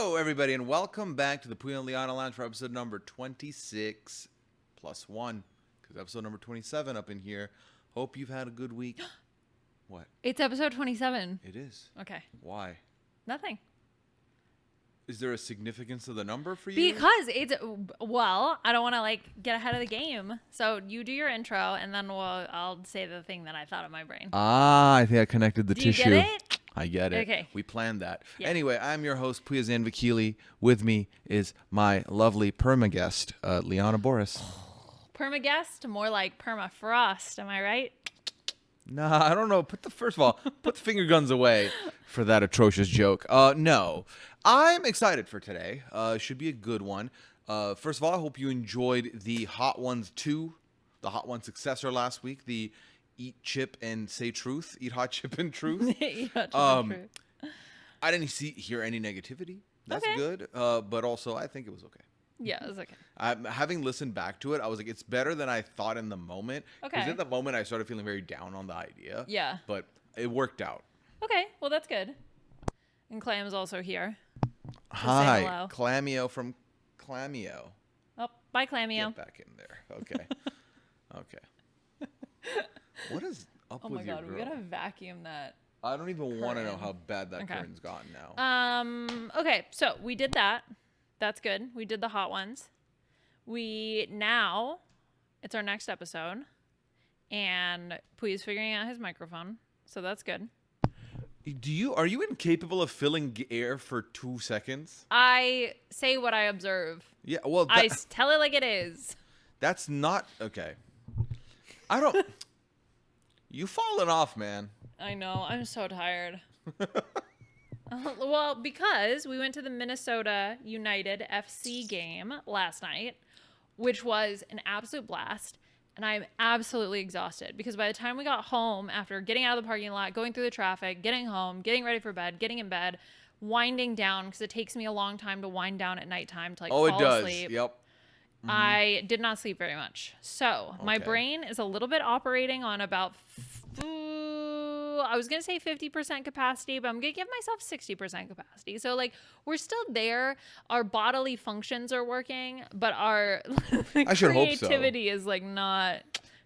Hello, everybody, and welcome back to the Pooya and Liana Lounge for episode number 26 plus 1, because episode number 27 up in here. Hope you've had a good week. What? It's episode 27. It is. Okay. Why? Nothing. Is there a significance to the number for you? Because it's, well, I don't want to get ahead of the game. So you do your intro, and then I'll say the thing that I thought in my brain. I think I connected the tissue. Do you get it? I get it. Okay. We planned that. Yeah. Anyway, I'm your host, Pooya Zanvakili. With me is my lovely perma guest, Liana Boris. Permaguest? More like permafrost. Am I right? Nah, I don't know. Put the finger guns away for that atrocious joke. No, I'm excited for today. Should be a good one. First of all, I hope you enjoyed the Hot Ones 2, the Hot Ones successor last week, the Eat Chip and Say Truth, Eat Hot Chip and Truth. Eat Hot Chip and Truth. I didn't hear any negativity. That's okay. good. But also, I think it was okay. Yeah, it was okay. Having listened back to it, I was like, it's better than I thought in the moment. Okay. Because in the moment, I started feeling very down on the idea. Yeah. But it worked out. Okay, well, that's good. And Clam's also here. Hi, Clamio from Clamio. Oh, bye, Clamio. Get back in there. Okay. Okay. What is up with your girl? Oh my god, we gotta vacuum that. I don't even want to know how bad that curtain's gotten now. Okay, so we did that. That's good. We did the hot ones. It's our next episode, and Puya's figuring out his microphone, so that's good. Are you incapable of filling air for 2 seconds? I say what I observe. Yeah, well, I tell it like it is. That's not okay. I don't. You falling off, man. I know. I'm so tired. Well, because we went to the Minnesota United FC game last night, which was an absolute blast. And I'm absolutely exhausted because by the time we got home, after getting out of the parking lot, going through the traffic, getting home, getting ready for bed, getting in bed, winding down, because it takes me a long time to wind down at nighttime to fall asleep. Yep. Mm-hmm. I did not sleep very much. So my brain is a little bit operating on about, I was going to say 50% capacity, but I'm going to give myself 60% capacity. So we're still there. Our bodily functions are working, but our creativity is not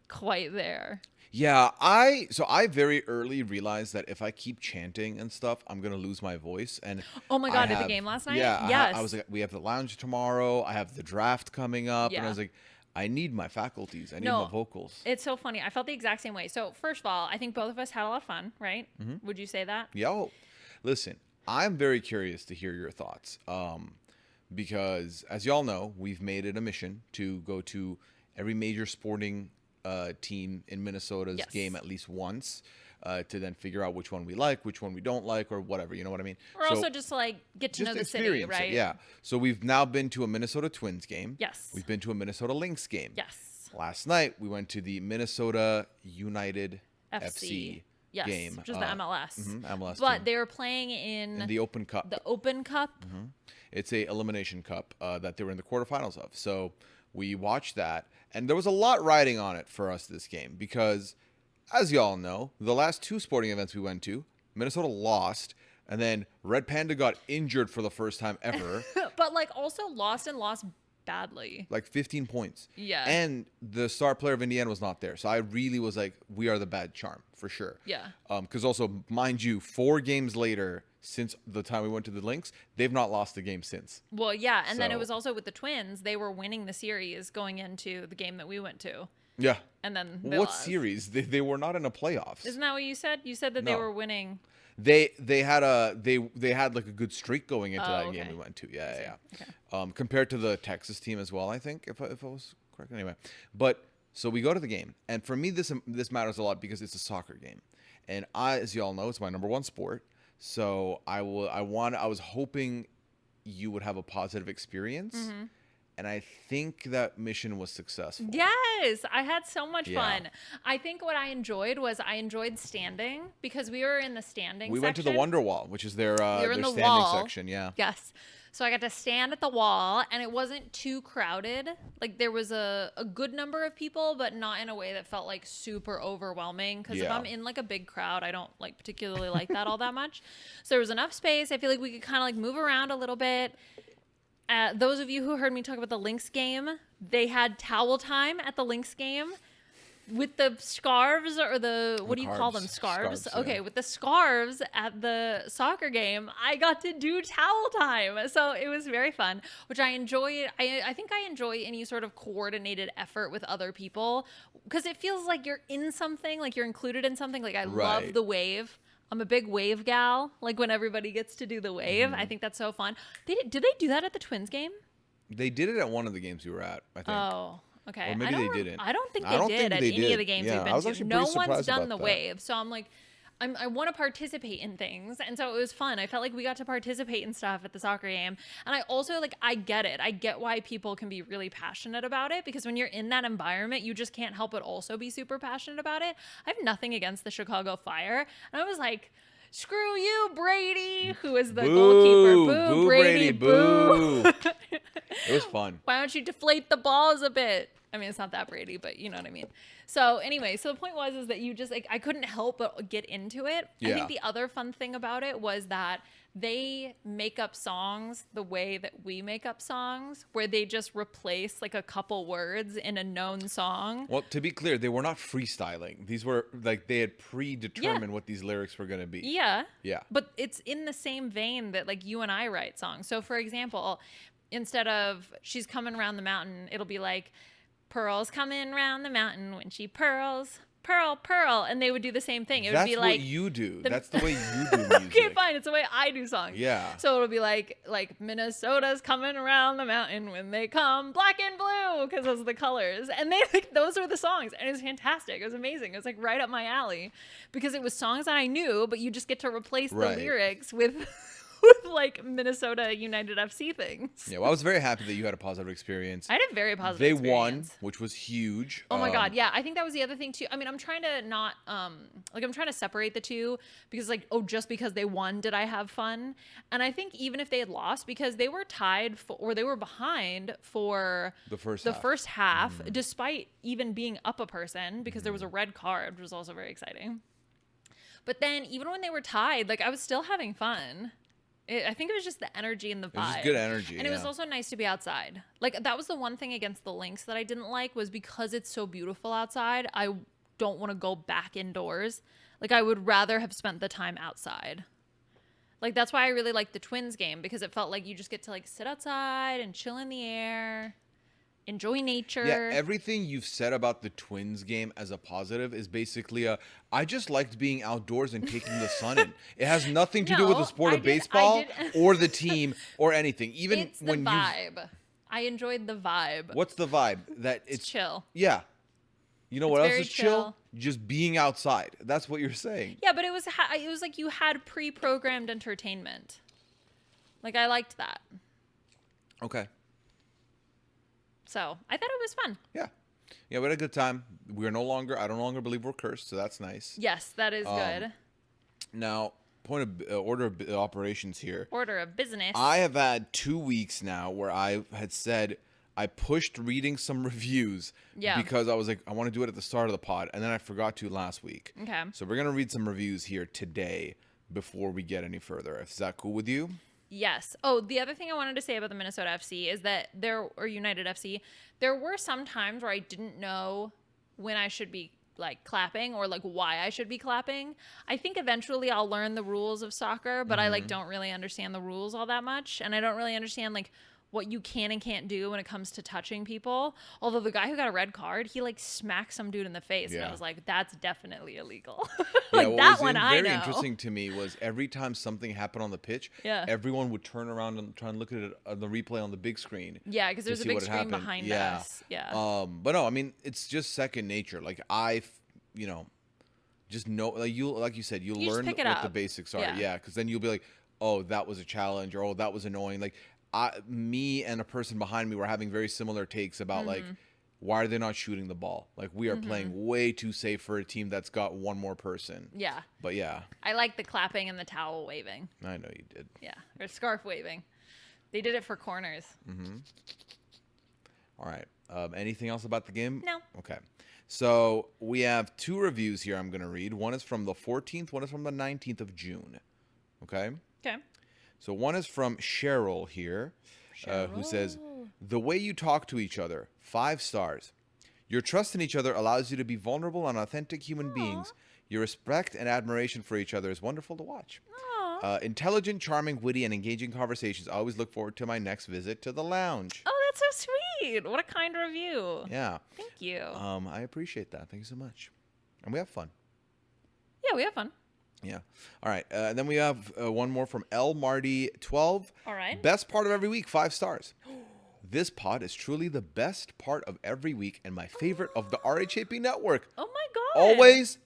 quite there. Yeah, I very early realized that if I keep chanting and stuff, I'm gonna lose my voice. And oh my god, did the game last night? Yeah, yes. I was like, we have the lounge tomorrow. I have the draft coming up, yeah. And I was like, I need my faculties. I need my vocals. It's so funny. I felt the exact same way. So first of all, I think both of us had a lot of fun, right? Mm-hmm. Would you say that? Yo, listen, I'm very curious to hear your thoughts, because as y'all know, we've made it a mission to go to every major sporting team in Minnesota's game at least once, to then figure out which one we like, which one we don't like, or whatever. You know what I mean? Or also just get to know the city, right? Yeah. So we've now been to a Minnesota Twins game. Yes. We've been to a Minnesota Lynx game. Yes. Last night we went to the Minnesota United FC game, which is the MLS. MLS. But team. they were playing in the Open Cup. The Open Cup. Mm-hmm. It's a elimination cup that they were in the quarterfinals of. So we watched that, and there was a lot riding on it for us this game because, as y'all know, the last 2 sporting events we went to, Minnesota lost, and then Red Panda got injured for the first time ever. But also lost badly. 15 points. Yeah. And the star player of Indiana was not there. So I really was like, we are the bad charm, for sure. Yeah. Because also, mind you, 4 games later, since the time we went to the Lynx, they've not lost a game since. Well, yeah. And then it was also with the Twins. They were winning the series going into the game that we went to. Yeah. And then they what lost. Series? They were not in a playoffs. Isn't that what you said? You said that they were winning. They had a good streak going into that game we went to. Yeah. Okay. Compared to the Texas team as well, I think, if I was correct. Anyway, but so we go to the game, and for me this matters a lot because it's a soccer game, and as y'all know, it's my number 1 sport. So I was hoping you would have a positive experience, and I think that mission was successful. Yes, I had so much Yeah. fun. I think what I enjoyed was I enjoyed standing because we were in the standing We section. went to the Wonder Wall, which is their We were in their the standing wall. section. Yeah. Yes. So I got to stand at the wall, and it wasn't too crowded. Like, there was a good number of people, but not in a way that felt like super overwhelming. Because if Yeah. I'm in like a big crowd, I don't like particularly like that all that much. So there was enough space. I feel like we could kind of like move around a little bit. Those of you who heard me talk about the Lynx game, they had towel time at the Lynx game with the scarves or what do you call them? Scarves. Scarves, Okay, yeah. with the scarves at the soccer game, I got to do towel time. So it was very fun, which I enjoy. I think I enjoy any sort of coordinated effort with other people because it feels like you're in something, like you're included in something. Like I love Right. the wave. I'm a big wave gal. Like when everybody gets to do the wave, I think that's so fun. Did they do that at the Twins game? They did it at one of the games we were at, I think. Oh, okay. Or maybe they didn't. I don't think I they don't did think at they any did. of the games Yeah, we've been I was to. actually No pretty one's surprised done about the that. wave, so I'm like, I want to participate in things, and so it was fun. I felt like we got to participate in stuff at the soccer game, and I also like I get it. I get why people can be really passionate about it because when you're in that environment, you just can't help but also be super passionate about it. I have nothing against the Chicago Fire, and I was like. Screw you, Brady, who is the goalkeeper. Boo, Brady, boo. It was fun. Why don't you deflate the balls a bit? I mean, it's not that Brady, but you know what I mean. So anyway, so the point was is that you just like I couldn't help but get into it. I Yeah. think the other fun thing about it was that they make up songs the way that we make up songs, where they just replace like a couple words in a known song. Well, to be clear, they were not freestyling. These were like they had predetermined what these lyrics were going to be. Yeah. Yeah. But it's in the same vein that like you and I write songs. So for example, instead of she's coming around the mountain, it'll be like Pearl's coming round the mountain when she pearls, pearl, pearl, and they would do the same thing. It would That's be like what you do. That's the way you do music. okay, fine. It's the way I do songs. Yeah. So it'll be like Minnesota's coming around the mountain when they come black and blue because those are the colors, and they like those are the songs, and it was fantastic. It was amazing. It was like right up my alley because it was songs that I knew, but you just get to replace the Right. lyrics with. With like Minnesota United FC things. Yeah, well, I was very happy that you had a positive experience. I had a very positive They experience. won, which was huge. Oh my God. Yeah. I think that was the other thing too. I mean, I'm trying to not, like I'm trying to separate the two because like, oh, just because they won, did I have fun? And I think even if they had lost because they were tied for, or they were behind for The first the half. first half, despite even being up a person because there was a red card, which was also very exciting. But then even when they were tied, like I was still having fun. I think it was just the energy and the vibe. It was just good energy, And it was yeah. also nice to be outside. Like that was the one thing against the Lynx that I didn't like was because it's so beautiful outside, I don't want to go back indoors. Like I would rather have spent the time outside. Like that's why I really liked the Twins game because it felt like you just get to like sit outside and chill in the air. Enjoy nature. Yeah, everything you've said about the Twins game as a positive is basically I just liked being outdoors and taking the sun in. It has nothing to do with the No, sport I of did- I baseball did- or the team or anything. Even It's the when you vibe. I enjoyed the vibe. What's the vibe? That It's chill. Yeah. You know It's what else very is chill? chill. Just being outside. That's what you're saying. Yeah, but it was like you had pre-programmed entertainment. Like I liked that. Okay. So I thought it was fun. Yeah. Yeah, we had a good time. I no longer believe we're cursed, so that's nice. Yes, that is good. Now, point of order of operations here. Order of business. I have had 2 weeks now where I had said I pushed reading some reviews Yeah. because I was like, I want to do it at the start of the pod, and then I forgot to last week. Okay. So we're going to read some reviews here today before we get any further. Is that cool with you? Yes. Oh, the other thing I wanted to say about the Minnesota FC is that or United FC, there were some times where I didn't know when I should be like clapping or like why I should be clapping. I think eventually I'll learn the rules of soccer, but I like don't really understand the rules all that much, and I don't really understand like what you can and can't do when it comes to touching people. Although the guy who got a red card, he like smacked some dude in the face, and I Yeah. was like, that's definitely illegal. Yeah, like what that was one I know. very interesting to me was every time something happened on the pitch, Yeah. everyone would turn around and try and look at it on the replay on the big screen. Yeah, because there's a see big what had screen happened. behind Yeah. us. Yeah. But no, I mean it's just second nature. Like just know, like you said, you You just learn pick it what the up. basics are. Yeah. Yeah, because then you'll be like, oh, that was a challenge, or oh, that was annoying. Like me and a person behind me were having very similar takes about like, why are they not shooting the ball? Like, we are playing way too safe for a team that's got one more person. Yeah. But yeah. I like the clapping and the towel waving. I know you did. Yeah. Or scarf waving. They did it for corners. All right. Anything else about the game? No. Okay. So we have 2 reviews here I'm going to read. One is from the 14th. One is from the 19th of June. Okay? Okay. So one is from Cheryl here, who says, "The way you talk to each other, 5 stars. Your trust in each other allows you to be vulnerable and authentic human beings. Your respect and admiration for each other is wonderful to watch. Intelligent, charming, witty, and engaging conversations. I always look forward to my next visit to the lounge." Oh, that's so sweet. What a kind review. Yeah. Thank you. I appreciate that. Thank you so much. And we have fun. Yeah, we have fun. Yeah. All right. Then we have one more from L Marty 12. All right. Best part of every week, 5 stars. This pod is truly the best part of every week and my favorite of the RHAP network. Oh my God. Always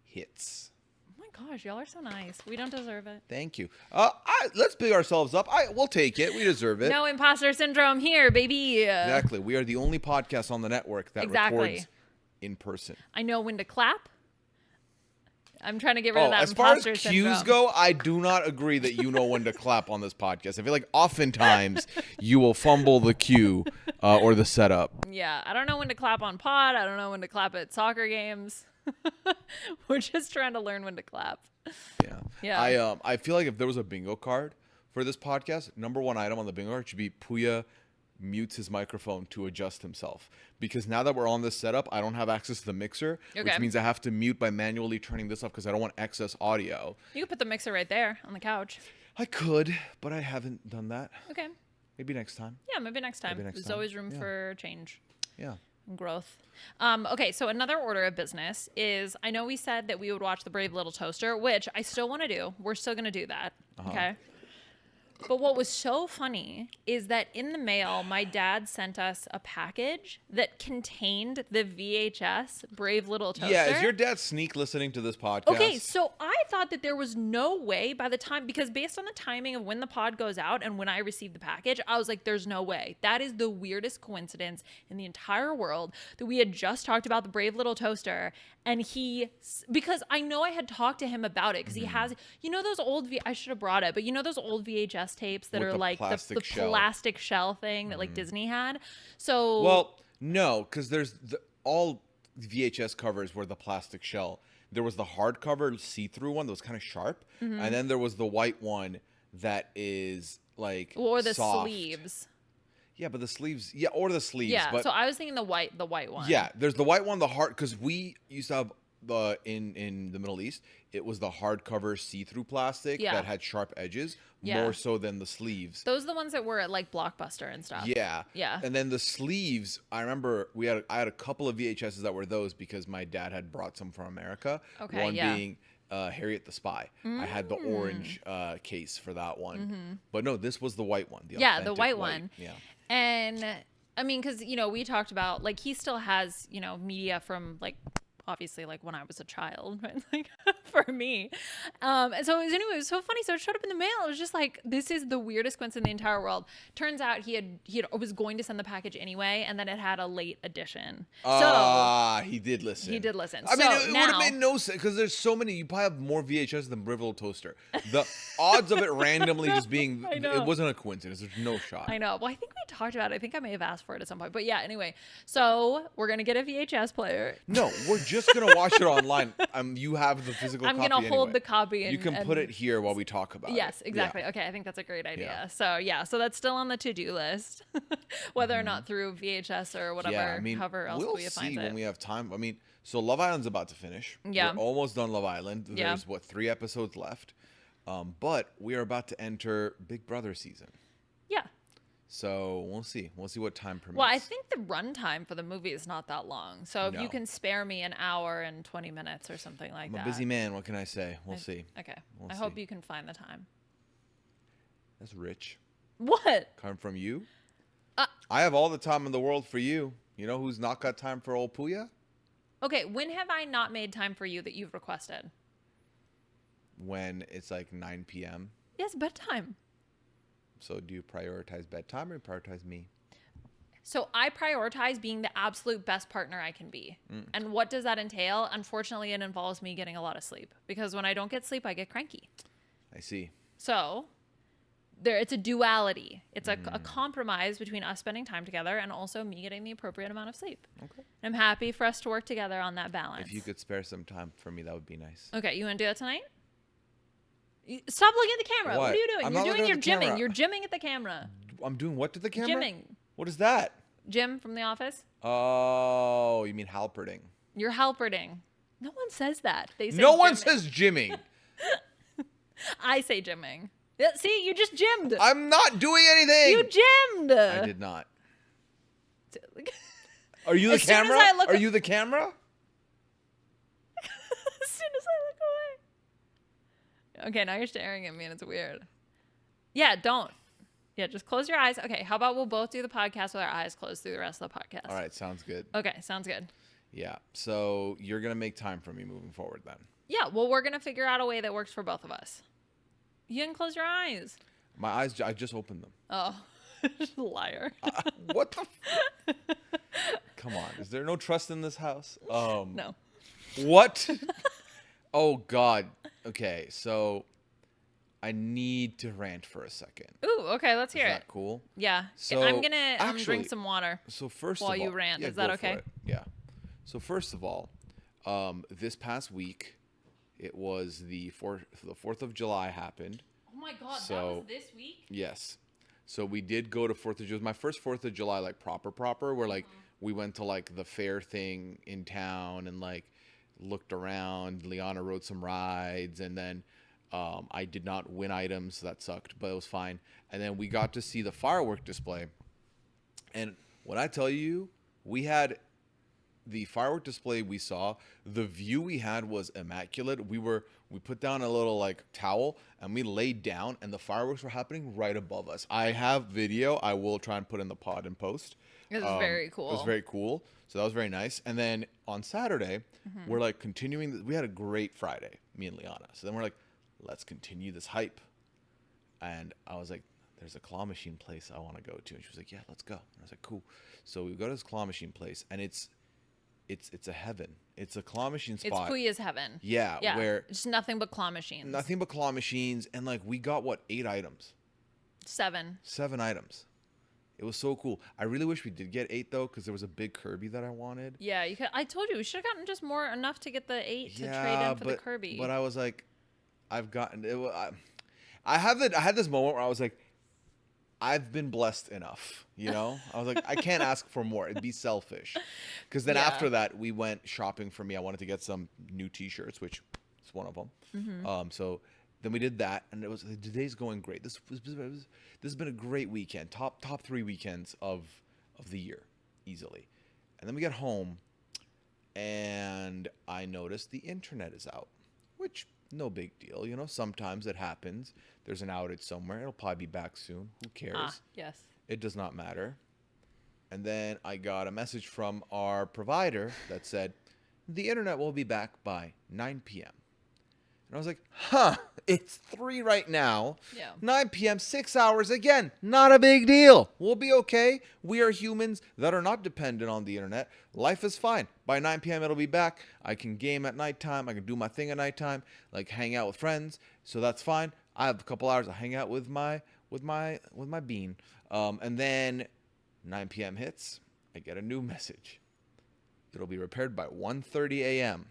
hits. Oh my gosh, y'all are so nice. We don't deserve it. Thank you. Let's big ourselves up. We'll take it. We deserve it. No imposter syndrome here, baby. Exactly. We are the only podcast on the network that records in person. I know when to clap. I'm trying to get rid of that as far as imposter cues syndrome. go, I do not agree that you know when to clap on this podcast. I feel like oftentimes you will fumble the cue or the setup. Yeah, I don't know when to clap on pod. I don't know when to clap at soccer games. We're just trying to learn when to clap. Yeah. Yeah. I feel like if there was a bingo card for this podcast, number 1 item on the bingo card should be Pooya mutes his microphone to adjust himself. Because now that we're on this setup, I don't have access to the mixer, which means I have to mute by manually turning this off because I don't want excess audio. You could put the mixer right there on the couch. I could, but I haven't done that. Okay. Maybe next time. Yeah, maybe next time. There's always room for change. Yeah. And growth. Okay, so another order of business is, I know we said that we would watch The Brave Little Toaster, which I still want to do. We're still going to do that. Okay. But what was so funny is that in the mail, my dad sent us a package that contained the VHS Brave Little Toaster. Yeah, is your dad sneak listening to this podcast? Okay, so I thought that there was no way by the time, because based on the timing of when the pod goes out and when I received the package, I was like, there's no way. That is the weirdest coincidence in the entire world that we had just talked about the Brave Little Toaster. And because I know I had talked to him about it, because he has, you know, those old, I should have brought it, but you know, those old VHS tapes that With are the like plastic the shell. plastic shell thing that like Disney had. So, Well, no, because there's all VHS covers were the plastic shell. There was the hardcover see-through one that was kind of sharp, and then there was the white one that is like or the soft. sleeves. Yeah, but the sleeves, or the sleeves. Yeah, but so I was thinking the white one. yeah, there's the white one, the hard, because we used to have the in the Middle East, it was the hardcover see-through plastic that had sharp edges, more so than the sleeves. Those are the ones that were at like Blockbuster and stuff. Yeah. Yeah. And then the sleeves, I remember I had a couple of VHSs that were those because my dad had brought some from America. Okay, One yeah. being Harriet the Spy. I had the orange case for that one. But no, this was the white one. The authentic white one. Yeah. And I mean, because, you know, we talked about like he still has, you know, media from like obviously like when I was a child, right? Like for me. And so it was so funny. So it showed up in the mail. It was just like, this is the weirdest coincidence in the entire world. Turns out he was going to send the package anyway, and then it had a late edition. He did listen. He did listen. I mean, it would now, have made no sense because there's so many. You probably have more VHS than Brave Little Toaster. The odds of it randomly just being, I know. it wasn't a coincidence. There's no shot. I know. Well, I think we talked about it. I think I may have asked for it at some point. But yeah, anyway. So we're going to get a VHS player. No, we're just going to watch it online. You have the physical copy I'm going to hold anyway. the copy. And, you can put it here while we talk about it. Yes, exactly. Yeah. Okay, I think that's a great idea. Yeah. So that's still on the to-do list, whether or not through VHS or whatever, Yeah, I mean, however else we'll we find see it. when we have time. I mean, so Love Island's about to finish. Yeah. We're almost done Love Island. Yeah. There's, 3 episodes left. But we are about to enter Big Brother season. Yeah. So we'll see. We'll see what time permits. Well, I think the runtime for the movie is not that long. So if you No. can spare me an hour and 20 minutes or something like I'm that. a busy man. What can I say? We'll see. Okay. We'll I hope see. you can find the time. That's rich. What? Coming from you? I have all the time in the world for you. You know who's not got time for old Pooya? Okay, when have I not made time for you that you've requested? When it's like 9 p.m. Yes, bedtime. So do you prioritize bedtime or you prioritize me? So I prioritize being the absolute best partner I can be. And what does that entail? Unfortunately, it involves me getting a lot of sleep because when I don't get sleep, I get cranky. I see. So it's a duality. It's a compromise between us spending time together and also me getting the appropriate amount of sleep. Okay. And I'm happy for us to work together on that balance. If you could spare some time for me, that would be nice. Okay, you want to do that tonight? Stop looking at the camera. What are you doing? I'm You're not doing looking your at the gymming. camera. You're gymming at the camera. I'm doing what to the camera? Gymming. What is that? Jim from The Office. Oh, you mean halperding. You're halperding. No one says that. They say No one gymming. says gymming. I say gymming. Yeah, see, you just gymmed. I'm not doing anything. You gymmed. I did not. Are you the As soon as camera? I look Are at- you the camera? As soon as I look away. Okay, now you're staring at me and it's weird. Yeah, don't. Yeah, just close your eyes. Okay, how about we'll both do the podcast with our eyes closed through the rest of the podcast? All right, sounds good. Okay, sounds good. Yeah. So you're going to make time for me moving forward then. Yeah, well, we're going to figure out a way that works for both of us. You didn't close your eyes. My eyes, I just opened them. Oh, liar. What the? Come on. Is there no trust in this house? No. What? Oh, God. Okay, so I need to rant for a second. Ooh, okay, let's Is hear that it. cool? Yeah. So, I'm going to actually- drink some water. So first While of all, you rant, yeah, is that go for okay? it. Yeah. So first of all, this past week, it was the 4th of July happened. Oh my God, that So- was this week? Yes. So we did go to 4th of July. My first 4th of July, like proper, where like we went to like the fair thing in town and like looked around. Liana rode some rides, and then I did not win items, so that sucked, but it was fine. And then we got to see the firework display. And when I tell you, we had the firework display we saw, the view we had was immaculate. We put down a little like towel and we laid down and the fireworks were happening right above us. I have video. I will try and put in the pod and post. It was very cool. It was very cool. So that was very nice. And then on Saturday, we're like continuing. We had a great Friday, me and Liana. So then we're like, let's continue this hype. And I was like, there's a claw machine place I want to go to. And she was like, yeah, let's go. And I was like, cool. So we go to this claw machine place and it's a heaven. It's a claw machine spot. It's Pooya's heaven. Yeah, Yeah. where It's nothing but claw machines. nothing but claw machines. And like we got 8 items? 7. 7 items. It was so cool. I really wish we did get 8 though, because there was a big Kirby that I wanted. Yeah, you could. I told you we should have gotten just enough to get the 8 to trade in for the Kirby. But I was like, I've gotten it. I had this moment where I was like, I've been blessed enough, you know? I was like, I can't ask for more. It'd be selfish. Because then Yeah. after that, we went shopping for me. I wanted to get some new T-shirts, which is one of them. So then we did that, and the day's going great. This has been a great weekend. Top 3 weekends of the year, easily. And then we get home, and I noticed the internet is out, which no big deal. You know, sometimes it happens. There's an outage somewhere. It'll probably be back soon. Who cares? Yes. It does not matter. And then I got a message from our provider that said, the internet will be back by 9 p.m. And I was like, it's 3 right now. Yeah. 9 p.m., 6 hours again. Not a big deal. We'll be okay. We are humans that are not dependent on the internet. Life is fine. By 9 p.m., it'll be back. I can game at nighttime. I can do my thing at nighttime, like hang out with friends. So that's fine. I have a couple hours to hang out with my bean. And then 9 p.m. hits. I get a new message. It'll be repaired by 1:30 a.m.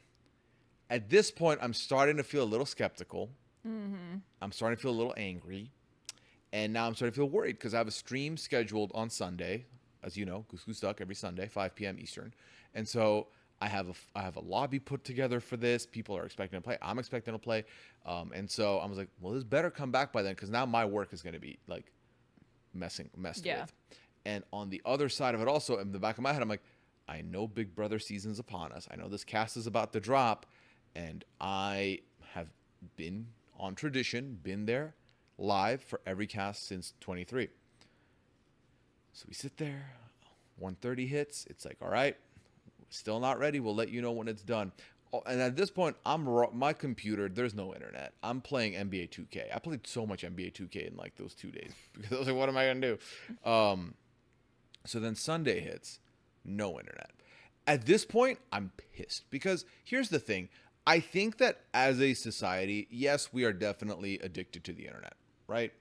At this point, I'm starting to feel a little skeptical. I'm starting to feel a little angry. And now I'm starting to feel worried because I have a stream scheduled on Sunday. As you know, Goose Goose Duck every Sunday, 5 p.m. Eastern. And so I have a lobby put together for this. People are expecting to play. I'm expecting to play. And so I was like, well, this better come back by then because now my work is going to be like messed with. And on the other side of it also, in the back of my head, I'm like, I know Big Brother season's upon us. I know this cast is about to drop. And I have been on tradition, been there live for every cast since 23. So we sit there, 1:30 hits. It's like, all right, still not ready. We'll let you know when it's done. And at this point, my computer. There's no internet. I'm playing NBA 2K. I played so much NBA 2K in like those 2 days because I was like, what am I gonna do? So then Sunday hits, no internet. At this point, I'm pissed because here's the thing. I think that as a society, yes, we are definitely addicted to the internet, right?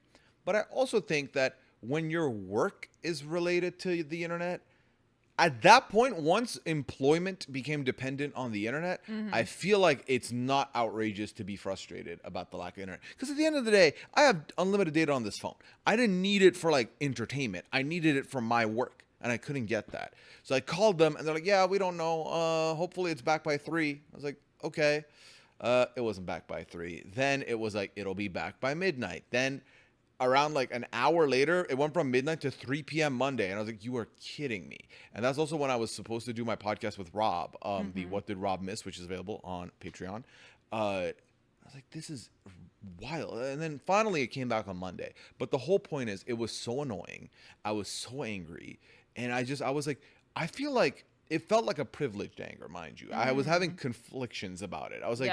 But I also think that when your work is related to the internet, at that point, once employment became dependent on the internet, I feel like it's not outrageous to be frustrated about the lack of internet. Because at the end of the day, I have unlimited data on this phone. I didn't need it for like entertainment. I needed it for my work, and I couldn't get that. So I called them, and they're like, "Yeah, we don't know. Hopefully it's back by 3." I was like, "Okay." It wasn't back by 3. Then it was like, it'll be back by midnight. Then around like an hour later, it went from midnight to 3 p.m. Monday. And I was like, you are kidding me. And that's also when I was supposed to do my podcast with Rob, the What Did Rob Miss, which is available on Patreon. I was like, this is wild. And then finally it came back on Monday. But the whole point is, it was so annoying. I was so angry. And I was like, I feel like it felt like a privileged anger, mind you. I was having conflictions about it. I was like,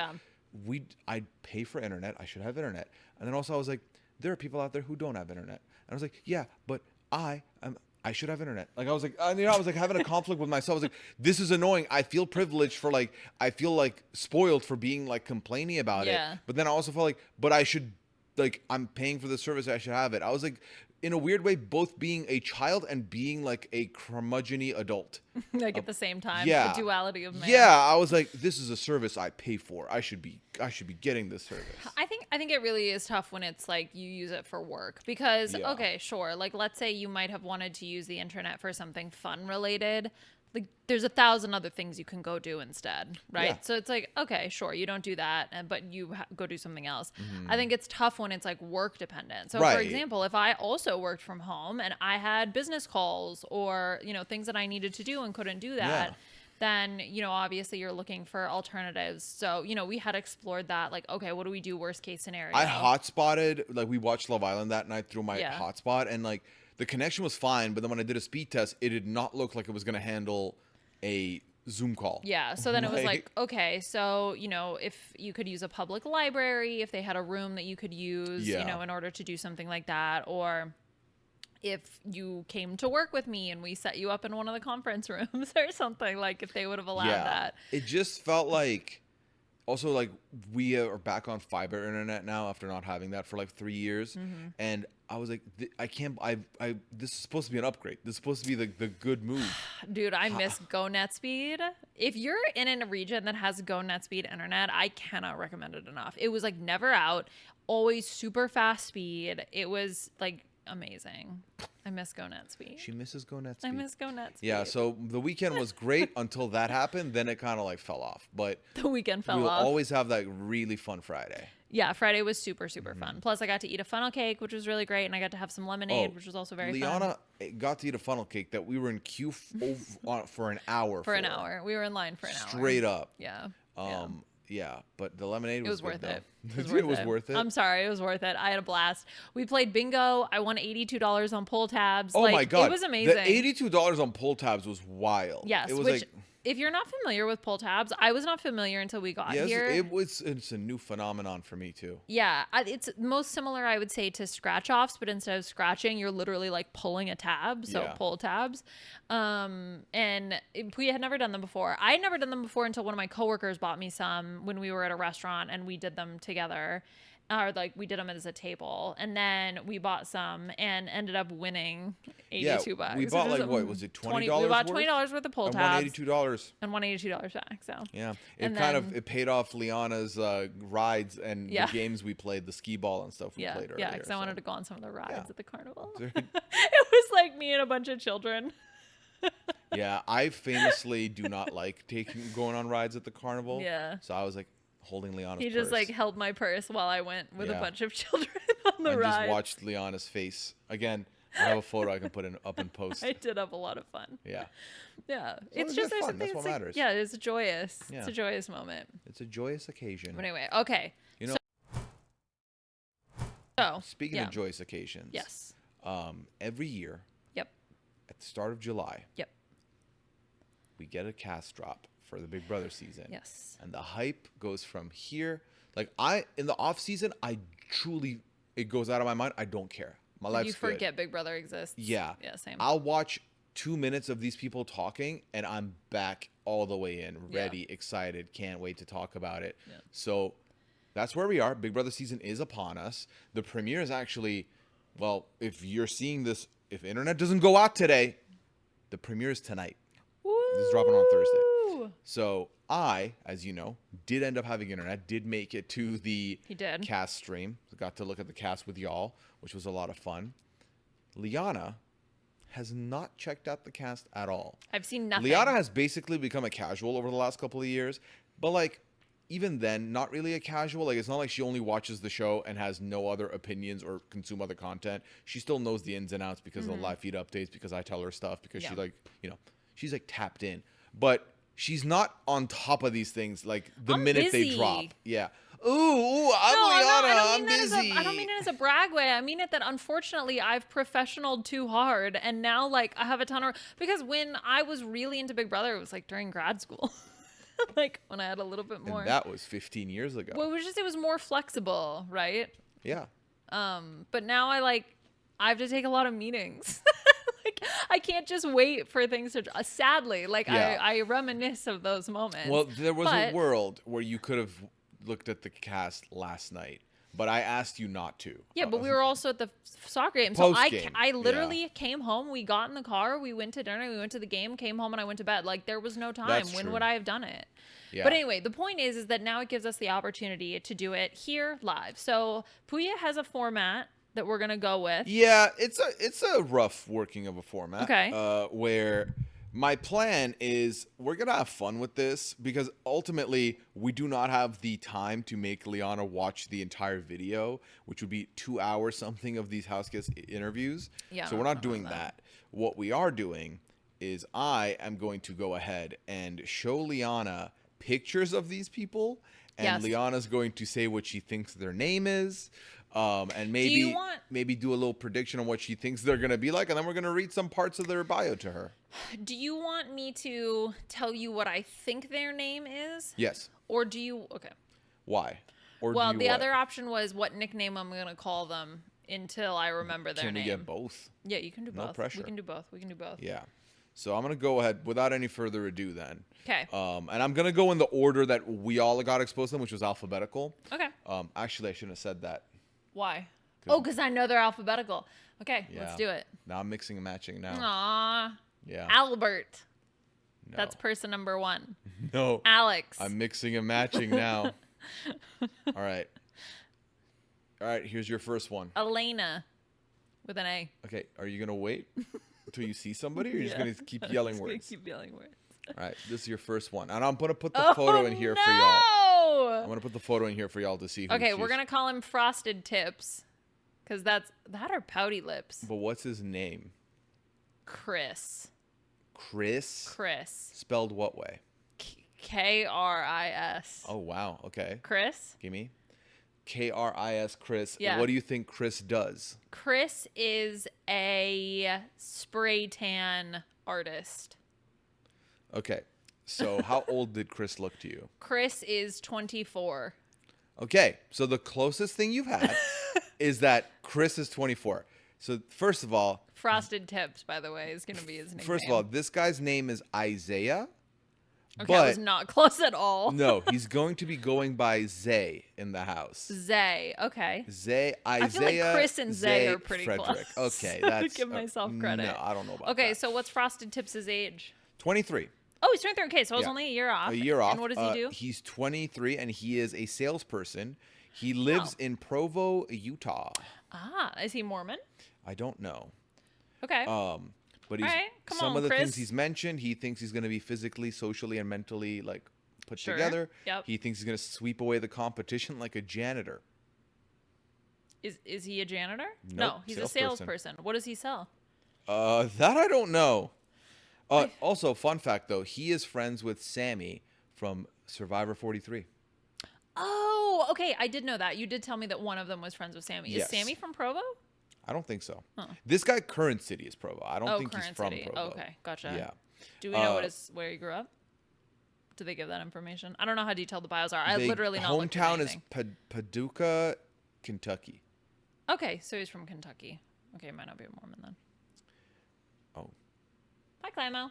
I pay for internet. I should have internet. And then also I was like, there are people out there who don't have internet. And I was like, yeah, but I should have internet. Like I was like, I was like having a conflict with myself. I was like, this is annoying. I feel privileged for like, I feel like spoiled for being like complaining about it. But then I also felt like, but I should, like, I'm paying for the service. I should have it. I was like, in a weird way, both being a child and being like a curmudgeon-y adult. Like at the same time, yeah. the duality of man. Yeah, I was like, this is a service I pay for. I should be getting this service. I think it really is tough when it's like you use it for work because okay, sure, like let's say you might have wanted to use the internet for something fun related. Like there's 1,000 other things you can go do instead, right? Yeah. So it's like, okay, sure, you don't do that, but you go do something else. I think it's tough when it's like work dependent. So for example, if I also worked from home and I had business calls or, things that I needed to do and couldn't do that, then, obviously you're looking for alternatives. So, we had explored that, like, okay, what do we do worst case scenario? I hotspotted, like we watched Love Island that night through my hotspot, and like the connection was fine, but then when I did a speed test, it did not look like it was going to handle a Zoom call. Yeah. So then it was like, okay, so, if you could use a public library, if they had a room that you could use, in order to do something like that, or if you came to work with me and we set you up in one of the conference rooms or something, like if they would have allowed that. It just felt like, also like we are back on fiber internet now after not having that for like 3 years. And I was like, this is supposed to be an upgrade. This is supposed to be the good move. Dude, I miss Go Net Speed. If you're in a region that has Go Net Speed internet, I cannot recommend it enough. It was like never out, always super fast speed. It was like amazing. I miss Go Net Speed. She misses Go Net Speed. I miss Go Net Speed. Yeah, so the weekend was great until that happened. Then it kind of like fell off. But the weekend fell off. We'll always have that really fun Friday. Yeah, Friday was super, super fun. Plus, I got to eat a funnel cake, which was really great, and I got to have some lemonade, which was also very fun. Liana got to eat a funnel cake that we were in queue for an hour. For an hour. We were in line for an hour. Straight up. Yeah. Yeah, but the lemonade was worth it. It was worth it. I'm sorry, it was worth it. I had a blast. We played bingo. I won $82 on pull tabs. Oh my God. It was amazing. The $82 on pull tabs was wild. Yes, it was which, if you're not familiar with pull tabs, I was not familiar until we got here. It's a new phenomenon for me too. Yeah, it's most similar, I would say, to scratch offs, but instead of scratching, you're literally like pulling a tab, so pull tabs. And Pooya had never done them before. I had never done them before until one of my coworkers bought me some when we were at a restaurant and we did them together. Or like we did them as a table, and then we bought some and ended up winning $82. We bought like what was it, $20? We bought $20 worth of pull tabs. $182. And $182 back. So it paid off Liana's rides and the games we played, the skee ball and stuff we played earlier. Yeah, because I wanted to go on some of the rides at the carnival. It was like me and a bunch of children. Yeah, I famously do not like going on rides at the carnival. Yeah. So I was like holding Liana's purse. He just like held my purse while I went with a bunch of children on the and ride. Just watched Liana's face. Again, I have a photo I can put up in post. I did have a lot of fun. Yeah. Yeah. So it's just fun. That's what matters. Yeah, it's joyous. Yeah. It's a joyous moment. It's a joyous occasion. But anyway, okay. Speaking of joyous occasions. Yes. Every year. Yep. At the start of July. Yep. We get a cast drop for the Big Brother season. Yes. And the hype goes from here. Like in the off season, I truly, it goes out of my mind. I don't care. My life's You good. forget Big Brother exists. Yeah. Yeah, same. I'll watch 2 minutes of these people talking and I'm back all the way in, ready, excited, can't wait to talk about it. Yeah. So that's where we are. Big Brother season is upon us. The premiere is actually, well, if you're seeing this, if internet doesn't go out today, the premiere is tonight. Woo! This is dropping on Thursday. So I, as you know, did end up having internet, did make it to the cast stream. Got to look at the cast with y'all, which was a lot of fun. Liana has not checked out the cast at all. I've seen nothing. Liana has basically become a casual over the last couple of years, but like even then, not really a casual. Like it's not like she only watches the show and has no other opinions or consume other content. She still knows the ins and outs because of the live feed updates, because I tell her stuff, because she like, you know, she's like tapped in. But she's not on top of these things like the minute they drop. Yeah. Ooh, Liana, I'm busy. I don't mean it as a brag way. I mean it that unfortunately I've professionaled too hard, and now like I have a ton of, because when I was really into Big Brother, it was like during grad school. Like when I had a little bit more. And that was 15 years ago. Well, it was more flexible, right? Yeah. But now I have to take a lot of meetings. Like I can't just wait for things to sadly, like I reminisce of those moments. Well, there was a world where you could have looked at the cast last night, but I asked you not to. Yeah, but we were also at the soccer game. So I literally came home, we got in the car, we went to dinner, we went to the game, came home, and I went to bed. Like there was no time. That's when true. would I have done it? Yeah. But anyway, the point is that now it gives us the opportunity to do it here live. So Pooya has a format that we're gonna go with. Yeah, it's a rough working of a format. Okay. Where my plan is we're gonna have fun with this, because ultimately we do not have the time to make Liana watch the entire video, which would be 2 hours something of these house guest interviews. Yeah. So we're not doing that. What we are doing is I am going to go ahead and show Liana pictures of these people, and Liana's going to say what she thinks their name is. And maybe do a little prediction on what she thinks they're going to be like, and then we're going to read some parts of their bio to her. Do you want me to tell you what I think their name is? Yes. Or do you... Okay. Why? Or well, the other option was what nickname I'm going to call them until I remember their name. Can we get both? Yeah, you can do both. No pressure. We can do both. Yeah. So I'm going to go ahead without any further ado then. Okay. And I'm going to go in the order that we all got exposed to them, which was alphabetical. Okay. Actually, I shouldn't have said that. Why? Oh, because I know they're alphabetical. Okay, Yeah. let's do it. Now I'm mixing and matching now. Aww. Yeah. Albert. No. That's person number 1. No. Alex. I'm mixing and matching now. All right. Here's your first one. Elena. With an A. Okay. Are you going to wait until you see somebody, or you're just going to keep yelling words? Keep yelling words. All right. This is your first one. And I'm going to put the photo in here for y'all. I'm going to put the photo in here for y'all to see who Okay, we're going to call him Frosted Tips. Because that or Pouty Lips. But what's his name? Chris. Chris? Chris. Spelled what way? K-R-I-S. Oh, wow. Okay. Chris? Gimme. K-R-I-S, Chris. Yeah. What do you think Chris does? Chris is a spray tan artist. Okay. So how old did Chris look to you? Chris is 24. Okay. So the closest thing you've had is that Chris is 24. So first of all... Frosted Tips, by the way, is going to be his name. First of all, this guy's name is Isaiah. Okay, but I was not close at all. No, he's going to be going by Zay in the house. Zay, okay. Zay, Isaiah, I feel like Chris and Zay are pretty Frederick. close. Okay, that's... give myself credit. No, I don't know about that. Okay, so what's Frosted Tips' age? 23. Oh, he's 23. Okay, so I was only a year off. A year off. And what does he do? He's 23, and he is a salesperson. He lives in Provo, Utah. Ah, is he Mormon? I don't know. Okay. But he's, right, come some on, of the Chris. things he's mentioned, he thinks he's going to be physically, socially, and mentally like put Sure. together. Yep. He thinks he's going to sweep away the competition like a janitor. Is he a janitor? Nope, No, he's a salesperson. salesperson. What does he sell? That I don't know. Also, fun fact though, he is friends with Sammy from Survivor 43. Oh, okay. I did know that. You did tell me that one of them was friends with Sammy. Yes. Is Sammy from Provo? I don't think so. Huh. This guy, current city, is Provo. I don't think he's current from city. Provo. Okay, gotcha. Yeah. Do we know where he grew up? Do they give that information? I don't know how detailed the bios are. I They- literally not looked at hometown is anything. Paducah, Kentucky. Okay, so he's from Kentucky. Okay, might not be a Mormon then. Oh, Hi, Climo.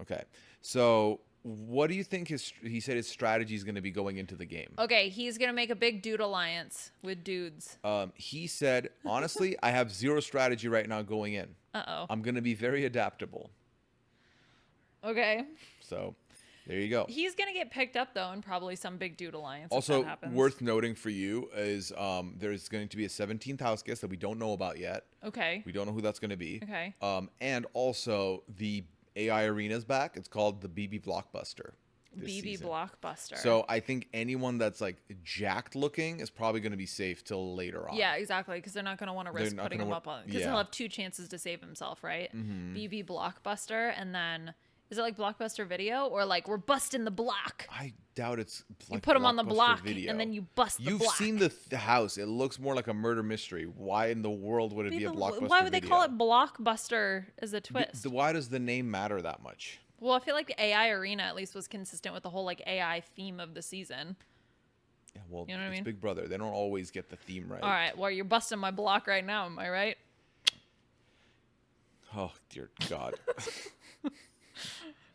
okay. So what do you think he said his strategy is going to be going into the game? Okay, he's gonna make a big dude alliance with dudes. He said, honestly, I have zero strategy right now going in. Uh-oh. I'm going to be very adaptable. Okay. So there you go. He's gonna get picked up though, in probably some big dude alliance. if Also, that happens. worth noting for you is there's going to be a 17th house guest that we don't know about yet. Okay. We don't know who that's going to be. Okay. And also the AI arena's back. It's called the BB Blockbuster. this BB season. Blockbuster. So I think anyone that's like jacked looking is probably going to be safe till later on. Yeah, exactly, because they're not going to want to risk not putting gonna him wa- up on, because yeah. he'll have 2 chances to save himself, right? BB Blockbuster, and then is it like Blockbuster Video or like we're busting the block? I doubt it's like You put him on the Blockbuster block Video. and then you bust the You've block. seen the house. It looks more like a murder mystery. Why in the world would it be a Blockbuster Why would they Video? call it Blockbuster as a twist? Why does the name matter that much? Well, I feel like the AI Arena at least was consistent with the whole like AI theme of the season. Yeah, well, You know what I it's mean? Big Brother. They don't always get the theme right. All right, well, you're busting my block right now, am I right? Oh, dear God.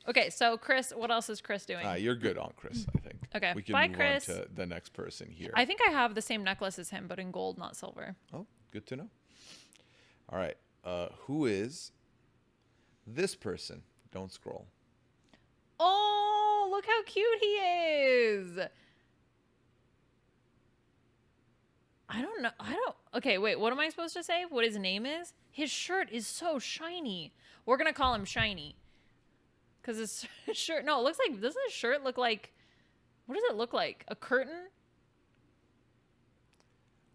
Okay, so Chris, what else is Chris doing? You're good on Chris, I think. Okay, We can bye, move Chris. on to the next person here. I think I have the same necklace as him, but in gold, not silver. Oh, good to know. All right. Who is this person? Don't scroll. Oh, look how cute he is. I don't know. Okay, wait, what am I supposed to say? What his name is? His shirt is so shiny. We're going to call him Shiny. Because his shirt, no, it looks like, doesn't his shirt look like, what does it look like? A curtain?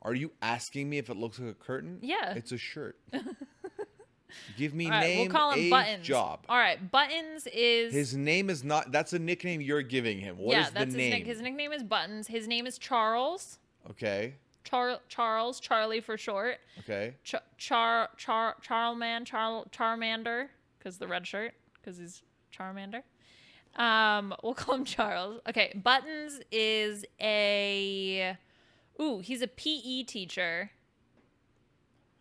Are you asking me if it looks like a curtain? Yeah. It's a shirt. Give me All right, name, we'll call him age, Buttons. job. All right, Buttons is... His name is not, that's a nickname you're giving him. What is that's the name? his nickname is Buttons. His name is Charles. Okay. Charles, Charlie for short. Okay. Charmander, because the red shirt, because he's Charmander. We'll call him Charles. Okay, Buttons is he's a PE teacher,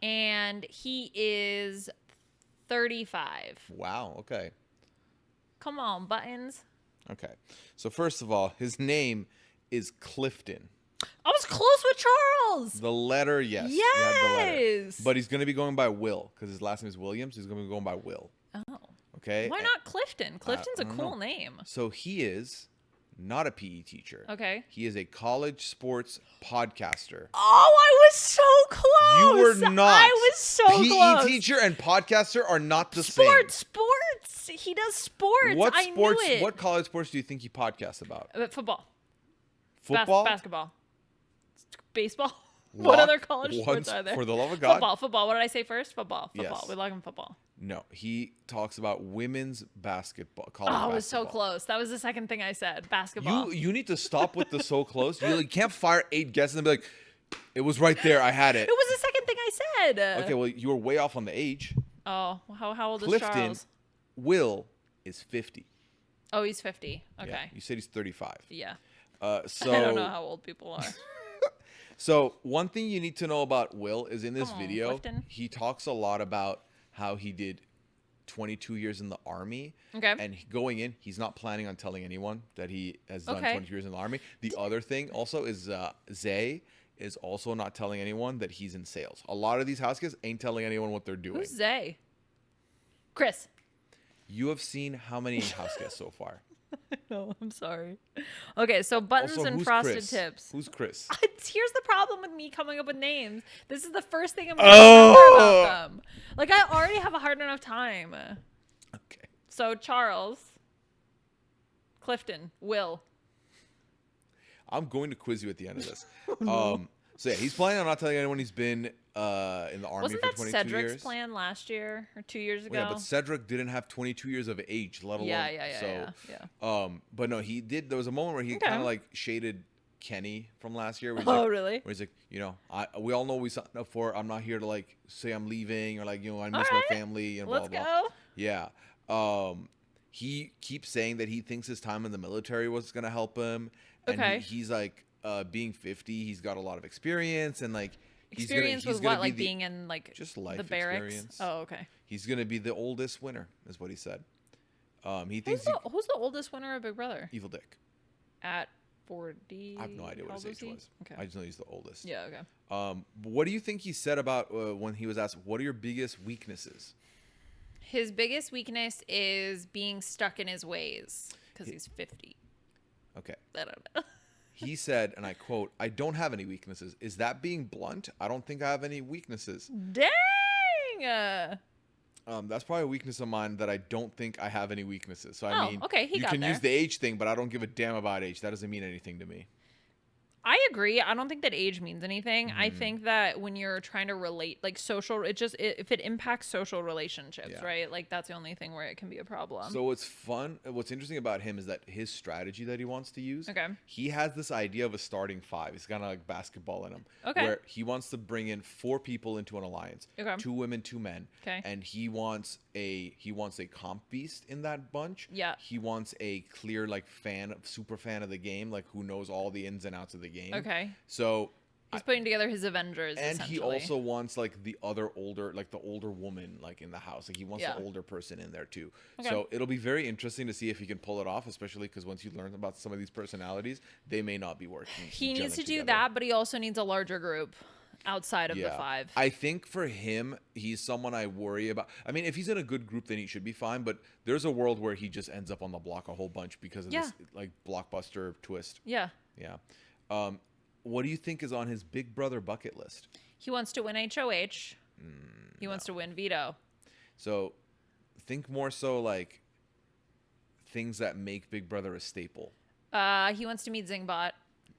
and he is 35. Wow. Okay. Come on, Buttons. Okay. So first of all, his name is Clifton. I was close with Charles. The letter, yes. You have the letter. Yes. But he's going to be going by Will because his last name is Williams. He's going to be going by Will. Oh. Okay. Why not Clifton? Clifton's a I don't cool know. name. So he is not a PE teacher. Okay. He is a college sports podcaster. Oh, I was so close. You were not. I was so PE close. teacher and podcaster are not the Sports. He does sports. same. What I sports? knew it. What college sports do you think he podcasts about? Football. Football. Basketball. Baseball. What other college sports are there? For the love of God. Football. What did I say first? Football. Yes. We like him football. No, he talks about women's basketball. College Oh, I was so basketball. close. That was the second thing I said. Basketball. You need to stop with the so close. You like, can't fire 8 guesses and be like, it was right there. I had it. It was the second thing I said. Okay, well, you were way off on the age. Oh, how old is Clifton, Charles? Will is 50. Oh, he's 50. Okay. Yeah, you said he's 35. Yeah. So I don't know how old people are. So one thing you need to know about Will is in this Come on, video, Clifton. he talks a lot about how he did 22 years in the army. Okay. And going in, he's not planning on telling anyone that he has done Okay. 22 years in the army. The other thing also is Zay is also not telling anyone that he's in sales. A lot of these house guests ain't telling anyone what they're doing. Who's Zay? Chris. You have seen how many house guests so far? No, I'm sorry. Okay, so buttons Also, and who's frosted Chris? tips. Who's Chris? Here's the problem with me coming up with names. This is the first thing I'm going to remember about them. Like, I already have a hard enough time. Okay. So, Charles, Clifton, Will. I'm going to quiz you at the end of this. So yeah, he's planning on not telling anyone he's been in the army Wasn't for that 22 Cedric's years. plan last year or 2 years ago? Well, yeah, but Cedric didn't have 22 years of age, let alone. Yeah. But no, he did. There was a moment where he Okay. kind of like shaded Kenny from last year. Where he's Oh, like, really? Where he's like, we all know we signed up for. I'm not here to like say I'm leaving or like I miss All right. my family and Let's blah blah. go. Yeah. he keeps saying that he thinks his time in the military was going to help him. And Okay. he's like, being 50, he's got a lot of experience, and like Experience he's with gonna what? be Like being in like just life the barracks? experience. Oh, okay. He's gonna be the oldest winner, is what he said. He thinks Who's the oldest winner of Big Brother? Evil Dick. At 40. I have no idea what his age was. Okay. I just know he's the oldest. Yeah. Okay. What do you think he said about when he was asked, "What are your biggest weaknesses?" His biggest weakness is being stuck in his ways because he's 50. Okay. I don't know. He said, and I quote, "I don't have any weaknesses." Is that being blunt? I don't think I have any weaknesses. Dang. That's probably a weakness of mine, that I don't think I have any weaknesses. So I mean, okay, he you got can there. use the age thing, but I don't give a damn about age. That doesn't mean anything to me. I agree. I don't think that age means anything. I think that when you're trying to relate, like social, if it impacts social relationships, Yeah. right? Like that's the only thing where it can be a problem. So what's interesting about him is that his strategy that he wants to use, Okay. he has this idea of a starting five. He's kind of like basketball in him. Okay. Where he wants to bring in 4 people into an alliance. Okay. 2 women, 2 men. Okay. And he wants a comp beast in that bunch. Yeah. He wants a clear like super fan of the game, like who knows all the ins and outs of the game. Okay. So He's putting together his Avengers, and he essentially. also wants like the older woman like in the house. Like he wants Yeah. the older person in there too. Okay. So it'll be very interesting to see if he can pull it off, especially because once you learn about some of these personalities, they may not be working. He needs to gelling do together. that, but he also needs a larger group outside of the 5. I think for him, he's someone I worry about. I mean, if he's in a good group, then he should be fine. But there's a world where he just ends up on the block a whole bunch because of this like blockbuster twist. Yeah. Yeah. What do you think is on his Big Brother bucket list? He wants to win HOH. He wants to win veto. So think more so like things that make Big Brother a staple. He wants to meet Zingbot.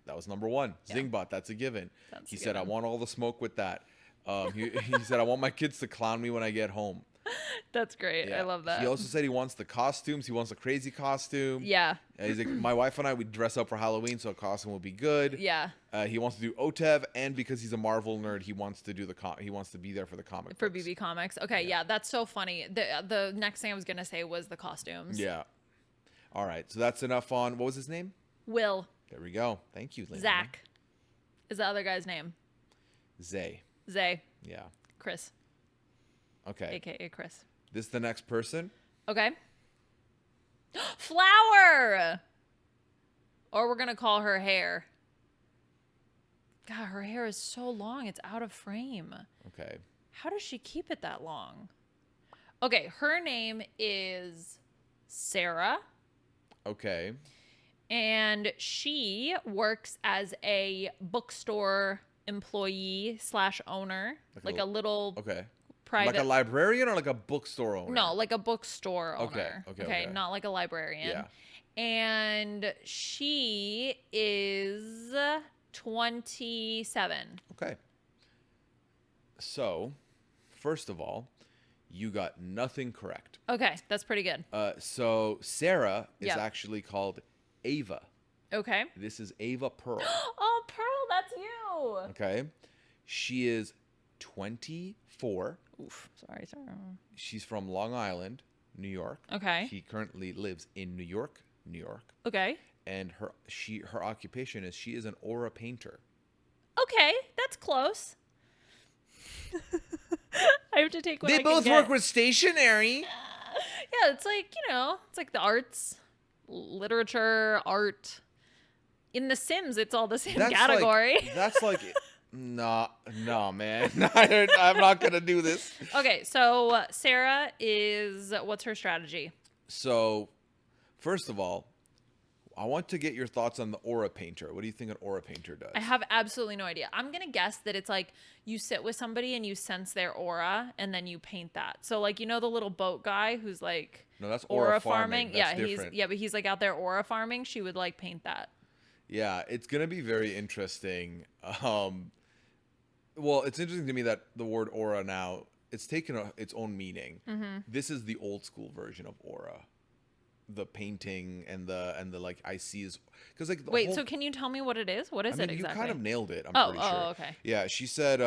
That was number 1. Yeah. Zingbot, that's a given. That's He a said, "I given. want all the smoke with that." He said, "I want my kids to clown me when I get home." That's great. I love that. He also said he wants the costumes. He wants a crazy costume. Yeah. He's like, "My wife and I, we dress up for Halloween, so a costume will be good." Yeah. He wants to do OTEV, and because he's a Marvel nerd, he wants to do he wants to be there for the comic For books. BB Comics. Okay, yeah, that's so funny. The next thing I was gonna say was the costumes. Yeah. All right, so that's enough on what was his name? Will. There we go. Thank you, Liana. Zach is the other guy's name. Zay. Zay. Yeah. Chris. Okay. AKA Chris. This is the next person. Okay. Flower. Or we're gonna call her Hair. God, her hair is so long, it's out of frame. Okay. How does she keep it that long? Okay, her name is Sarah. Okay. And she works as a bookstore employee / owner, like a little Okay. private. Like a librarian or like a bookstore owner? No, like a bookstore Okay, owner. okay. Not like a librarian. Yeah. And she is 27. Okay. So, first of all, you got nothing correct. Okay, that's pretty good. So Sarah is Yeah. actually called Ava. Okay. This is Ava Pearl. Oh, Pearl, that's you. Okay. She is 24. Oof, sorry. She's from Long Island, New York. Okay. She currently lives in New York, New York. Okay. And her occupation is she is an aura painter. Okay, that's close. I have to take what I They can both get. work with stationery. Yeah, it's like, it's like the arts, literature, art. In The Sims, it's all the same category. That's like, no, man. I'm not going to do this. Okay, so Sarah what's her strategy? So, first of all, I want to get your thoughts on the aura painter. What do you think an aura painter does? I have absolutely no idea. I'm going to guess that it's like you sit with somebody and you sense their aura and then you paint that. So like, the little boat guy who's like No, that's aura farming. That's yeah, different. but he's like out there aura farming. She would like paint that. Yeah, it's going to be very interesting. Well, it's interesting to me that the word aura now, it's taken its own meaning. Mm-hmm. This is the old school version of aura. the painting and the like I see is because like the Wait, whole, so can you tell me what it is? What is I mean, it exactly? you kind of nailed it. I'm pretty sure. Oh, okay. Yeah, she said,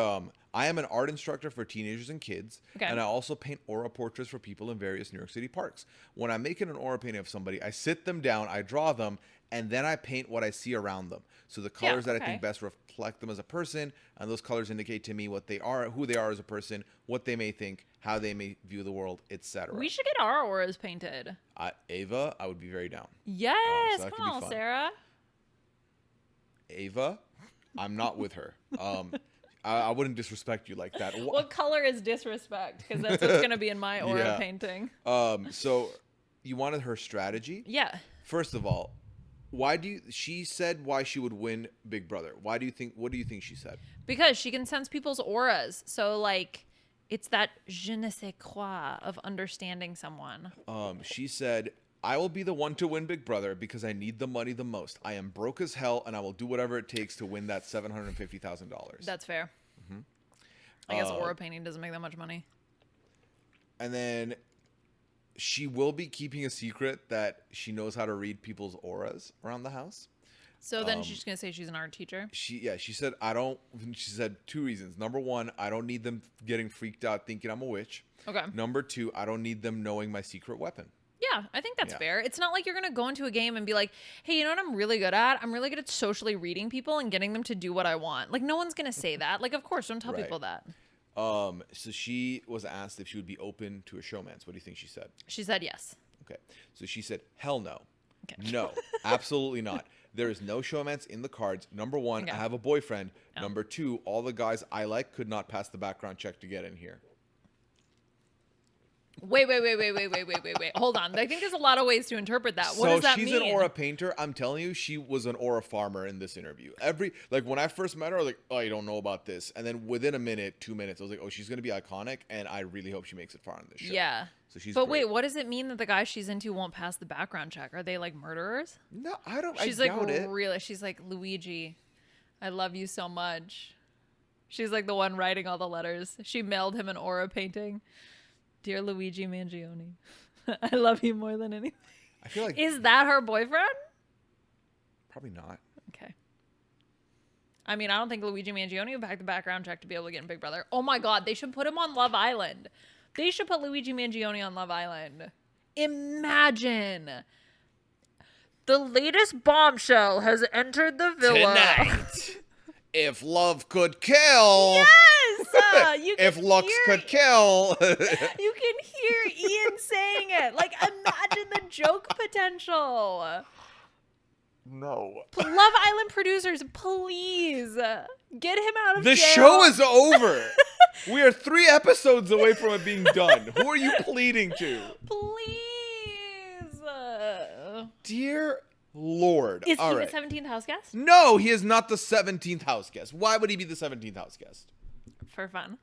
I am an art instructor for teenagers and kids, Okay. and I also paint aura portraits for people in various New York City parks. When I'm making an aura painting of somebody, I sit them down, I draw them, and then I paint what I see around them. So the colors that I okay. think best reflect them as a person, and those colors indicate to me what they are, who they are as a person, what they may think, how they may view the world, etc. We should get our auras painted. Ava, I would be very down. Yes, so that could come be on, fun. Sarah. Ava, I'm not with her. I wouldn't disrespect you like that. What color is disrespect? Because that's what's going to be in my aura Yeah. painting. So you wanted her strategy? Yeah. First of all, she said why she would win Big Brother. What do you think she said? Because she can sense people's auras. So, like, it's that je ne sais quoi of understanding someone. She said, I will be the one to win Big Brother because I need the money the most. I am broke as hell, and I will do whatever it takes to win that $750,000. That's fair. Mm-hmm. I guess aura painting doesn't make that much money. And then she will be keeping a secret that she knows how to read people's auras around the house. So then she's going to say she's an art teacher? She said, she said 2 reasons. Number 1, I don't need them getting freaked out thinking I'm a witch. Okay. Number 2, I don't need them knowing my secret weapon. Yeah, I think that's fair. It's not like you're going to go into a game and be like, hey, you know what I'm really good at? I'm really good at socially reading people and getting them to do what I want. Like, no one's going to say that. Like, of course, don't tell people that. So she was asked if she would be open to a showmance. What do you think she said? She said yes. Okay. So she said, hell no. Okay. No, absolutely not. There is no showmance in the cards. Number 1, I have a boyfriend. No. Number 2, all the guys I like could not pass the background check to get in here. Wait. Hold on. I think there's a lot of ways to interpret that. What does that mean? So she's an aura painter. I'm telling you, she was an aura farmer in this interview. When I first met her, I was like, oh, you don't know about this. And then within a minute, 2 minutes, I was like, oh, she's going to be iconic. And I really hope she makes it far on this show. Yeah. So she's But great. wait, what does it mean that the guy she's into won't pass the background check? Are they like murderers? No, I don't. She's I like doubt it. really. She's like, Luigi, I love you so much. She's like the one writing all the letters. She mailed him an aura painting. Dear Luigi Mangione, I love you more than anything. I feel like Is that her boyfriend? probably not. Okay. I mean, I don't think Luigi Mangione would pack the background check to be able to get in Big Brother. Oh my God, they should put him on Love Island. They should put Luigi Mangione on Love Island. Imagine. The latest bombshell has entered the villa. Tonight, if love could kill. Yes! You can If looks hear could kill. You can hear Ian saying it. Like, imagine the joke potential. No. Love Island producers, please get him out of The jail. show is over. We are 3 episodes away from it being done. Who are you pleading to? Please. Dear Lord. Is All he right. the 17th house guest? No, he is not the 17th house guest. Why would he be the 17th house guest? For fun.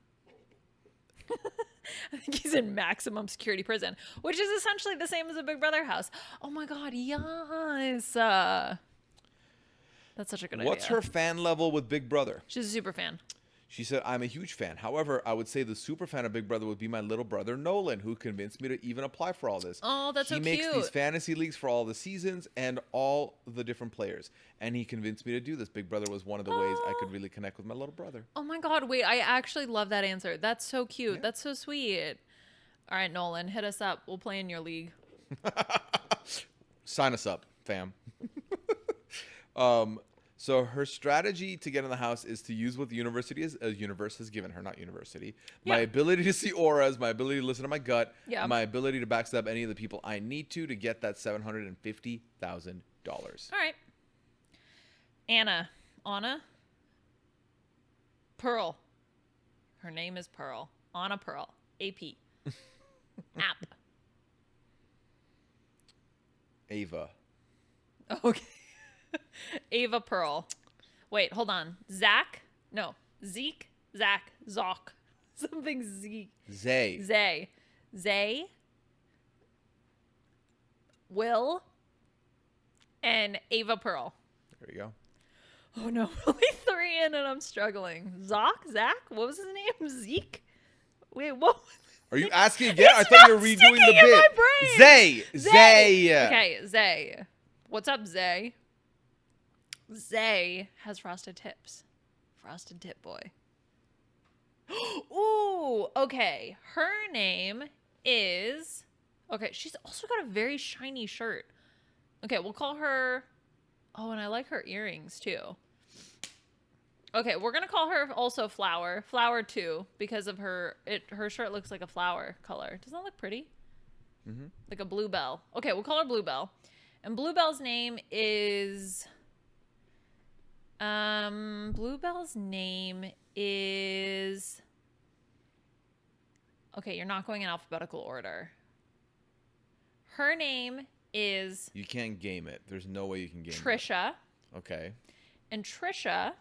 I think he's in maximum security prison, which is essentially the same as a Big Brother house. Oh my God, yes. That's such a good idea. What's her fan level with Big Brother? She's a super fan. She said, I'm a huge fan. However, I would say the super fan of Big Brother would be my little brother, Nolan, who convinced me to even apply for all this. Oh, that's so He makes cute. these fantasy leagues for all the seasons and all the different players. And he convinced me to do this. Big Brother was one of the ways I could really connect with my little brother. Oh my God, wait, I actually love that answer. That's so cute. Yeah. That's so sweet. All right, Nolan, hit us up. We'll play in your league. Sign us up, fam. So her strategy to get in the house is to use what the universe has given her, not university. Yeah. My ability to see auras, my ability to listen to my gut, my ability to backstab any of the people I need to get that $750,000. All right. Anna. Pearl. Her name is Pearl. Anna Pearl. AP. App. Ava. Okay. Ava Pearl. Wait, hold on. Zach? No. Zeke? Zach. Zoc. Something Zeke. Zay. Will. And Ava Pearl. There you go. Oh no, only 3 in and I'm struggling. Zach? What was his name? Zeke? Wait, what? Are you asking again? I thought you were redoing the sticking in my bit. brain. Zay. Okay, Zay. What's up, Zay? Zay has frosted tips. Frosted tip boy. Ooh, okay. Her name is... Okay, she's also got a very shiny shirt. Okay, we'll call her... Oh, and I like her earrings, too. Okay, we're going to call her also Flower. Flower, too, because of her... Her shirt looks like a flower color. Doesn't that look pretty? Mm-hmm. Like a Bluebell. Okay, we'll call her Bluebell. And Bluebell's name is... Bluebell's name is... Okay, you're not going in alphabetical order. Her name is... You can't game it. There's no way you can game it. Trisha. Okay. And Trisha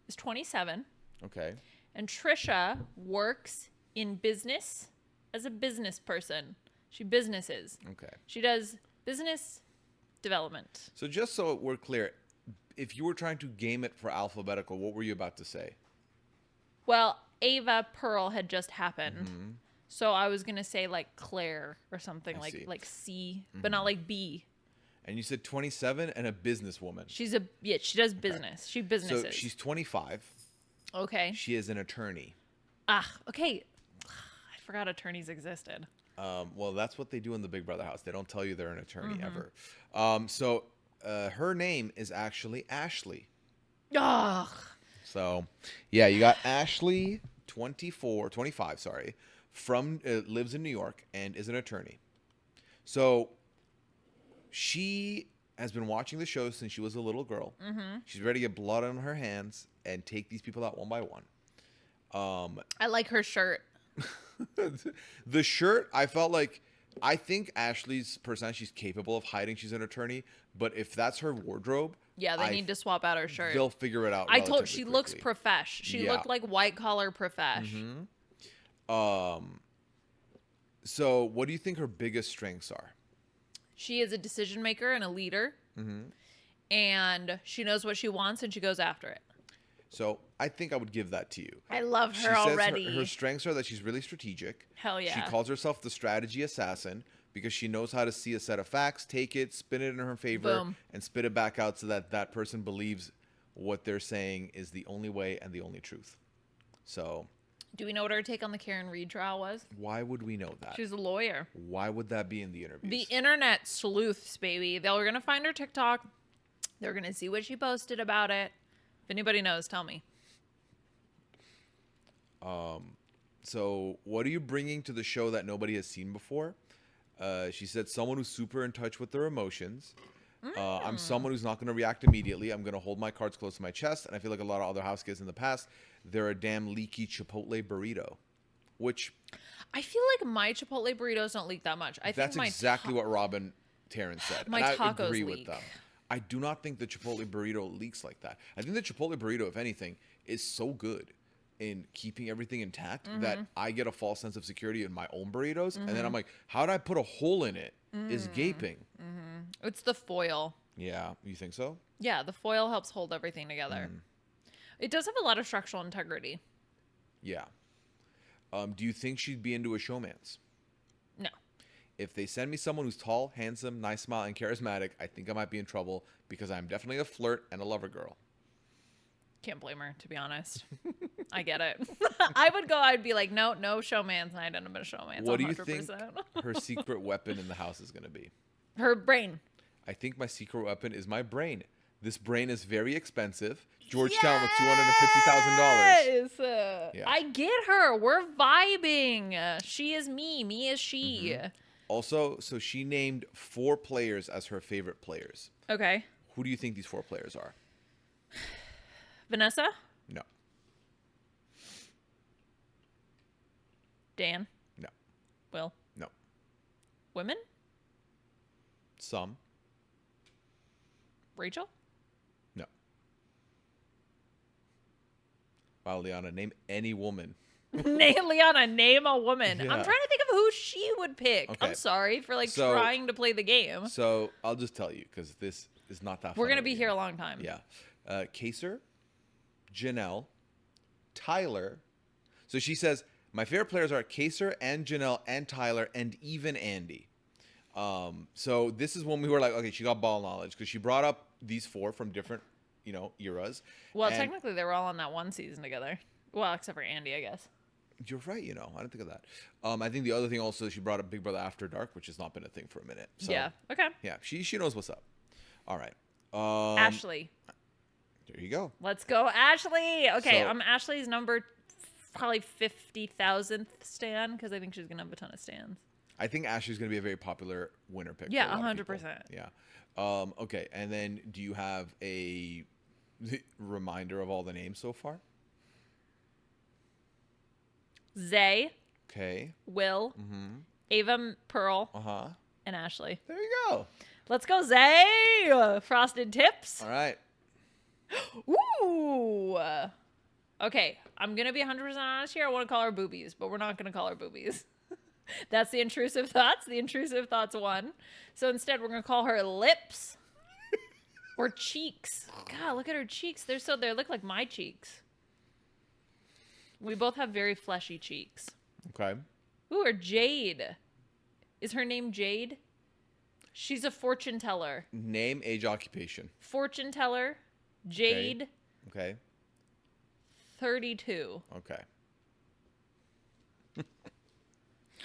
is 27. Okay. And Trisha works in business as a business person. She businesses. Okay. She does business development. So just so we're clear, if you were trying to game it for alphabetical, what were you about to say? Well, Ava Pearl had just happened. Mm-hmm. So I was going to say like Claire or something I see. like C, but not like B. And you said 27 and a businesswoman. She does business. She businesses. So she's 25. Okay. She is an attorney. Okay. I forgot attorneys existed. Well, that's what they do in the Big Brother house. They don't tell you they're an attorney ever. So her name is actually Ashley. Ugh. So, yeah, you got Ashley, 25, sorry, lives in New York and is an attorney. So she has been watching the show since she was a little girl. Mm-hmm. She's ready to get blood on her hands and take these people out one by one. I like her shirt. The shirt, I think Ashley's personality, she's capable of hiding she's an attorney, but if that's her wardrobe, Yeah, they need to swap out her shirt. they'll figure it out. I told relatively looks quickly. profesh. She Yeah. looked like white collar profesh. So what do you think her biggest strengths are? She is a decision maker and a leader. And she knows what she wants and she goes after it. So I think I would give that to you. I love her She says already. her strengths are that she's really strategic. Hell yeah. She calls herself the strategy assassin because she knows how to see a set of facts, take it, spin it in her favor, Boom. and spit it back out so that that person believes what they're saying is the only way and the only truth. So Do we know what her take on the Karen Reed trial was? why would we know that? She's a lawyer. Why would that be in the interviews? The internet sleuths, baby. They're going to find her TikTok. They're going to see what she posted about it. If anybody knows, tell me. So what are you bringing to the show that nobody has seen before? She said someone who's super in touch with their emotions. I'm someone who's not going to react immediately. I'm going to hold my cards close to my chest. And I feel like a lot of other house kids in the past, they're a damn leaky Chipotle burrito, which... I feel like my Chipotle burritos don't leak that much. I think That's my exactly what Robin Terrence said. My and I tacos agree leak. with them. I do not think the Chipotle burrito leaks like that. I think the Chipotle burrito, if anything, is so good in keeping everything intact that I get a false sense of security in my own burritos. And then I'm like, how did I put a hole in it? Is gaping. It's the foil. Yeah, you think so? Yeah, the foil helps hold everything together. It does have a lot of structural integrity. Yeah. Do you think she'd be into a showmance? No. If they send me someone who's tall, handsome, nice smile, and charismatic, I think I might be in trouble because I'm definitely a flirt and a lover girl. Can't blame her, to be honest. I get it. I'd be like, no showman's night, and I'm going to showman's 100%. What do you think her secret weapon in the house is going to be? Her brain. I think my secret weapon is my brain. This brain is very expensive. Georgetown was $250,000. Yes. Yeah. I get her. We're vibing. She is me. Me is she. Also, so she named 4 players as her favorite players. Okay. Who do you think these 4 players are? Vanessa? No. Dan? No. Will? No. Women? Some. Rachel? No. Wow, Liana, name any woman. Liana, name a woman. Yeah. I'm trying to think of who she would pick. Okay. I'm sorry for So- trying to play the game. So I'll just tell you because this is not that. We're fun going to of be game. here a long time. Yeah. Kaser, Janelle, Tyler. So she says, My favorite players are Kaser and Janelle and Tyler and even Andy. So this is when we were like, okay, she got ball knowledge because she brought up these 4 from different, eras. Well, And technically, they were all on that one season together. Well, except for Andy, I guess. you're right. I didn't think of that. I think the other thing also, she brought up Big Brother After Dark, which has not been a thing for a minute. So, Yeah. Okay. Yeah, she knows what's up. All right. Ashley. There you go. Let's go, Ashley. Okay, So- I'm Ashley's number probably 50,000th stan because I think she's gonna have a ton of stans. I think Ashley's going to be a very popular winner pick. Yeah, for a lot of 100%. people. Yeah. Okay, and then do you have a reminder of all the names so far? Zay, Okay. Will, Ava Pearl, Uh-huh. and Ashley. There you go. Let's go, Zay. Frosted tips. All right. Ooh. Okay, I'm gonna be 100% honest here. I want to call her boobies, but we're not gonna call her boobies. That's the intrusive thoughts. The intrusive thoughts 1. So instead, we're gonna call her lips or cheeks. God, look at her cheeks. They look like my cheeks. We both have very fleshy cheeks. Okay. Ooh, or Jade. Is her name Jade? She's a fortune teller. Name, age, occupation. Fortune teller, Jade, Okay. 32. Okay.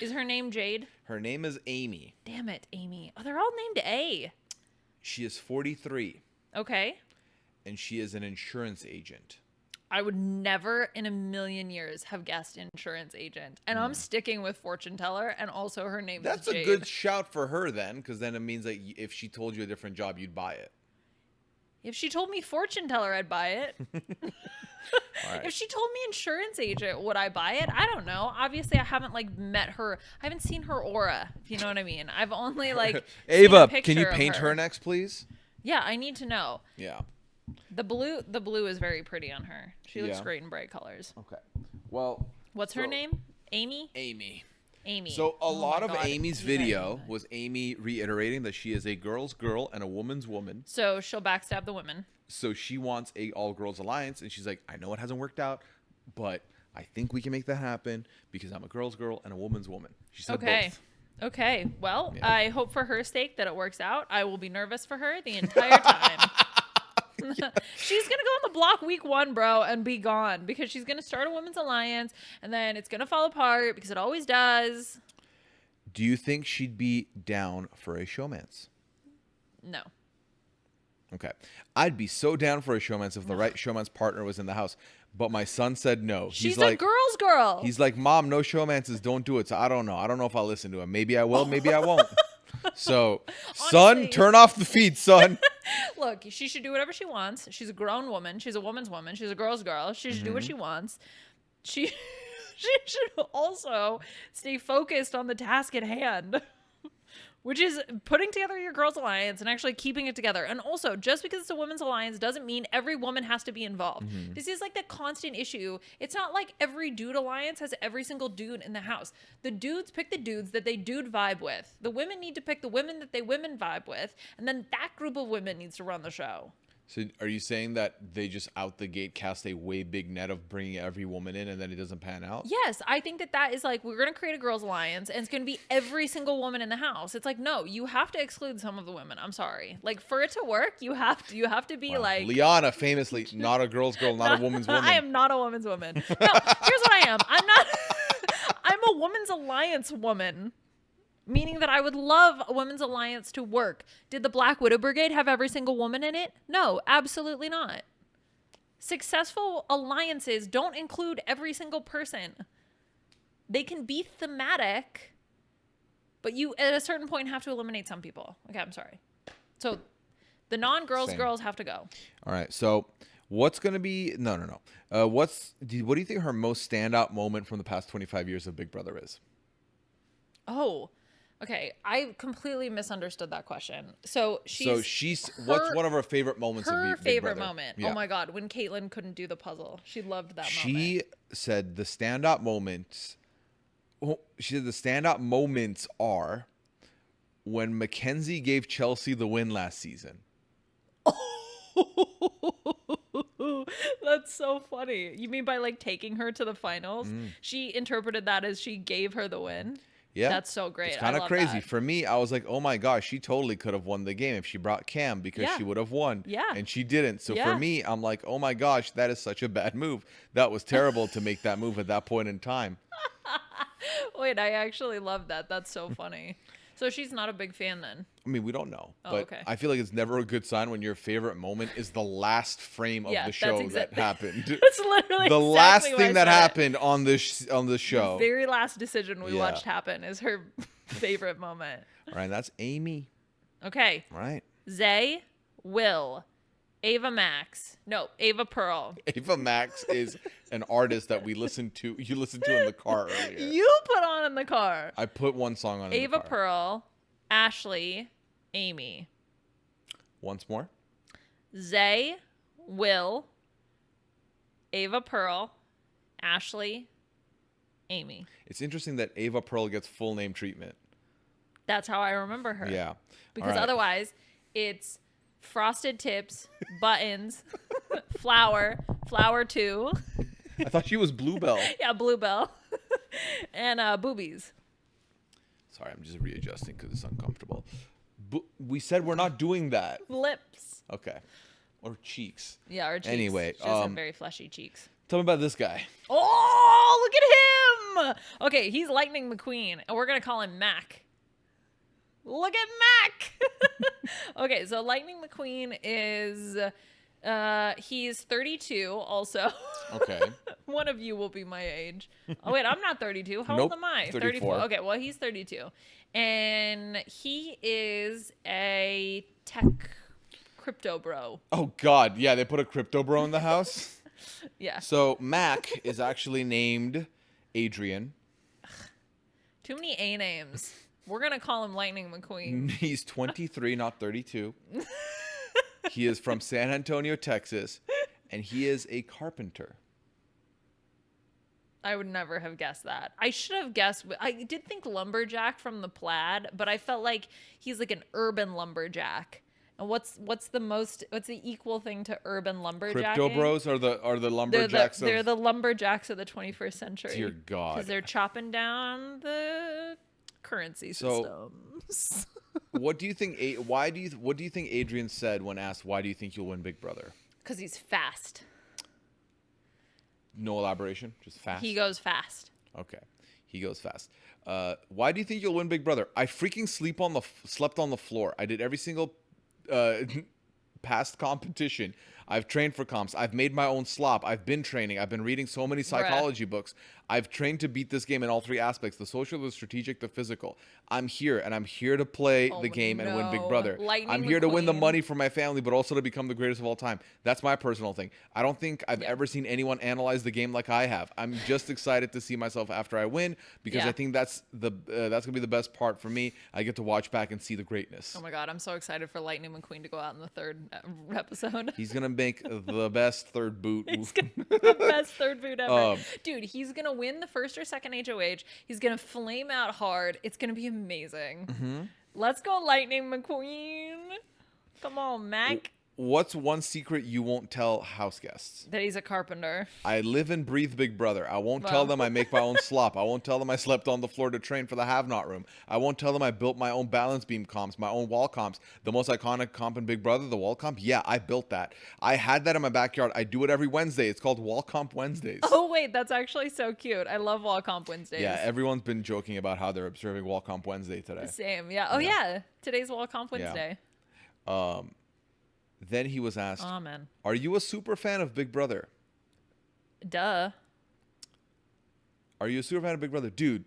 Is her name Jade? Her name is Amy. Damn it, Amy. Oh, they're all named A. She is 43, Okay. and she is an insurance agent. I would never in a million years have guessed insurance agent. And I'm sticking with fortune teller, and also her name That's is a Jade. good shout for her then, because then it means that if she told you a different job, you'd buy it. If she told me fortune teller, I'd buy it. All right. If she told me insurance agent, would I buy it? I don't know. Obviously, I haven't met her. I haven't seen her aura, if you know what I mean. I've only seen a Ava, can picture you of paint her next, please? Yeah, I need to know. Yeah. The blue is very pretty on her. She looks Yeah. great in bright colors. Okay. Well, What's her name? Amy? Amy. Amy. So a Oh lot my of God. Amy's Yeah. video was Amy reiterating that she is a girl's girl and a woman's woman. So she'll backstab the women. So she wants a all-girls alliance, and she's like, I know it hasn't worked out, but I think we can make that happen because I'm a girl's girl and a woman's woman. She said Okay. both. Okay. Well, Yeah. I hope for her sake that it works out. I will be nervous for her the entire time. She's going to go on the block week 1, bro, and be gone because she's going to start a women's alliance and then it's going to fall apart because it always does. Do you think she'd be down for a showmance? No. Okay. I'd be so down for a showmance if the right showmance partner was in the house. But my son said no. She's like, a girl's girl. He's like, Mom, no showmances, don't do it. So I don't know. I don't know if I'll listen to him. Maybe I will, maybe I won't. So, son, Honestly. turn off the feed, son. Look, she should do whatever she wants. She's a grown woman. She's a woman's woman. She's a girl's girl. She should do what she wants. She should also stay focused on the task at hand, which is putting together your girls' alliance and actually keeping it together. And also, just because it's a women's alliance doesn't mean every woman has to be involved. This is like the constant issue. It's not like every dude alliance has every single dude in the house. The dudes pick the dudes that they dude vibe with. The women need to pick the women that they women vibe with. And then that group of women needs to run the show. So are you saying that they just out the gate cast a way big net of bringing every woman in and then it doesn't pan out? Yes, I think that is like, we're going to create a girls' alliance and it's going to be every single woman in the house. It's like, no, you have to exclude some of the women. I'm sorry. Like, for it to work, you have to be Wow. like... Liana, famously, not a girl's girl, not a woman's woman. I am not a woman's woman. No, here's what I am. I'm not... I'm a women's alliance woman. Meaning that I would love a women's alliance to work. Did the Black Widow Brigade have every single woman in it? No, absolutely not. Successful alliances don't include every single person. They can be thematic, but you at a certain point have to eliminate some people. Okay, I'm sorry. So the non-girls Same. girls have to go. All right. So what's going to be... No. What do you think her most standout moment from the past 25 years of Big Brother is? Oh, okay. I completely misunderstood that question. So What's one of her favorite moments of her Big favorite Brother? moment. Yeah. Oh my God, when Caitlyn couldn't do the puzzle. She loved that moment. She said the standout moments... She said the standout moments are when Mackenzie gave Chelsea the win last season. That's so funny. You mean by like taking her to the finals? She interpreted that as she gave her the win. Yeah. That's so great. It's kind I of love crazy. that. For me, I was like, oh my gosh, she totally could have won the game if she brought Cam because Yeah. she would have won. Yeah. And she didn't. So Yeah. for me, I'm like, oh my gosh, that is such a bad move. That was terrible to make that move at that point in time. Wait, I actually love that. That's so funny. So she's not a big fan then. I mean, we don't know. Oh, but okay. I feel like it's never a good sign when your favorite moment is the last frame of Yeah, the that's show exact- that happened. That's literally The exactly last why I thing that said it. happened on the show. The very last decision we Yeah. watched happen is her favorite moment. All right, that's Amy. Okay. All right. Zay, Will, Ava Max. No, Ava Pearl. Ava Max is an artist that you listened to in the car earlier. You put on in the car. I put one song on in the Ava car. Pearl, Ashley, Amy. Once more. Zay, Will, Ava Pearl, Ashley, Amy. It's interesting that Ava Pearl gets full name treatment. That's how I remember her. Yeah. Because All right. otherwise, it's frosted tips, buttons, flower 2. I thought she was Bluebell. Yeah, bluebell. And boobies. Sorry, I'm just readjusting because it's uncomfortable. We said we're not doing that. Lips. Okay. Or cheeks. Yeah, our cheeks. Anyway, She does have very fleshy cheeks. Tell me about this guy. Oh, look at him. Okay, he's Lightning McQueen, and we're going to call him Mac. Look at Mac. Okay, so Lightning McQueen is, he's 32 also. Okay. One of you will be my age. Oh, wait, I'm not 32. How old Nope, am I? 34. Okay, well, he's 32. And he is a tech crypto bro. Oh, God. Yeah, they put a crypto bro in the house. Yeah. So Mac is actually named Adrian. Too many A names. We're going to call him Lightning McQueen. He's 23, not 32. He is from San Antonio, Texas, and he is a carpenter. I would never have guessed that. I should have guessed. I did think lumberjack from the Plaid, but I felt like he's like an urban lumberjack. And what's the equal thing to urban lumberjacking? Crypto bros are the lumberjacks They're the lumberjacks of the 21st century. Dear God. Because they're chopping down the currency systems. What do you think? What do you think Adrian said when asked why do you think you'll win Big Brother? Because he's fast. No elaboration, just fast. He goes fast. Okay, he goes fast. Why do you think you'll win Big Brother? I freaking slept on the floor. I did every single past competition. I've trained for comps. I've made my own slop. I've been training. I've been reading so many psychology books. I've trained to beat this game in all three aspects: the social, the strategic, the physical. I'm here, and I'm here to play the game and win Big Brother. I'm here to win the money for my family, but also to become the greatest of all time. That's my personal thing. I don't think I've ever seen anyone analyze the game like I have. I'm just excited to see myself after I win because I think that's gonna be the best part for me. I get to watch back and see the greatness. Oh my God, I'm so excited for Lightning McQueen to go out in the third episode. He's gonna make the best third boot. It's gonna be the best third boot ever. Dude, he's going to win the first or second HOH. He's going to flame out hard. It's going to be amazing. Mm-hmm. Let's go, Lightning McQueen. Come on, Mac. What's one secret you won't tell house guests? That he's a carpenter. I live and breathe Big Brother. I won't tell them I make my own slop. I won't tell them I slept on the floor to train for the have-not room. I won't tell them I built my own balance beam comps, my own wall comps. The most iconic comp in Big Brother, the wall comp. Yeah, I built that. I had that in my backyard. I do it every Wednesday. It's called Wall Comp Wednesdays. Oh, wait, that's actually so cute. I love Wall Comp Wednesdays. Yeah, everyone's been joking about how they're observing Wall Comp Wednesday today. Same, yeah. Oh, yeah. Today's Wall Comp Wednesday. Then he was asked, Oh, man. are you a super fan of Big Brother? Duh. Are you a super fan of Big Brother? Dude,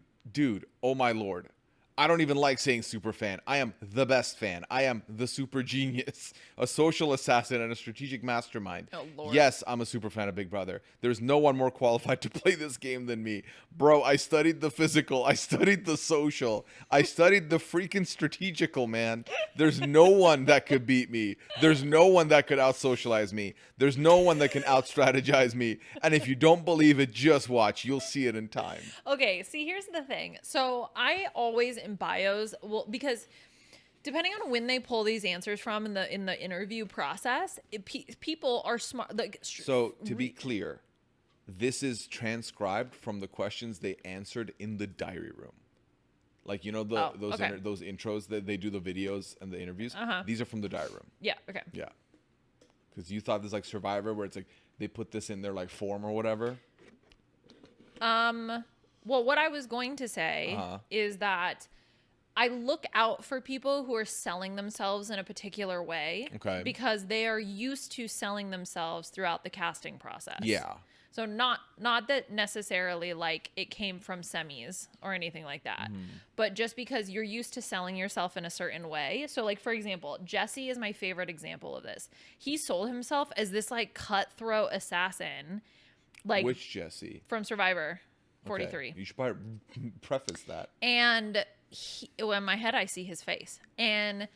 oh my Lord. I don't even like saying super fan. I am the best fan. I am the super genius, a social assassin, and a strategic mastermind. Oh, Lord. Yes, I'm a super fan of Big Brother. There's no one more qualified to play this game than me. Bro, I studied the physical. I studied the social. I studied the freaking strategical, man. There's no one that could beat me. There's no one that could out-socialize me. There's no one that can out-strategize me. And if you don't believe it, just watch. You'll see it in time. Okay, see, here's the thing. So I always in bios, well, because depending on when they pull these answers from in the interview process, people are smart. Like, So to be clear, this is transcribed from the questions they answered in the diary room. Like, you know, those intros that they do the videos and the interviews. These are from the diary room. Yeah. Okay. Yeah. Because you thought this like Survivor, where it's like they put this in their like form or whatever. Well, what I was going to say is that I look out for people who are selling themselves in a particular way. Okay. Because they are used to selling themselves throughout the casting process. Yeah. So not that necessarily like it came from semis or anything like that, but just because you're used to selling yourself in a certain way. So like, for example, Jesse is my favorite example of this. He sold himself as this like cutthroat assassin. Like, which Jesse? From Survivor 43. Okay. You should probably preface that. And in my head, I see his face. And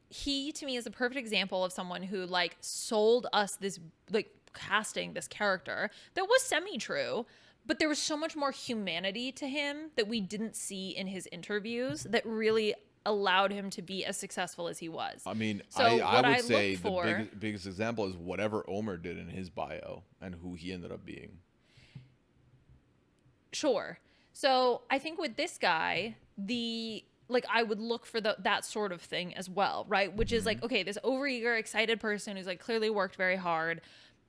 he, to me, is a perfect example of someone who like sold us this like casting this character that was semi-true, but there was so much more humanity to him that we didn't see in his interviews that really allowed him to be as successful as he was. I mean, so I would say the biggest example is whatever Omer did in his bio and who he ended up being. Sure. So I think with this guy, I would look for that sort of thing as well, right? Which is like, okay, this overeager, excited person who's like clearly worked very hard.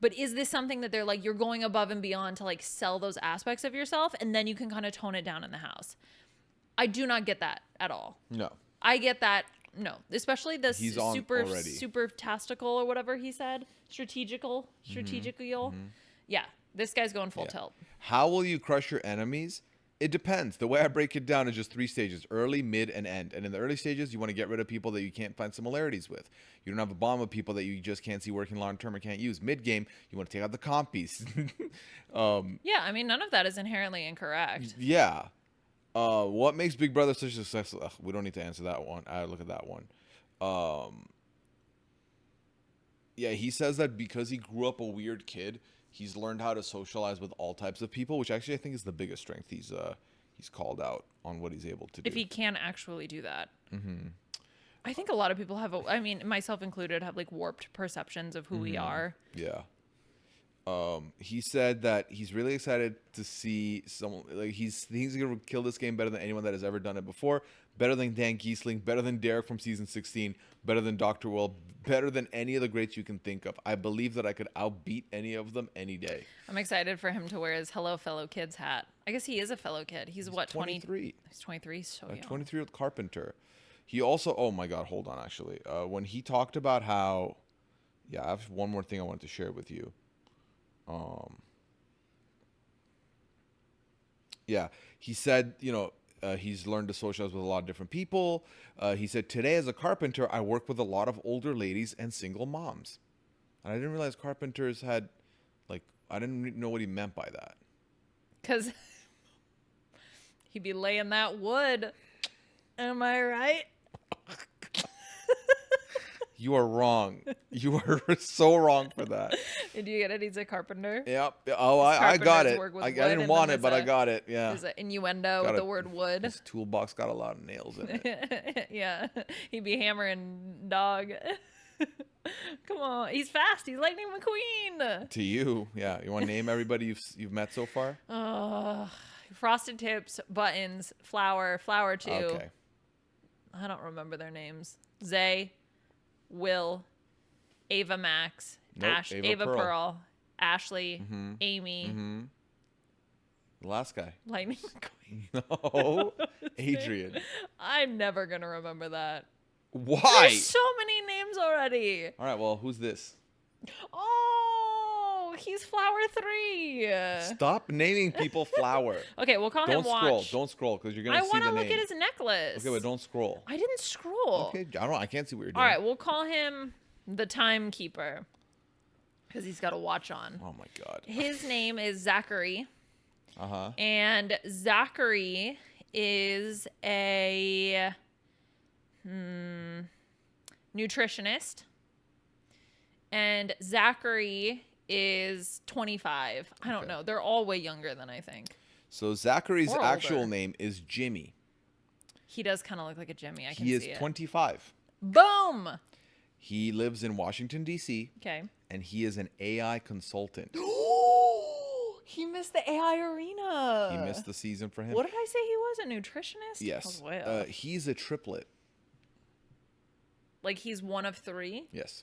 But is this something that they're like, you're going above and beyond to like sell those aspects of yourself, and then you can kind of tone it down in the house? I do not get that at all. No. I get that. No, especially the super tastical or whatever he said. Strategical. Yeah. This guy's going full tilt. How will you crush your enemies? It depends. The way I break it down is just 3 stages: early, mid, and end. And in the early stages, you want to get rid of people that you can't find similarities with. You don't have a bomb of people that you just can't see working long term or can't use. Mid game, you want to take out the compies. Yeah, I mean, none of that is inherently incorrect. Yeah. What makes Big Brother such a success? We don't need to answer that one. I look at that one. Yeah, he says that because he grew up a weird kid, he's learned how to socialize with all types of people, which actually I think is the biggest strength. He's called out on what he's able to do. If he can actually do that. I think a lot of people have, I mean, myself included, have like warped perceptions of who we are. Yeah. He said that he's really excited to see someone, like he's going to kill this game better than anyone that has ever done it before. Better than Dan Giesling, better than Derek from season 16, better than Dr. Will, better than any of the greats you can think of. I believe that I could outbeat any of them any day. I'm excited for him to wear his Hello Fellow Kids hat. I guess he is a fellow kid. He's what, 23? He's 23, so young. 23-year-old carpenter. He also, oh my God, hold on, actually. When he talked about how, I have one more thing I wanted to share with you. He said, he's learned to socialize with a lot of different people. He said, today as a carpenter, I work with a lot of older ladies and single moms. And I didn't realize carpenters had, I didn't know what he meant by that. Because he'd be laying that wood. Am I right? You are wrong. You are so wrong for that. Did you get it? He's a carpenter. Yep. Oh, I got it. I didn't want it, but I got it. Yeah. There's an innuendo with the word wood. His toolbox got a lot of nails in it. Yeah. He'd be hammering dog. Come on. He's fast. He's Lightning McQueen. To you. Yeah. You want to name everybody you've met so far? Frosted Tips, Buttons, Flower 2. Okay. I don't remember their names. Zay. Will, Ava Max, Nope, Ava Pearl, Ashley, Amy. The last guy. Lightning McQueen. No, Adrian. I'm never going to remember that. Why? There's so many names already. All right, well, who's this? Oh, he's Flower 3. Stop naming people Flower. Okay, we'll call him Watch. Don't scroll, because you're going to see the name. I want to look at his necklace. Okay, but don't scroll. I didn't scroll. Okay, I can't see what you're doing. All right, we'll call him the Timekeeper, because he's got a watch on. Oh, my God. His name is Zachary. Uh-huh. And Zachary is a nutritionist. And Zachary is 25. I don't know. They're all way younger than I think. So Zachary's actual name is Jimmy. He does kind of look like a Jimmy. I can see it. He is 25. Boom. He lives in Washington, D.C., Okay. and he is an AI consultant. He missed the AI arena. He missed the season for him. What did I say he was? A nutritionist? Yes. I was way off. He's a triplet. Like he's one of 3? Yes.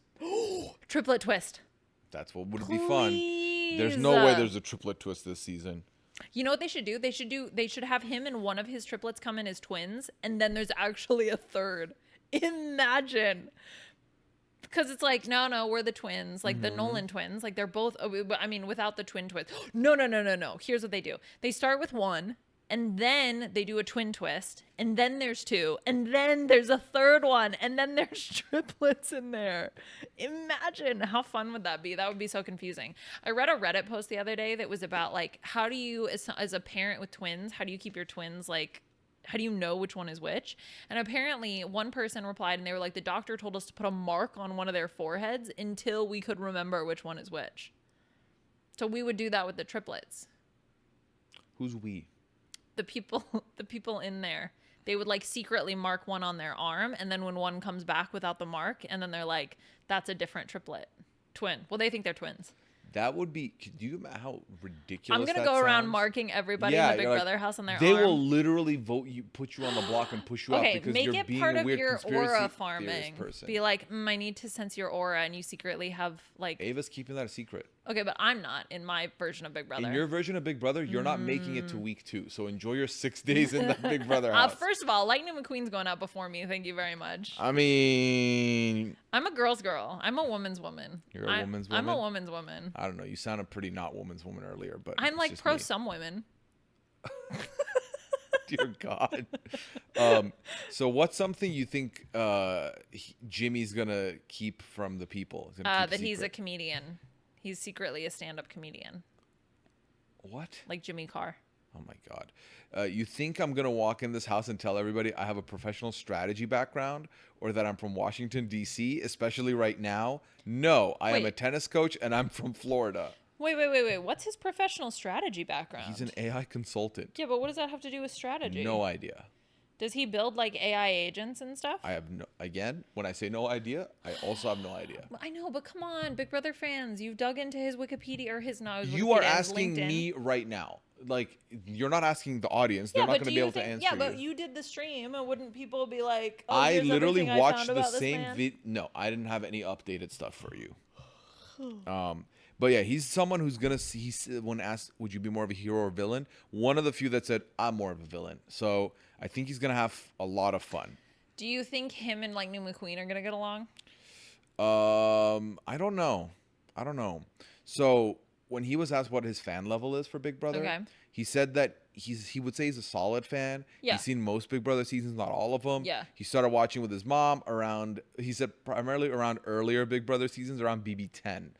Triplet twist. That's what would be fun. There's no way there's a triplet twist this season. You know what they should do? They should have him and one of his triplets come in as twins, and then there's actually a third. Imagine. Because it's like, no, we're the twins, like the Nolan twins. Like they're both, I mean, without the twin twist. No. Here's what they do. They start with one, and then they do a twin twist, and then there's 2, and then there's a third one, and then there's triplets in there. Imagine how fun would that be? That would be so confusing. I read a Reddit post the other day that was about like, how do you, as a parent with twins, how do you keep your twins like, how do you know which one is which? And apparently one person replied and they were like, the doctor told us to put a mark on one of their foreheads until we could remember which one is which. So we would do that with the triplets. Who's we? The people in there. They would like secretly mark one on their arm, and then when one comes back without the mark, and then they're like, that's a different triplet. Twin. Well, they think they're twins. That would be. Do you know how ridiculous? I'm gonna go around marking everybody in the Big Brother house on their arm. They will literally vote you, put you on the block, and push you out because make you're it being part a of weird your conspiracy aura theorist farming. person. Be like, I need to sense your aura, and you secretly have like. Ava's keeping that a secret. Okay, but I'm not in my version of Big Brother. In your version of Big Brother, you're not making it to week 2. So enjoy your 6 days in that Big Brother house. First of all, Lightning McQueen's going out before me. Thank you very much. I mean, I'm a girl's girl. I'm a woman's woman. You're a woman's woman? I'm a woman's woman. I don't know. You sounded pretty not woman's woman earlier, but I'm it's like just pro me. some women. Dear God. So what's something you think Jimmy's gonna keep from the people? That he's a comedian. He's secretly a stand-up comedian. What? Like Jimmy Carr. Oh my God. You think I'm gonna walk in this house and tell everybody I have a professional strategy background, or that I'm from Washington D.C., especially right now? No, I am a tennis coach and I'm from Florida. Wait. What's his professional strategy background? He's an AI consultant. Yeah, but what does that have to do with strategy? No idea. Does he build like AI agents and stuff? I have no. Again, when I say no idea, I also have no idea. I know, but come on, Big Brother fans, you've dug into his Wikipedia or his no. His You are Wikipedia, his asking LinkedIn. me right now. Like, you're not asking the audience. They're not going to be able to answer. Yeah, but you did the stream, and wouldn't people be like, "Oh, I here's literally everything I watched found the about this same man?" video. No, I didn't have any updated stuff for you. But yeah, he's someone who's gonna see. When asked, "Would you be more of a hero or villain?" One of the few that said, "I'm more of a villain." So I think he's gonna have a lot of fun. Do you think him and Lightning McQueen are gonna get along? I don't know. So when he was asked what his fan level is for Big Brother, he said that he would say he's a solid fan. Yeah. He's seen most Big Brother seasons, not all of them. Yeah. He started watching with his mom around. He said primarily around earlier Big Brother seasons, around BB10.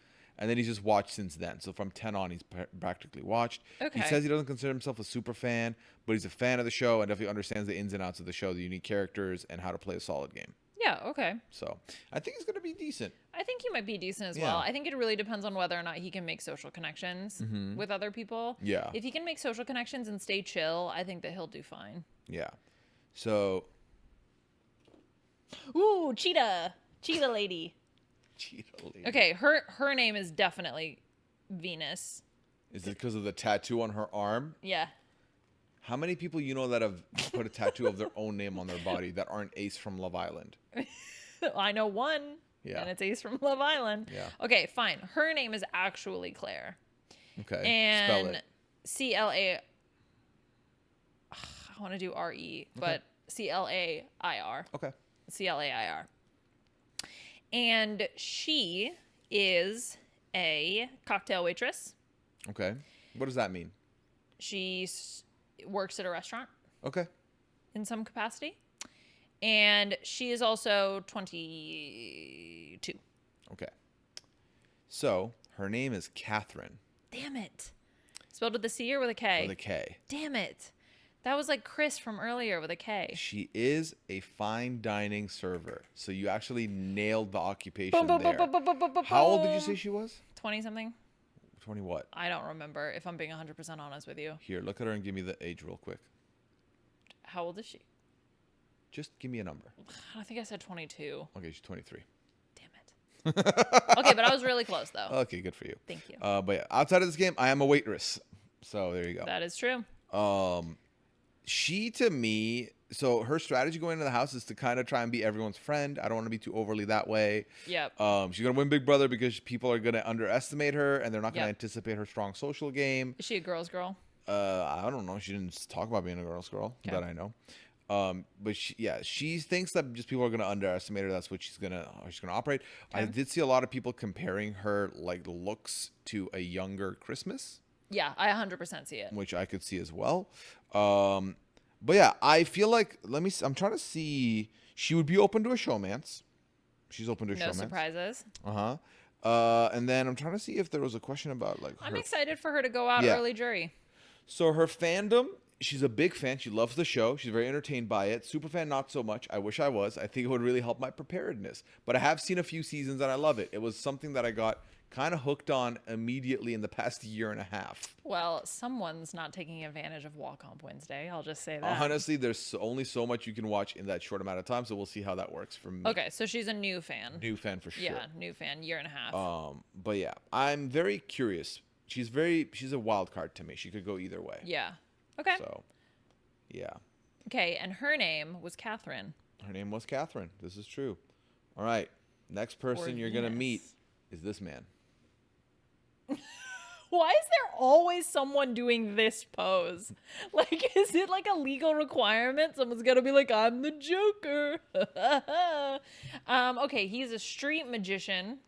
And then he's just watched since then. So from 10 on, he's practically watched. Okay. He says he doesn't consider himself a super fan, but he's a fan of the show and definitely understands the ins and outs of the show, the unique characters, and how to play a solid game. Yeah, okay. So I think he's going to be decent. I think he might be decent as well. I think it really depends on whether or not he can make social connections with other people. Yeah. If he can make social connections and stay chill, I think that he'll do fine. Yeah. So. Ooh, cheetah. Cheetah lady. Cheetah lady. Okay, her name is definitely Venus. Is it because of the tattoo on her arm? Yeah. How many people you know that have put a tattoo of their own name on their body that aren't Ace from Love Island? I know one. Yeah. And it's Ace from Love Island. Yeah. Okay, fine. Her name is actually Claire. Okay. And Spell it. C-L-A... I want to do R-E, but C-L-A-I-R. Okay. C-L-A-I-R. And she is a cocktail waitress. Okay. What does that mean? She works at a restaurant Okay. in some capacity. And she is also 22. Okay. So her name is Catherine. Damn it. Spelled with a C or with a K? With a K. Damn it. That was like Chris from earlier with a K. She is a fine dining server. So you actually nailed the occupation Boom, boom, there. boom, boom, boom, boom, boom, How old did you boom. say she was? 20 something? 20 what? I don't remember, if I'm being 100% honest with you. Here, look at her and give me the age real quick. How old is she? Just give me a number. I think I said 22. Okay, she's 23. Damn it. Okay, but I was really close though. Okay, good for you. Thank you. But yeah, outside of this game, I am a waitress. So there you go. That is true. She to me, so her strategy going into the house is to kind of try and be everyone's friend. I don't want to be too overly that way. Yep. She's gonna win Big Brother because people are gonna underestimate her and they're not gonna Yep. anticipate her strong social game. Is she a girl's girl? I don't know. She didn't talk about being a girl's girl that I know. But she thinks that just people are gonna underestimate her. That's what she's gonna operate. Okay. I did see a lot of people comparing her like looks to a younger Christmas. Yeah, I 100% see it. Which I could see as well. But yeah, I feel like I'm trying to see. She would be open to a showmance. She's open to a showmance. No surprises. And then I'm trying to see if there was a question about like. I'm excited for her to go out early jury. So her fandom, she's a big fan. She loves the show. She's very entertained by it. Super fan, not so much. I wish I was. I think it would really help my preparedness. But I have seen a few seasons and I love it. It was something that I got kind of hooked on immediately in the past year and a half. Well, someone's not taking advantage of Walk On Wednesday. I'll just say that. Honestly, there's only so much you can watch in that short amount of time, so we'll see how that works for me. Okay, so she's a new fan. New fan for sure. Yeah, new fan, year and a half. But yeah, I'm very curious. She's a wild card to me. She could go either way. Yeah. Okay. So, yeah. Okay, and her name was Catherine. Her name was Catherine. This is true. All right. Next person you're going to meet is this man. Why is there always someone doing this pose? Like, is it like a legal requirement? Someone's got to be like, I'm the Joker. Okay, he's a street magician.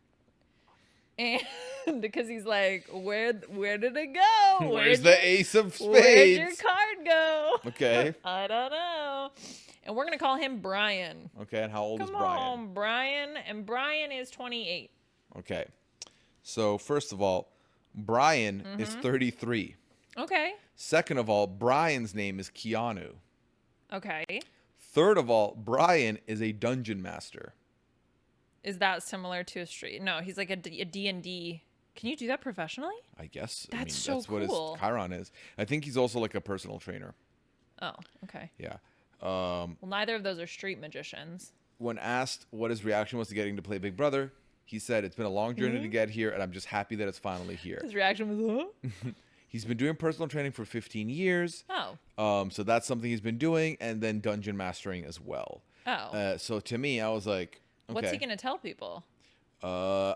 And because he's like, where did it go? Where's the ace of spades? Where'd your card go? Okay. I don't know. And we're going to call him Brian. Okay, and how old is Brian? Come on, Brian. And Brian is 28. Okay. So, first of all, Brian is 33. Okay. Second of all, Brian's name is Keanu. Okay. Third of all, Brian is a dungeon master. Is that similar to a street? No, he's like a D&D. Can you do that professionally? I guess. That's so that's what his cool. Chiron is. I think he's also like a personal trainer. Oh, okay. Yeah. Well, neither of those are street magicians. When asked what his reaction was to getting to play Big Brother, he said, "It's been a long journey to get here, and I'm just happy that it's finally here." His reaction was, huh? He's been doing personal training for 15 years. Oh. So that's something he's been doing, and then dungeon mastering as well. Oh. So to me, I was like, okay. What's he going to tell people?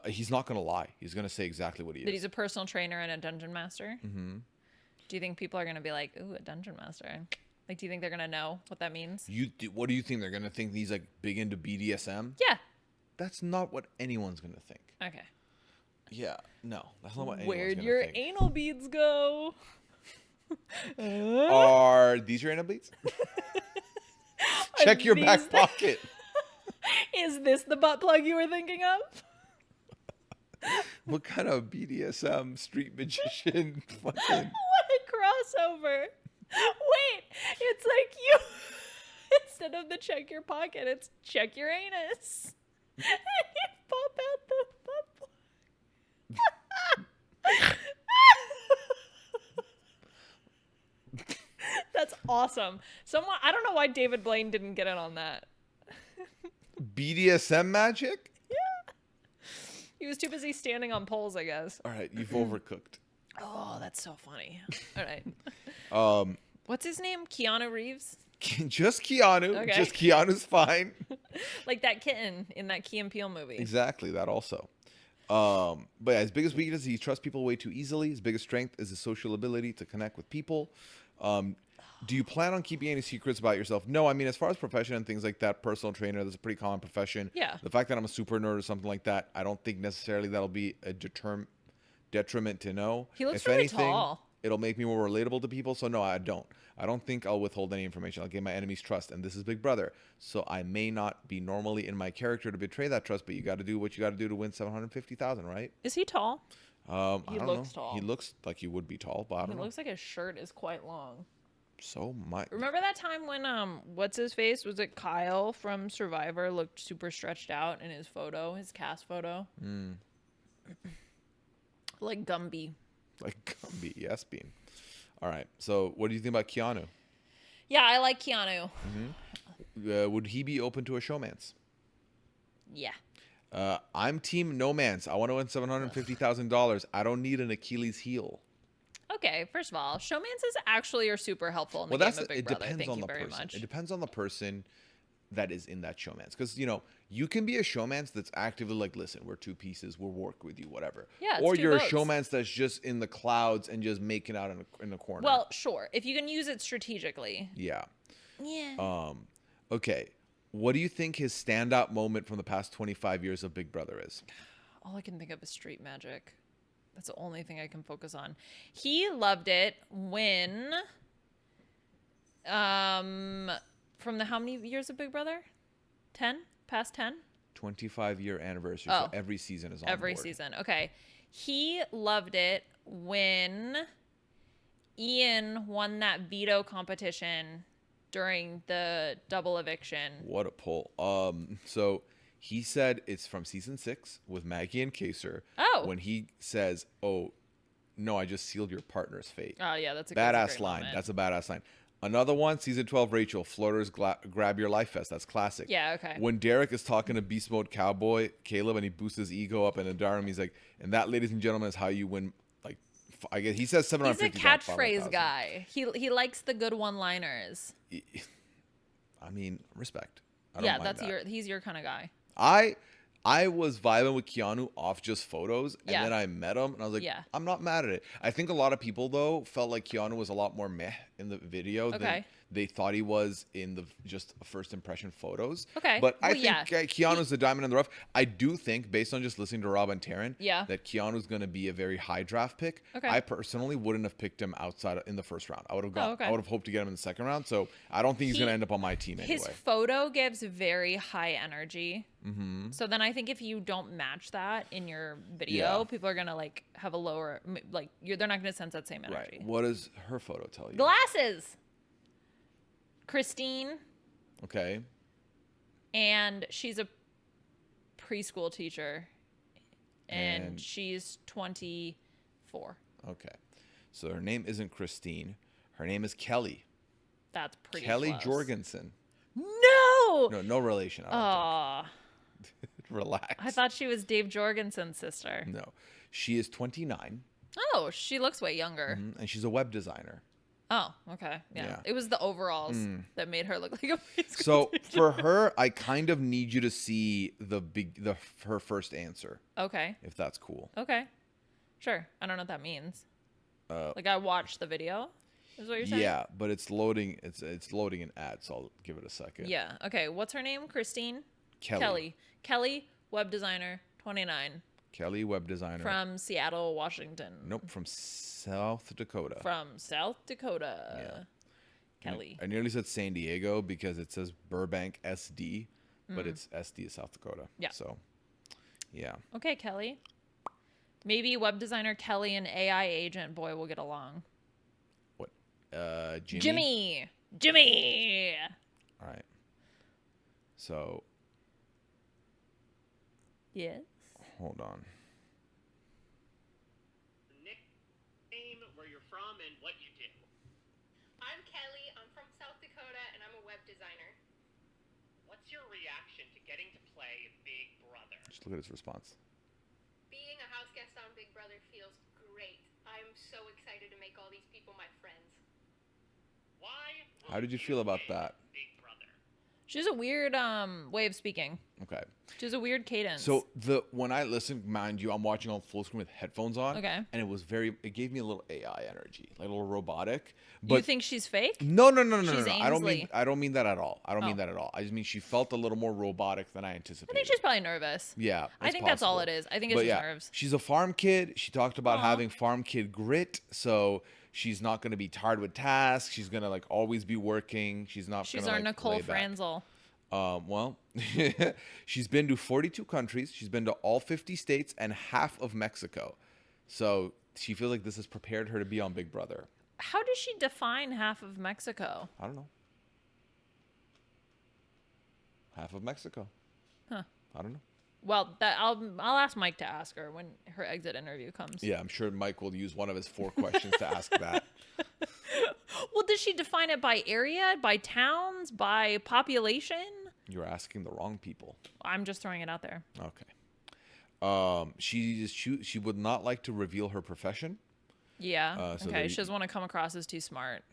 He's not going to lie. He's going to say exactly what he is. That he's a personal trainer and a dungeon master? Mm-hmm. Do you think people are going to be like, ooh, a dungeon master? Like, do you think they're going to know what that means? What do you think? They're going to think he's like big into BDSM? Yeah. That's not what anyone's going to think. Okay. Yeah. No, that's not what anyone's Where'd going your to think. anal beads go? Are these your anal beads? Check your back pocket. Is this the butt plug you were thinking of? What kind of BDSM street magician fucking... What a crossover. Wait, it's like you... Instead of the check your pocket, it's check your anus. And you pop out the butt plug. That's awesome. I don't know why David Blaine didn't get in on that. BDSM magic? Yeah. He was too busy standing on poles, I guess. All right, you've overcooked. Oh, that's so funny. All right. What's his name? Keanu Reeves? Just Keanu. Okay. Just Keanu's fine. Like that kitten in that Key and Peele movie. Exactly, that also. But yeah, his biggest weakness is he trusts people way too easily. His biggest strength is his social ability to connect with people. Do you plan on keeping any secrets about yourself? No, I mean, as far as profession and things like that, personal trainer, that's a pretty common profession. Yeah. The fact that I'm a super nerd or something like that, I don't think necessarily that'll be a detriment to know. He looks if really anything, tall. It'll make me more relatable to people. So no, I don't. I don't think I'll withhold any information. I'll gain my enemy's trust. And this is Big Brother. So I may not be normally in my character to betray that trust, but you got to do what you got to do to win 750,000, right? Is he tall? I don't know. Tall. He looks like he would be tall, but I don't know. It looks like his shirt is quite long. So much. Remember that time when what's his face? Was it Kyle from Survivor looked super stretched out in his photo, his cast photo? Like Gumby. Like Gumby, yes, Bean. All right. So what do you think about Keanu? Yeah, I like Keanu. would he be open to a showmance? Yeah. I'm team no mance. I want to win $750,000. I don't need an Achilles heel. Okay, first of all, showmances actually are super helpful in the game of Big It Brother. depends Thank on you the very person. much. It depends on the person that is in that showmance, because you can be a showmance that's actively like, listen, we're two pieces, we'll work with you, whatever. Yeah, it's or two you're votes. a showmance that's just in the clouds and just making out in a corner. Well, sure, if you can use it strategically. Yeah. Yeah. Okay. What do you think his standout moment from the past 25 years of Big Brother is? All I can think of is street magic. That's the only thing I can focus on. He loved it when, from the how many years of Big Brother? 10? Past 10? 25-year anniversary. Oh. So every season is on Every board. season. Okay. He loved it when Ian won that veto competition during the double eviction. What a pull. So he said it's from season 6 with Maggie and Kaser. Oh. When he says, "Oh, no, I just sealed your partner's fate." Oh, yeah, that's a Badass great line. moment. That's a badass line. Another one, season 12, Rachel, Flirters Grab Your Life Fest. That's classic. Yeah, okay. When Derek is talking to Beast Mode Cowboy, Caleb, and he boosts his ego up, and in Durham, he's like, and that, ladies and gentlemen, is how you win. Like, I guess he says He's a 750. catchphrase guy. He likes the good one-liners. I mean, respect. I don't Yeah, mind that's that. he's your kind of guy. I was vibing with Keanu off just photos, and Yeah. then I met him, and I was like, Yeah. I'm not mad at it. I think a lot of people, though, felt like Keanu was a lot more meh in the video than Okay. they thought he was in the just first impression photos. Okay. But I Well, think yeah. Keanu's the diamond in the rough. I do think, based on just listening to Rob and Taryn, Yeah. that Keanu's going to be a very high draft pick. Okay. I personally wouldn't have picked him outside in the first round. I would have okay. I would have hoped to get him in the second round. So I don't think he's going to end up on my team anyway. His photo gives very high energy. Mm-hmm. So then I think if you don't match that in your video, Yeah. people are gonna like have a lower they're not gonna sense that same energy. Right. What does her photo tell you? Glasses. Christine, Okay. and she's a preschool teacher, and And- she's 24. Okay. So her name isn't Christine. Her name is Kelly. That's pretty Kelly close. Jorgensen. No. No relation. I don't Aw, think. Relax. I thought she was Dave Jorgensen's sister. No. She is 29, Oh, she looks way younger. and she's a web designer. Oh, okay. Yeah. Yeah. It was the overalls that made her look like a preschool So teacher. for her, I kind of need you to see her first answer, Okay. if that's cool. Okay. Sure. I don't know what that means. Uh, Like I watched the video. Is what you're saying? Yeah, but it's loading. It's loading an ad, so I'll give it a second. Yeah. Okay. What's her name? Christine? Kelly. Kelly, web designer, 29, Kelly, web designer. from Seattle, Washington. Nope, from South Dakota. From South Dakota. Yeah. Kelly. I nearly said San Diego because it says Burbank SD, but it's SD is South Dakota. Yeah. So, yeah. Okay, Kelly. Maybe web designer Kelly and AI agent boy will get along. What? Jimmy? Jimmy. All right. So, Yes. hold on. Nickname, where you're from, and what you do. I'm Kelly. I'm from South Dakota, and I'm a web designer. What's your reaction to getting to play Big Brother? Just look at his response. Being a house guest on Big Brother feels great. I'm so excited to make all these people my friends. Why? How did you feel about win that? Big Brother. She has a weird way of speaking. Okay. She has a weird cadence. So when I listen, mind you, I'm watching on full screen with headphones on. Okay. And it gave me a little AI energy, like a little robotic. But you think she's fake? No. She's I don't mean Ainsley. that at all. I don't Oh. mean that at all. I just mean she felt a little more robotic than I I anticipated. think she's probably nervous. Yeah. I it's think that's all possible. it is. I think it's But just yeah, nerves. she's a farm kid. She talked about Aw. having farm kid grit, so she's not going to be tired with tasks. She's going to like always be working. She's not. She's gonna, our like, Nicole lay back. Franzel. Well, she's been to 42 countries. She's been to all 50 states and half of Mexico. So she feels like this has prepared her to be on Big Brother. How does she define half of Mexico? I don't know. Half of Mexico. Huh. I don't know. Well, I'll ask Mike to ask her when her exit interview comes. Yeah, I'm sure Mike will use one of his 4 questions to ask that. Well, does she define it by area, by towns, by population? You're asking the wrong people. I'm just throwing it out there. Okay. She would not like to reveal her profession. Yeah. So Okay. She doesn't want to come across as too smart.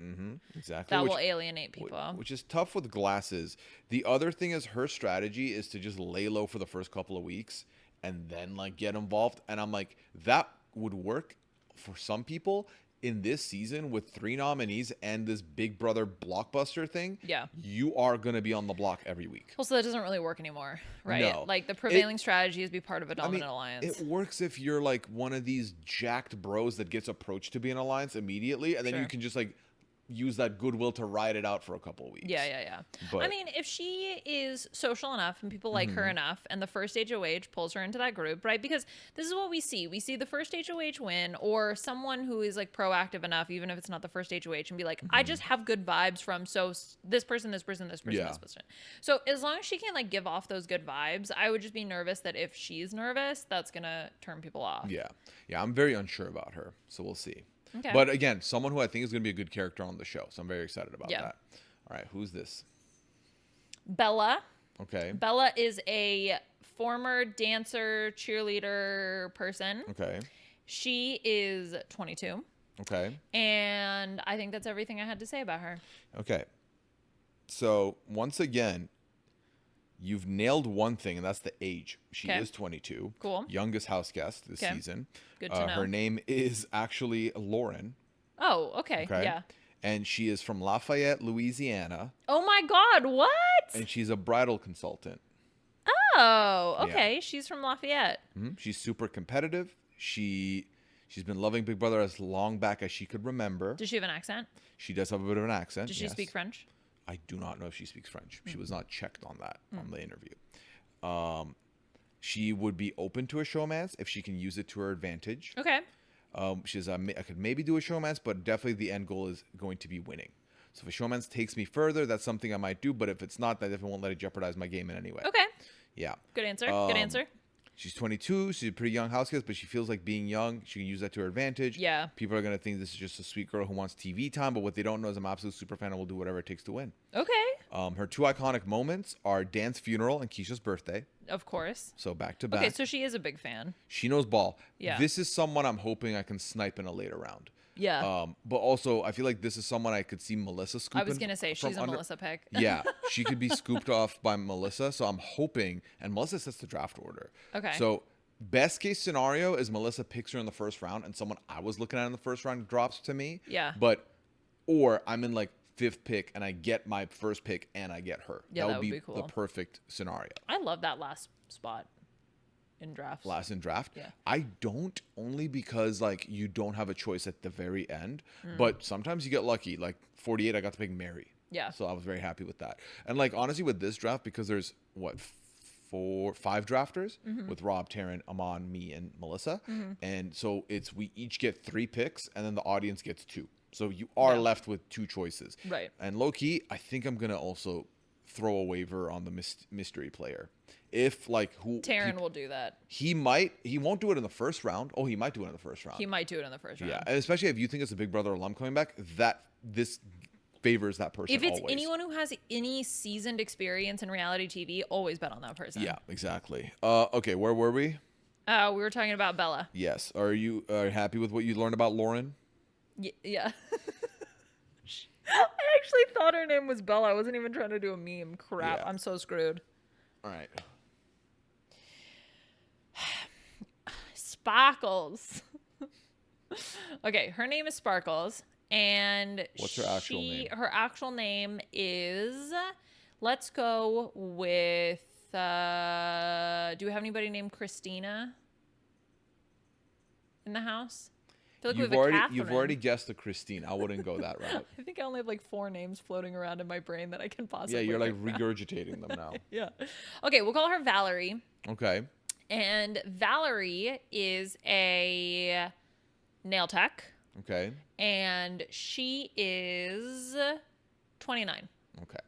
Exactly. That will alienate people. Which is tough with glasses. The other thing is her strategy is to just lay low for the first couple of weeks and then like get involved. And I'm like, that would work for some people. In this season with 3 nominees and this Big Brother blockbuster thing, Yeah. you are going to be on the block every week. Also, that doesn't really work anymore, right? No. Like the prevailing strategy is be part of a dominant alliance. It works if you're like one of these jacked bros that gets approached to be an alliance immediately, and then you can just like use that goodwill to ride it out for a couple of weeks. Yeah. But, I mean, if she is social enough and people like her enough, and the first HOH pulls her into that group, right? Because this is what we see. We see the first HOH win, or someone who is like proactive enough, even if it's not the first HOH, and be like, I just have good vibes from this person, this person, this person, this person. So as long as she can like give off those good vibes, I would just be nervous that if she's nervous, that's gonna turn people off. Yeah, I'm very unsure about her, so we'll see. Okay. But again, someone who I think is going to be a good character on the show. So I'm very excited about that. All right, who's this? Bella. Okay. Bella is a former dancer, cheerleader person. Okay. She is 22. Okay. And I think that's everything I had to say about her. Okay. So once again, you've nailed one thing, and that's the age. She is 22. Cool. Youngest house guest this season. Good to know. Her name is actually Lauren. Oh, okay. Yeah. And she is from Lafayette, Louisiana. Oh my God, what? And she's a bridal consultant. Oh, okay. She's from Lafayette. She's super competitive. She's been loving Big Brother as long back as she could remember. Does she have an accent? She does have a bit of an accent. Does she speak French? I do not know if she speaks French. She was not checked on that on the interview. She would be open to a showmance if she can use it to her advantage. Okay. She's I could maybe do a showmance, but definitely the end goal is going to be winning. So if a showmance takes me further, that's something I might do. But if it's not, I definitely won't let it jeopardize my game in any way. Okay. Yeah. Good answer. Good answer. She's 22. She's a pretty young house guest, but she feels like being young. She can use that to her advantage. Yeah. People are going to think this is just a sweet girl who wants TV time, but what they don't know is I'm an absolute super fan and will do whatever it takes to win. Okay. Her 2 iconic moments are Dan's funeral and Keisha's birthday. Of course. So back to back. Okay, so she is a big fan. She knows ball. Yeah. This is someone I'm hoping I can snipe in a later round. Yeah. But also, I feel like this is someone I could see Melissa scooping. I was going to say, she's a Melissa pick. Yeah, she could be scooped off by Melissa. So I'm hoping, and Melissa sets the draft order. Okay. So best case scenario is Melissa picks her in the first round, and someone I was looking at in the first round drops to me. Yeah. Or I'm in like 5th pick, and I get my first pick, and I get her. Yeah, that would be cool. the perfect scenario. I love that last spot in draft. Last in draft? Yeah. I don't, only because like you don't have a choice at the very end. But sometimes you get lucky. Like 48, I got to pick Mary. Yeah. So I was very happy with that. And like honestly, with this draft, because there's what, 5 drafters with Rob, Taryn, Amon, me, and Melissa. And so we each get 3 picks, and then the audience gets 2. So you are left with 2 choices. Right. And low key, I think I'm gonna also throw a waiver on the mystery player. If like Taryn will do that. He won't do it in the first round. Oh, he might do it in the first round. He might do it in the first round. Yeah, and especially if you think it's a Big Brother alum coming back, this favors that person. If it's always. anyone who has any seasoned experience in reality TV, always bet on that person. Yeah, exactly. Okay, where were we? We were talking about Bella. Yes. Are you happy with what you learned about Lauren? Yeah. I actually thought her name was Bella. I wasn't even trying to do a meme. Crap. Yeah. I'm so screwed. All right. Sparkles. Okay, her name is Sparkles, and What's her actual name? Her actual name is. Let's go with. Do we have anybody named Christina in the house? I feel like we have a You've Catherine. already guessed the Christine. I wouldn't go that route. I think I only have like 4 names floating around in my brain that I can possibly. Yeah, you're like pick from. regurgitating them now. Yeah. Okay, we'll call her Valerie. Okay. And Valerie is a nail tech. Okay. And she is 29. Okay.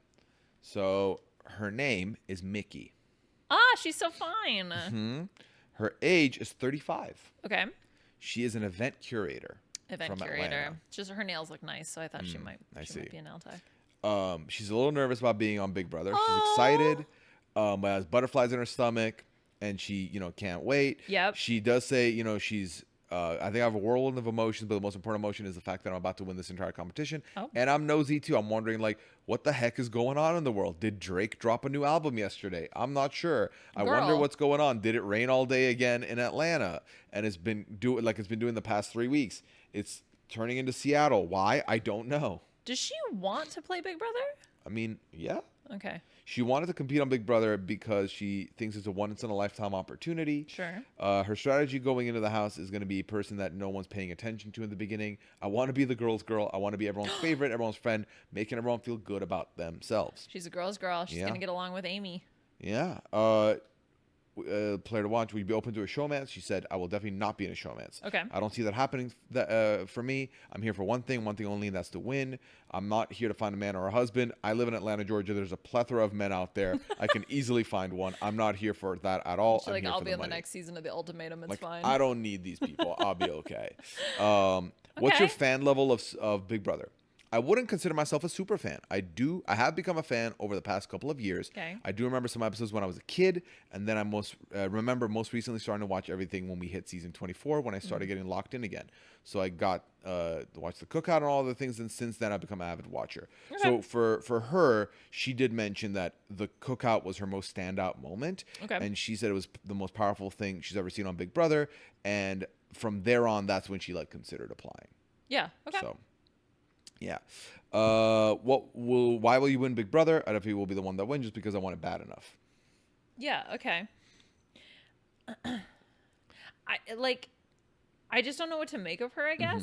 So her name is Mickey. Ah, she's so fine. Her age is 35. Okay. She is an event curator. Event from curator. Atlanta. Just her nails look nice, so I thought she might be a nail tech. She's a little nervous about being on Big Brother. She's Oh. excited, but has butterflies in her stomach, and she, can't wait. Yep. She does say, she's. I think I have a whirlwind of emotions, but the most important emotion is the fact that I'm about to win this entire competition. Oh. And I'm nosy too. I'm wondering, like, what the heck is going on in the world? Did Drake drop a new album yesterday? I'm not sure. I wonder Girl. what's going on. Did it rain all day again in Atlanta? And it's been doing the past 3 weeks. It's turning into Seattle. Why? I don't know. Does she want to play Big Brother? I mean, yeah. Okay. She wanted to compete on Big Brother because she thinks it's a once-in-a-lifetime opportunity. Sure. Her strategy going into the house is going to be a person that no one's paying attention to in the beginning. I want to be the girl's girl. I want to be everyone's favorite, everyone's friend, making everyone feel good about themselves. She's a girl's girl. She's going to get along with Amy. Yeah. Player to watch, will you be open to a showmance? She said, I will definitely not be in a showmance. Okay. I don't see that happening for me. I'm here for one thing only, and that's to win. I'm not here to find a man or a husband. I live in Atlanta, Georgia. There's a plethora of men out there. I can easily find one. I'm not here for that at all. She's like, here I'll for be the in the money. next season of The Ultimatum. It's Like, fine. I don't need these people. I'll be okay. What's your Okay. fan level of Big Brother? I wouldn't consider myself a super fan. I have become a fan over the past couple of years. Okay. I do remember some episodes when I was a kid, and then I remember most recently starting to watch everything when we hit season 24 when I started getting locked in again. So I got to watch the cookout and all the things, and since then I've become an avid watcher. Okay. So for her, she did mention that the cookout was her most standout moment, Okay. and she said it was the most powerful thing she's ever seen on Big Brother, and from there on, that's when she considered applying. Yeah. Okay. So, yeah. Why will you win Big Brother? I definitely will be the one that wins just because I want it bad enough. Yeah. Okay. I just don't know what to make of her, I guess.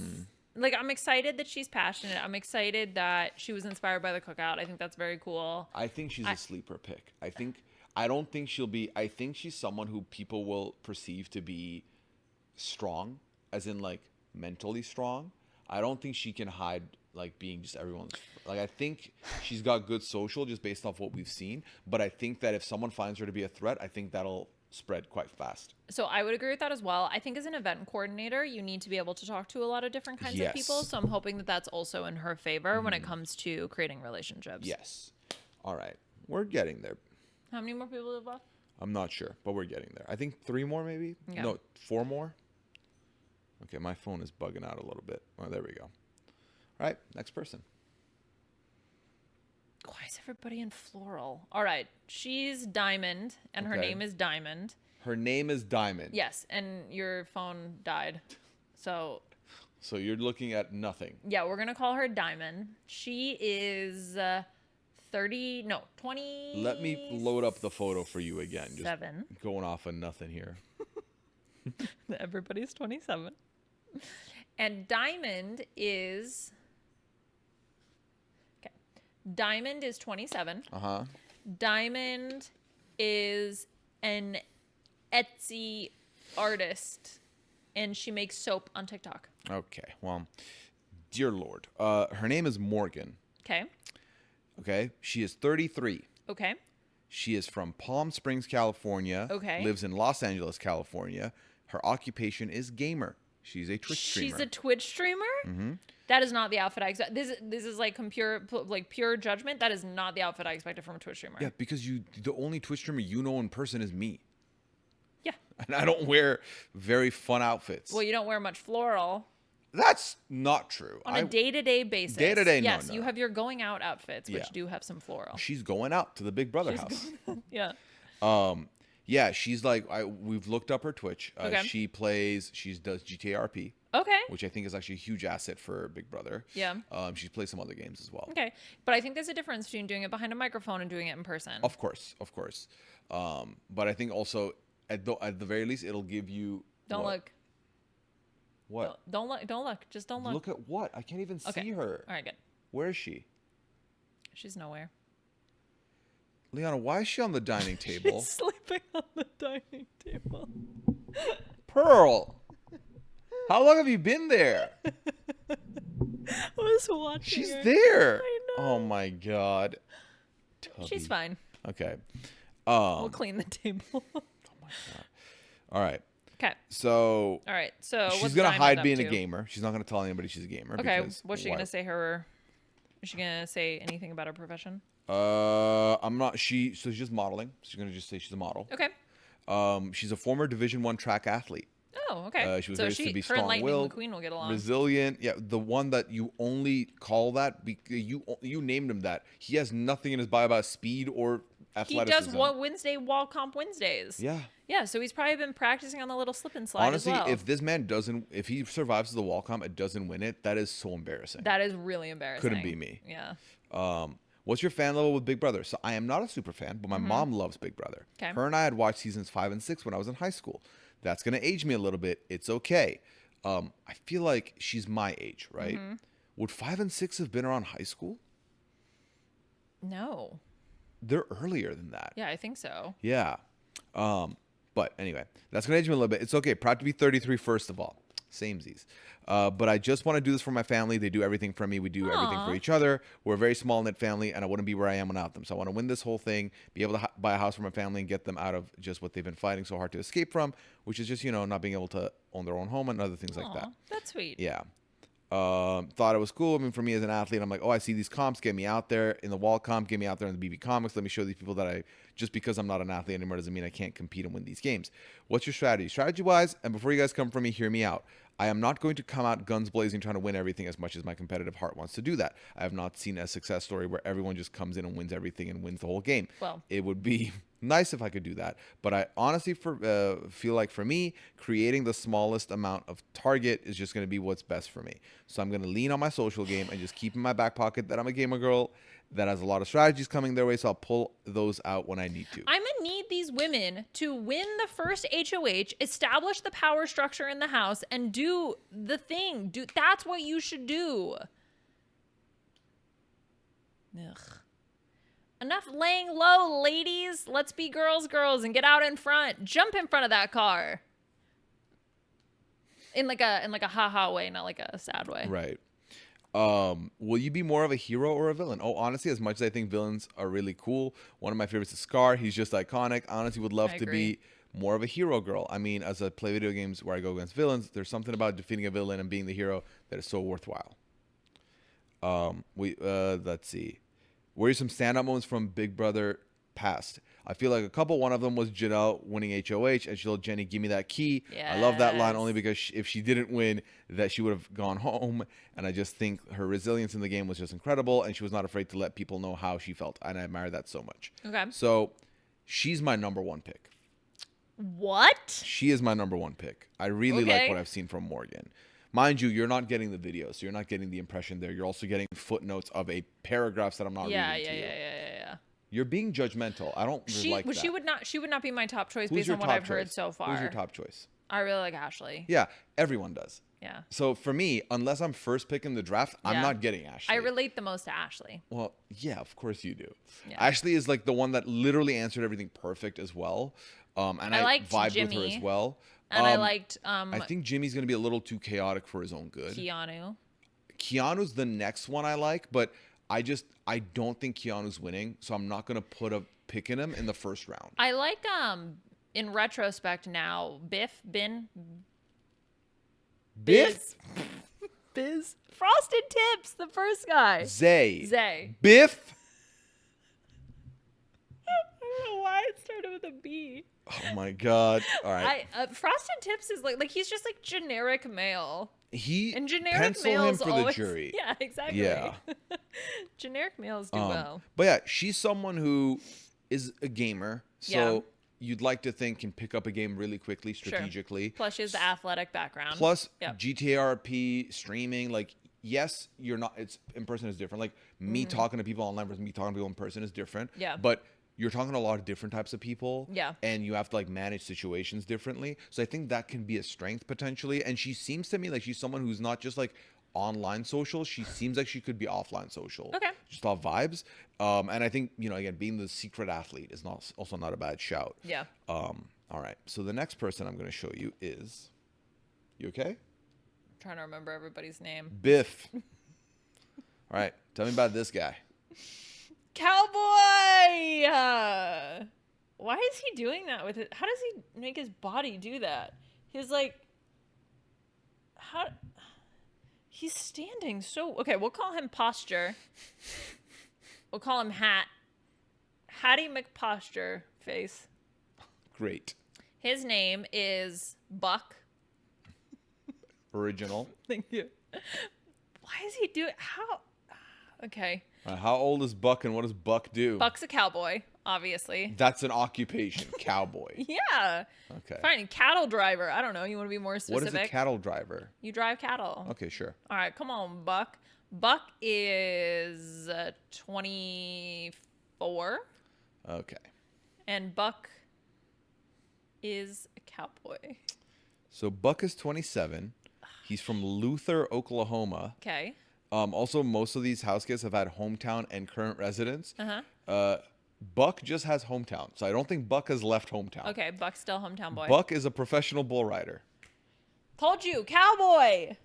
Like, I'm excited that she's passionate. I'm excited that she was inspired by the cookout. I think that's very cool. I think she's a sleeper pick. I don't think she'll be. I think she's someone who people will perceive to be strong, as in like mentally strong. I don't think she can hide like being just everyone's. Like, I think she's got good social just based off what we've seen. But I think that if someone finds her to be a threat, I think that'll spread quite fast. So I would agree with that as well. I think as an event coordinator, you need to be able to talk to a lot of different kinds of people. So I'm hoping that that's also in her favor when it comes to creating relationships. Yes. All right. We're getting there. How many more people live left? I'm not sure, but we're getting there. I think 3 more maybe? Okay. No, 4 more? Okay, my phone is bugging out a little bit. Oh, there we go. All right, next person. Why is everybody in floral? All right. She's Diamond, and her Okay. name is Diamond. Her name is Diamond. Yes, and your phone died. So, So you're looking at nothing. yeah, we're going to call her Diamond. She is 20. Let me load up the photo for you again. Just 7. going off of nothing here. Everybody's 27. And Diamond is... Okay. Diamond is 27. Uh-huh. Diamond is an Etsy artist, and she makes soap on TikTok. Okay, well, dear Lord. Her name is Morgan. Okay. Okay? She is 33. Okay. She is from Palm Springs, California. Okay. Lives in Los Angeles, California. Her occupation is gamer. She's a Twitch streamer. She's a Twitch streamer? Mm-hmm. That is not the outfit I expect. This is like pure judgment. That is not the outfit I expected from a Twitch streamer. Yeah, because the only Twitch streamer you know in person is me. Yeah. And I don't wear very fun outfits. Well, you don't wear much floral That's not true. on a day-to-day basis. Day-to-day, no, yes, no. you have your going out outfits, which Yeah. do have some floral. She's going out to the Big Brother house. Yeah. Yeah, she's like, we've looked up her Twitch. Okay. She does GTA RP, Okay. which I think is actually a huge asset for Big Brother. Yeah. She plays some other games as well. Okay. But I think there's a difference between doing it behind a microphone and doing it in person. Of course. But I think also at the very least it'll give you. Don't look. What? Don't look. Don't look. Just don't look. Look at what? I can't even Okay. see her. All right, good. Where is she? She's nowhere. Liana, why is she on the dining table? She's sleeping on the dining table. Pearl, how long have you been there? I was watching She's her. there. I know. Oh my God. She's Tubby. fine. Okay. We'll clean the table. All right. Okay. So All right. So she's what's gonna Diamond hide up being to? a gamer. She's not gonna tell anybody she's a gamer. Okay. Because What's she why? gonna say? Is she gonna say anything about her profession? I'm not. So she's just modeling. She's gonna just say she's a model. Okay. She's a former Division I track athlete. Oh, okay. She was so raised to be her and Lightning strong-willed, McQueen will get along. resilient. Yeah, the one that you only call that you named him that. He has nothing in his bio about speed or He athleticism. does Wednesday wall comp Wednesdays. Yeah. Yeah, so he's probably been practicing on the little slip and slide Honestly, as well. if this man if he survives the wall comp and doesn't win it, that is so embarrassing. That is really embarrassing. Couldn't be me. Yeah. What's your fan level with Big Brother? So I am not a super fan, but my mom loves Big Brother. Okay. Her and I had watched seasons 5 and 6 when I was in high school. That's gonna age me a little bit. It's okay. I feel like she's my age, right? Would 5 and 6 have been around high school? No. They're earlier than that. Yeah, I think so. Yeah. But anyway, that's gonna age me a little bit. It's okay. Proud to be 33, first of all. Samesies. But I just want to do this for my family. They do everything for me. We do everything for Aw. each other. We're a very small knit family, and I wouldn't be where I am without them. So I want to win this whole thing, be able to buy a house for my family, and get them out of just what they've been fighting so hard to escape from, which is just, not being able to own their own home and other things like that. Aw, that's sweet. Yeah. Thought it was cool. I mean, for me as an athlete, I'm like, oh, I see these comps, get me out there in the wall comp, get me out there in the BB comics. Let me show these people that just because I'm not an athlete anymore doesn't mean I can't compete and win these games. What's your strategy? Strategy wise, and before you guys come for me, hear me out. I am not going to come out guns blazing trying to win everything as much as my competitive heart wants to do that. I have not seen a success story where everyone just comes in and wins everything and wins the whole game. Well. It would be nice if I could do that. But I honestly feel like for me, creating the smallest amount of target is just going to be what's best for me. So I'm going to lean on my social game and just keep in my back pocket that I'm a gamer girl that has a lot of strategies coming their way. So I'll pull those out when I need to. I'm going to need these women to win the first HOH, establish the power structure in the house, and do the thing. That's what you should do. Ugh. Enough laying low, ladies. Let's be girls, and get out in front. Jump in front of that car. In like a ha-ha way, not like a sad way. Right. Will you be more of a hero or a villain? Oh, honestly, as much as I think villains are really cool, one of my favorites is Scar. He's just iconic. Honestly, would love to be more of a hero girl. I mean, as I play video games where I go against villains, there's something about defeating a villain and being the hero that is so worthwhile. Let's see. What are some standout moments from Big Brother past? I feel like a couple. One of them was Janelle winning HOH, and she told Jenny, "Give me that key." I love that line only because if she didn't win, that she would have gone home. And I just think her resilience in the game was just incredible, and she was not afraid to let people know how she felt, and I admire that so much. Okay. So, she's my number one pick. What? She is my number one pick. I really like what I've seen from Morgan. Mind you, you're not getting the video, so you're not getting the impression there. You're also getting footnotes of paragraphs that I'm not reading to you. Yeah. You're being judgmental. I don't like that. She would not be my top choice Who's based your on what top I've heard choice? so far. Who's your top choice? I really like Ashley. Yeah, everyone does. Yeah. So for me, unless I'm first picking the draft, I'm not getting Ashley. I relate the most to Ashley. Well, yeah, of course you do. Yeah. Ashley is like the one that literally answered everything perfect as well. And I liked vibed Jimmy, with her as well. And I liked I think Jimmy's going to be a little too chaotic for his own good. Keanu's the next one I like, but I don't think Keanu's winning, so I'm not going to put a pick in him in the first round. I like in retrospect now, Biz. Frosted Tips, the first guy. Zay. Biff. I don't know why it started with a B. Oh my God. All right. Frosted Tips is like he's just like generic male. And generic pencil males him for always, the jury. Yeah, exactly. Yeah. Generic males do well. But yeah, she's someone who is a gamer, so you'd like to think can pick up a game really quickly, strategically. Sure. Plus, she has the athletic background. Plus, GTA RP, streaming, like, yes, you're not, it's in person is different. Like, me talking to people online versus me talking to people in person is different. Yeah. But you're talking to a lot of different types of people. Yeah. And you have to, like, manage situations differently. So I think that can be a strength potentially. And she seems to me like she's someone who's not just, like, online social. She seems like she could be offline social. Okay. Just off vibes. And I think, again, being the secret athlete is also not a bad shout. Yeah. All right. So the next person I'm going to show you is, you okay? I'm trying to remember everybody's name. Biff. All right. Tell me about this guy. Cowboy! Why is he doing that with it? How does he make his body do that? He's like, how? He's standing so. Okay, we'll call him Posture. We'll call him Hat. Hattie McPosture face. Great. His name is Buck. Original. Thank you. Why is he doing? How? Okay. How old is Buck and what does Buck do? Buck's a cowboy, obviously. That's an occupation, cowboy. Yeah. Okay. Fine. Cattle driver. I don't know. You want to be more specific? What is a cattle driver? You drive cattle. Okay, sure. All right. Come on, Buck. Buck is 24. Okay. And Buck is a cowboy. So Buck is 27. He's from Luther, Oklahoma. Okay. Also, most of these house guests have had hometown and current residence. Uh-huh. Buck just has hometown, so I don't think Buck has left hometown. Okay. Buck's still hometown boy. Buck is a professional bull rider. Told you. Cowboy.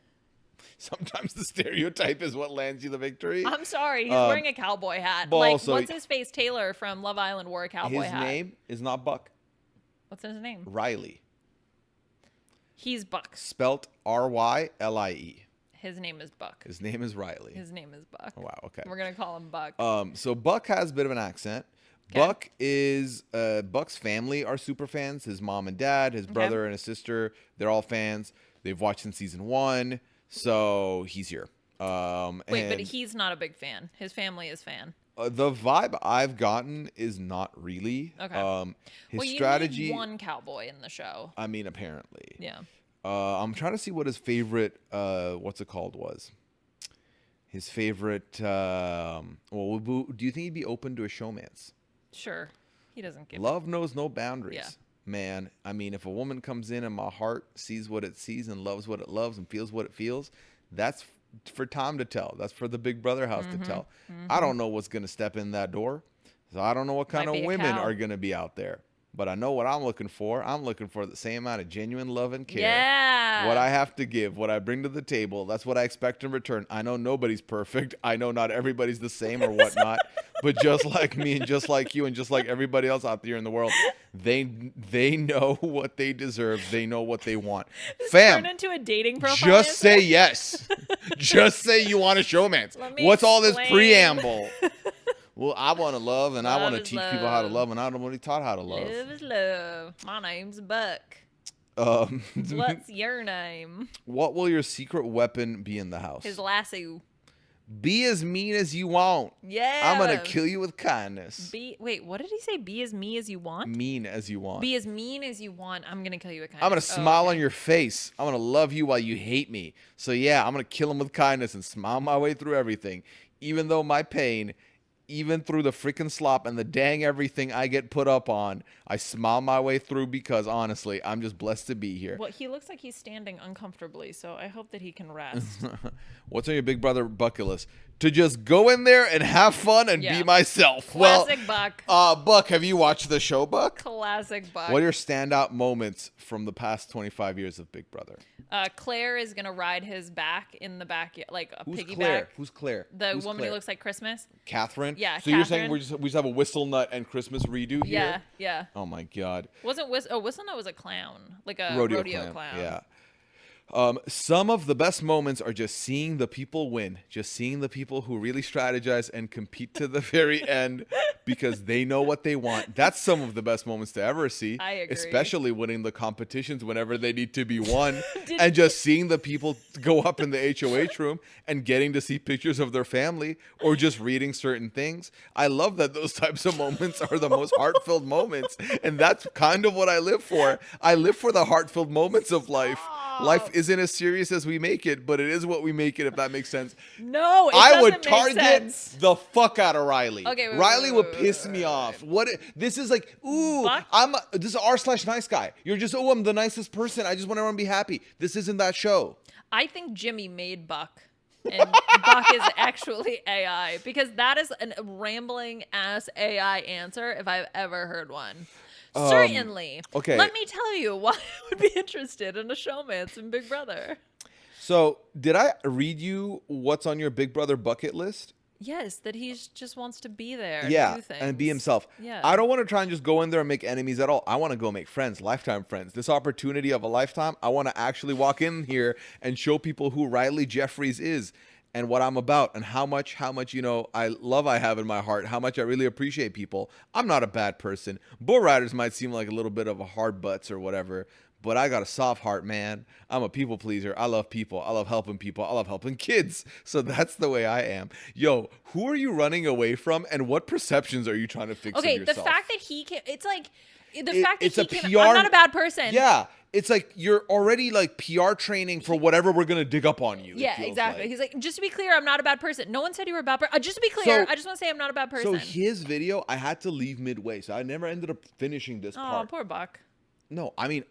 Sometimes the stereotype is what lands you the victory. I'm sorry. He's wearing a cowboy hat. but Like, also- what's his face? Taylor from Love Island wore a cowboy His hat. name is not Buck. What's his name? Riley. He's Buck. Spelt R-Y-L-I-E. His name is Buck. His name is Riley. His name is Buck. Oh, wow, okay. We're going to call him Buck. So Buck has a bit of an accent. 'Kay. Buck is Buck's family are super fans. His mom and dad, his brother and his sister, they're all fans. They've watched since season 1, so he's here. Wait, but and, he's not a big fan. His family is fan. the vibe I've gotten is not really. Okay. His Well, you strategy. need one cowboy in the show. I mean, apparently. Yeah. I'm trying to see what his favorite what's it called was. His favorite. Do you think he'd be open to a showmance? Sure. He doesn't give Love knows no boundaries. Yeah. Man, I mean, if a woman comes in and my heart sees what it sees and loves what it loves and feels what it feels, that's for time to tell. That's for the Big Brother house to tell. I don't know what's going to step in that door. So I don't know what kind Might of be a women cow. are going to be out there. But I know what I'm looking for. I'm looking for the same amount of genuine love and care. Yeah. What I have to give, what I bring to the table, that's what I expect in return. I know nobody's perfect. I know not everybody's the same or whatnot. But just like me and just like you and just like everybody else out there in the world, they know what they deserve. They know what they want. Fam, Turn into a dating profile. just answer? say yes. Just say you want a showmance. Let me What's all this explain. preamble? Well, I want to love and I Love want to is teach people how to love. love and I'm already taught how to love. Love is love. My name's Buck. Um, What's your name? what will your secret weapon be in the house? His lasso. Be as mean as you want. Yeah. I'm going to kill you with kindness. Wait, what did he say? Be as me as you want? Mean as you want. Be as mean as you want. I'm going to kill you with kindness. I'm going to smile okay. on your face. I'm going to love you while you hate me. So yeah, I'm going to kill him with kindness and smile my way through everything. Even though my pain, even through the freaking slop and the dang everything I get put up on, I smile my way through because honestly, I'm just blessed to be here. Well, he looks like he's standing uncomfortably, so I hope that he can rest. What's on your Big Brother bucket list? To just go in there and have fun and Yeah. be myself. Classic Buck. Buck, have you watched the show, Buck? Classic Buck. What are your standout moments from the past 25 years of Big Brother? Claire is going to ride his back in the back, like a Who's piggyback. Claire? Who's Claire? The Who's woman Claire? who looks like Christmas. Catherine? Yeah, So you're saying Catherine. we just have a Whistle Nut and Christmas redo here? Yeah, yeah. Oh my God. Wasn't Whistle Nut was a clown, like a Rodeo rodeo clown. Yeah. Some of the best moments are just seeing the people win, just seeing the people who really strategize and compete to the very end because they know what they want. That's some of the best moments to ever see. I agree. Especially winning the competitions whenever they need to be won and just seeing the people go up in the HOH room and getting to see pictures of their family or just reading certain things. I love that those types of moments are the most heart-filled moments. And that's kind of what I live for. I live for the heart-filled moments of life. Life isn't as serious as we make it, but it is what we make it, if that makes sense. No, it I would doesn't make target sense. the fuck out of Riley. Okay, wait, Riley wait, would wait, piss wait, me wait, off. This is like, ooh, Buck? this is r/nice guy. You're just, I'm the nicest person. I just want everyone to be happy. This isn't that show. I think Jimmy made Buck. And Buck is actually AI because that is a rambling ass AI answer if I've ever heard one. Certainly. okay. Let me tell you why I would be interested in a showmance in Big Brother. So, did I read you what's on your Big Brother bucket list? Yes, that he just wants to be there. Yeah, do things. and be himself. Yeah. I don't want to try and just go in there and make enemies at all. I want to go make friends, lifetime friends. This opportunity of a lifetime, I want to actually walk in here and show people who Riley Jeffries is and what I'm about and how much, I have in my heart, how much I really appreciate people. I'm not a bad person. Bull riders might seem like a little bit of a hard butts or whatever, but I got a soft heart, man. I'm a people pleaser. I love people. I love helping people. I love helping kids. So that's the way I am. Yo, who are you running away from, and what perceptions are you trying to fix of Okay, yourself? the fact that he can, it's like It's a I'm PR not a bad person. Yeah, it's like you're already like PR training for whatever we're gonna dig up on you. it Yeah, feels exactly. like. He's like, just to be clear, I'm not a bad person. No one said you were a bad person. Just to be clear, So- I just want to say I'm not a bad person. So his video, I had to leave midway, so I never ended up finishing this Oh, part. poor Buck. No, I mean,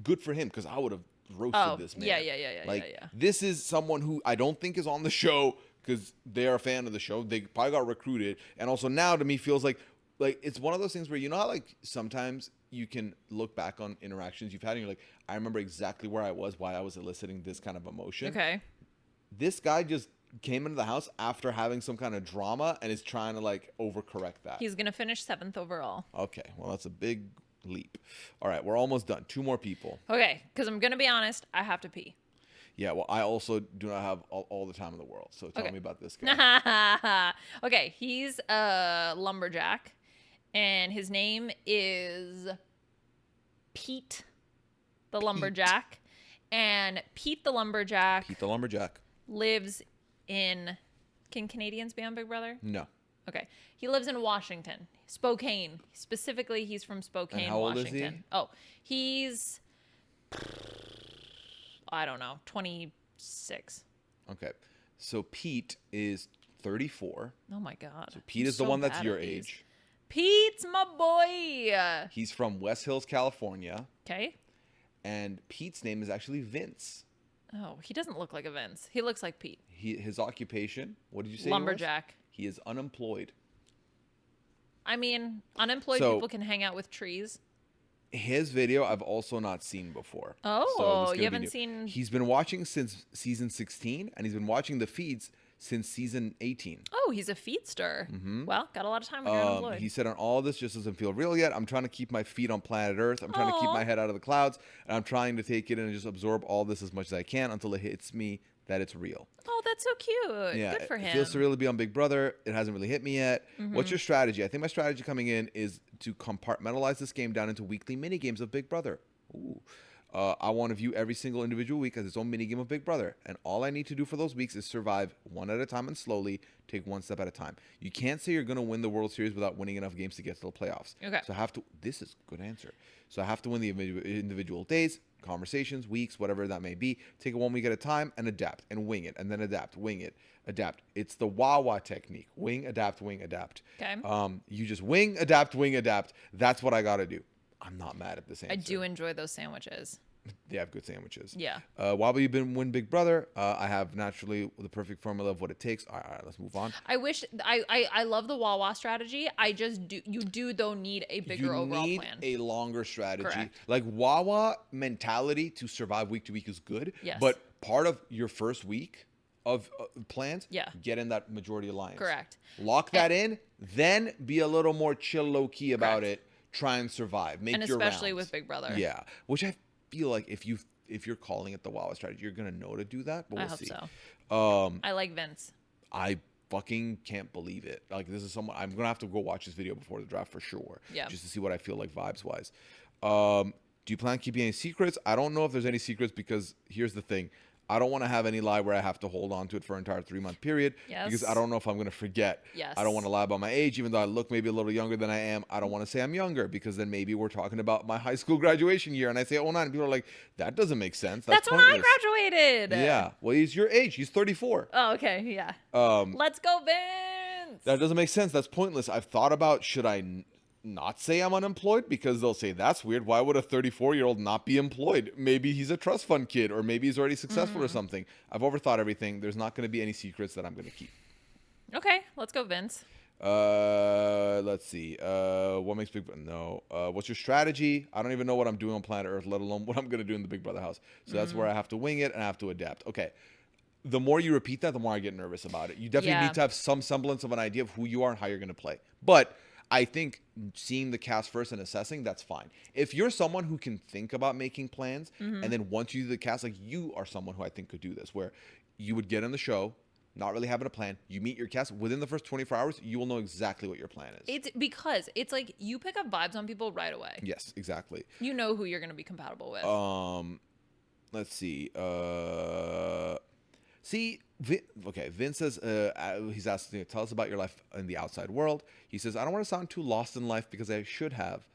good for him because I would have roasted Oh, this man. yeah. Like, this is someone who I don't think is on the show because they are a fan of the show. They probably got recruited, and also now to me feels like it's one of those things where you know how like sometimes you can look back on interactions you've had and you're like, I remember exactly where I was, why I was eliciting this kind of emotion. Okay. This guy just came into the house after having some kind of drama and is trying to like overcorrect that. He's going to finish 7th overall. Okay, well that's a big leap. All right, we're almost done. 2 more people. Okay, because I'm going to be honest, I have to pee. Yeah, well, I also do not have all the time in the world. So tell Okay. me about this guy. Okay, he's a lumberjack, and his name is Pete the Lumberjack. And Pete the Lumberjack Pete the Lumberjack. lives in... Can Canadians be on Big Brother? No. Okay. He lives in Washington, Spokane. Specifically, he's from Spokane, how old is Washington. he? Oh, he's... I don't know, 26. Okay. So Pete is 34. Oh my God. So Pete I'm is the so one that's bad your at these. age. Pete's my boy. He's from West Hills, California. Okay. And Pete's name is actually Vince. Oh, he doesn't look like a Vince. He looks like Pete. His occupation, what did you say? he was? Lumberjack. He is unemployed. I mean, unemployed So- people can hang out with trees. His video I've also not seen before. Oh, this is you gonna be haven't new. seen- He's been watching since season 16, and he's been watching the feeds since season 18. Oh, he's a feedster. Well, got a lot of time when you're unemployed. He said on all this just doesn't feel real yet. I'm trying to keep my feet on planet Earth. I'm trying to keep Aw. my head out of the clouds, and I'm trying to take it in and just absorb all this as much as I can until it hits me that it's real. Oh, that's so cute. Yeah, Good for it him. feels surreal to be on Big Brother. It hasn't really hit me yet. What's your strategy? I think my strategy coming in is to compartmentalize this game down into weekly mini games of Big Brother. Ooh. I want to view every single individual week as its own mini game of Big Brother, and all I need to do for those weeks is survive one at a time and slowly take one step at a time. You can't say you're going to win the World Series without winning enough games to get to the playoffs. Okay. So I have to. This is a good answer. So I have to win the individual days, conversations, weeks, whatever that may be. Take it one week at a time and adapt and wing it, and then adapt, wing it, adapt. It's the Wawa technique: wing, adapt, wing, adapt. Okay. You just wing, adapt, wing, adapt. That's what I got to do. I'm not mad at this answer. I do enjoy those sandwiches. They have good sandwiches. Yeah. While we've been win Big Brother, I have naturally the perfect formula of what it takes. All right, let's move on. I wish I love the Wawa strategy. I just do though need a bigger You overall need plan. a longer strategy. Correct. Like Wawa mentality to survive week to week is good. Yes. But part of your first week of plans, Yeah. get in that majority alliance. Correct. Lock that in, then be a little more chill, low key about Correct. it. Try and survive. Make And your especially rounds. with Big Brother. Yeah, which I feel like if you're calling it the Wawa strategy, you're gonna know to do that. But I we'll hope see. so. I like Vince. I fucking can't believe it. Like, this is someone I'm gonna have to go watch this video before the draft for sure. Yeah. Just to see what I feel like vibes wise. Do you plan on keeping any secrets? I don't know if there's any secrets because here's the thing. I don't want to have any lie where I have to hold on to it for an entire 3-month period. Because Yes. I don't know if I'm going to forget. Yes. I don't want to lie about my age, even though I look maybe a little younger than I am. I don't want to say I'm younger because then maybe we're talking about my high school graduation year and I say 09 and people are like, that doesn't make sense. That's when I pointless." graduated. Yeah. Well, he's your age. He's 34. Oh, okay. Yeah. Let's go, Vince. That doesn't make sense. That's pointless. I've thought about should I not say I'm unemployed because they'll say that's weird. Why would a 34-year-old not be employed? Maybe he's a trust fund kid or maybe he's already successful or something. I've overthought everything. There's not going to be any secrets that I'm going to keep. Okay. Let's go, Vince. Let's see. What makes Big Brother? No. What's your strategy? I don't even know what I'm doing on planet Earth, let alone what I'm going to do in the Big Brother house. So that's where I have to wing it and I have to adapt. Okay. the more you repeat that, the more I get nervous about it. You definitely Yeah. need to have some semblance of an idea of who you are and how you're going to play. But I think seeing the cast first and assessing, that's fine. If you're someone who can think about making plans, and then once you do the cast, like you are someone who I think could do this, where you would get on the show, not really having a plan. You meet your cast within the first 24 hours, you will know exactly what your plan is. It's because it's like you pick up vibes on people right away. Yes, exactly. You know who you're going to be compatible with. Let's see. Okay, Vince says, he's asking, tell us about your life in the outside world. He says, I don't want to sound too lost in life because I should have.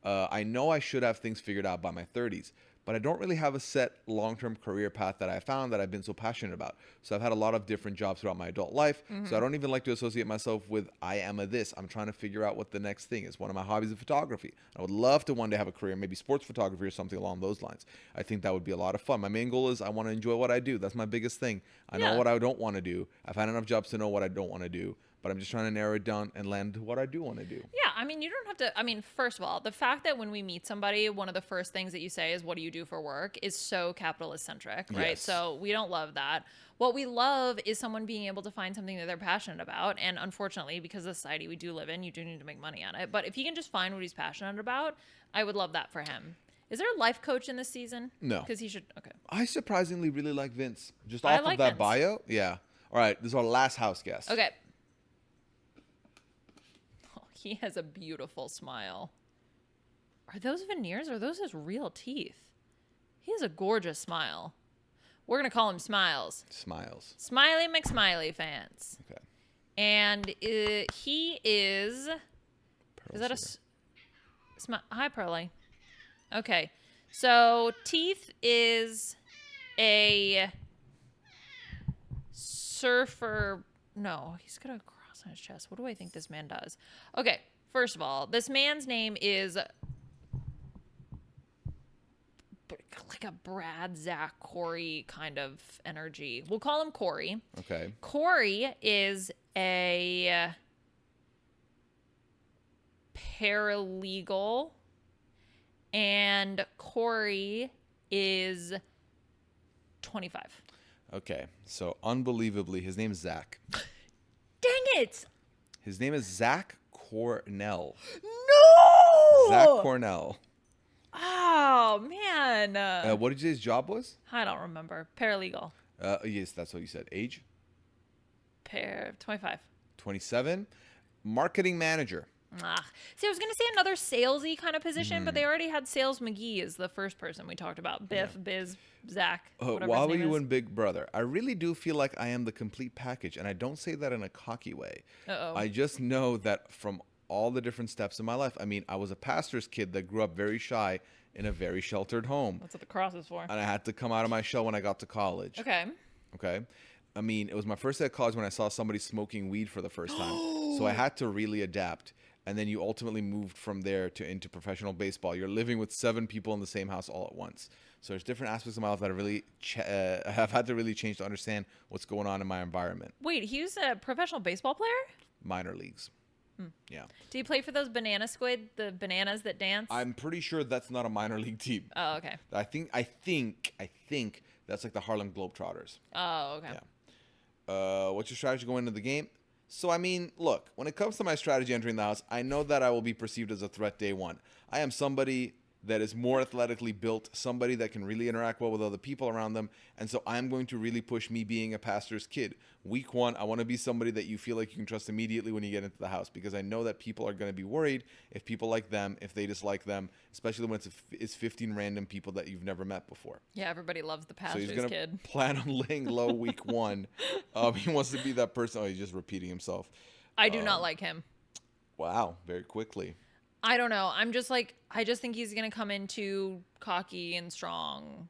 I know I should have things figured out by my 30s, but I don't really have a set long-term career path that I found that I've been so passionate about. So I've had a lot of different jobs throughout my adult life. So I don't even like to associate myself with I am a this. I'm trying to figure out what the next thing is. One of my hobbies is photography. I would love to one day have a career, maybe sports photography or something along those lines. I think that would be a lot of fun. My main goal is I want to enjoy what I do. That's my biggest thing. I know what I don't want to do. I've had enough jobs to know what I don't want to do. But I'm just trying to narrow it down and land to what I do want to do. Yeah, I mean, you don't have to. I mean, first of all, the fact that when we meet somebody, one of the first things that you say is, what do you do for work, is so capitalist centric, right? Yes. So we don't love that. What we love is someone being able to find something that they're passionate about. And unfortunately, because of the society we do live in, you do need to make money on it. But if he can just find what he's passionate about, I would love that for him. Is there a life coach in this season? No. Because he should. Okay. I surprisingly really like Vince. Just I off like of that Vince. bio. Yeah. All right. This is our last house guest. Okay. He has a beautiful smile. Are those veneers or are those his real teeth? He has a gorgeous smile. We're going to call him Smiles. Smiles. Smiley McSmiley fans. Okay. And he is... Pearl's Is that a... here. Hi, Pearly. Okay. So, teeth is a surfer... No, he's got a cross on his chest. What do I think this man does? Okay, first of all, this man's name is like a Brad, Zach, Corey kind of energy. We'll call him Corey. Okay. Corey is a paralegal, and Corey is 25. Okay. So, unbelievably, his name is Zach. Dang it! His name is Zach Cornell. No! Zach Cornell. Oh, man. What did you say his job was? I don't remember. Paralegal. Yes, that's what you said. Age? 25. 27. Marketing manager. See, I was going to say another salesy kind of position, but they already had Sales McGee as the first person we talked about. Biff, Biz, Zach, whatever Why his were name you is. in Big Brother? I really do feel like I am the complete package, and I don't say that in a cocky way. Uh-oh. I just know that from all the different steps in my life. I mean, I was a pastor's kid that grew up very shy in a very sheltered home, That's what the cross is for. and I had to come out of my shell when I got to college. Okay. Okay. I mean, it was my first day at college when I saw somebody smoking weed for the first time. So I had to really adapt. And then you ultimately moved from there into professional baseball. You're living with 7 people in the same house all at once. So there's different aspects of my life that I really have had to really change to understand what's going on in my environment. Wait, he was a professional baseball player? Minor leagues. Yeah. Did he play for those banana squid, the bananas that dance? I'm pretty sure that's not a minor league team. Oh, okay. I think that's like the Harlem Globetrotters. Oh, okay. Yeah. What's your strategy going into the game? So, I mean, look, when it comes to my strategy entering the house, I know that I will be perceived as a threat day one. I am somebody that is more athletically built, somebody that can really interact well with other people around them. And so I'm going to really push me being a pastor's kid. Week 1, I want to be somebody that you feel like you can trust immediately when you get into the house, because I know that people are going to be worried if people like them, if they dislike them, especially when it's 15 random people that you've never met before. Yeah, everybody loves the So pastor's he's going kid. to plan on laying low week 1. He wants to be that person. Oh, he's just repeating himself. I do not like him. Wow, very quickly. I don't know. I'm just like, I just think he's going to come in too cocky and strong.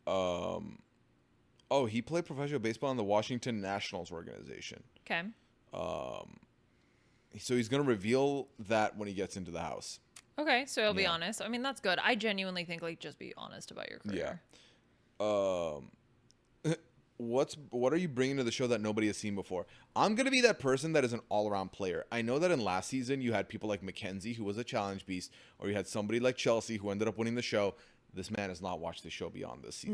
Oh, he played professional baseball in the Washington Nationals organization. Okay. So he's going to reveal that when he gets into the house. Okay, so he'll be Yeah. honest. I mean, that's good. I genuinely think, like, just be honest about your career. What are you bringing to the show that nobody has seen before? I'm going to be that person that is an all-around player. I know that in last season you had people like Mackenzie, who was a challenge beast, or you had somebody like Chelsea, who ended up winning the show. This man has not watched the show beyond this season.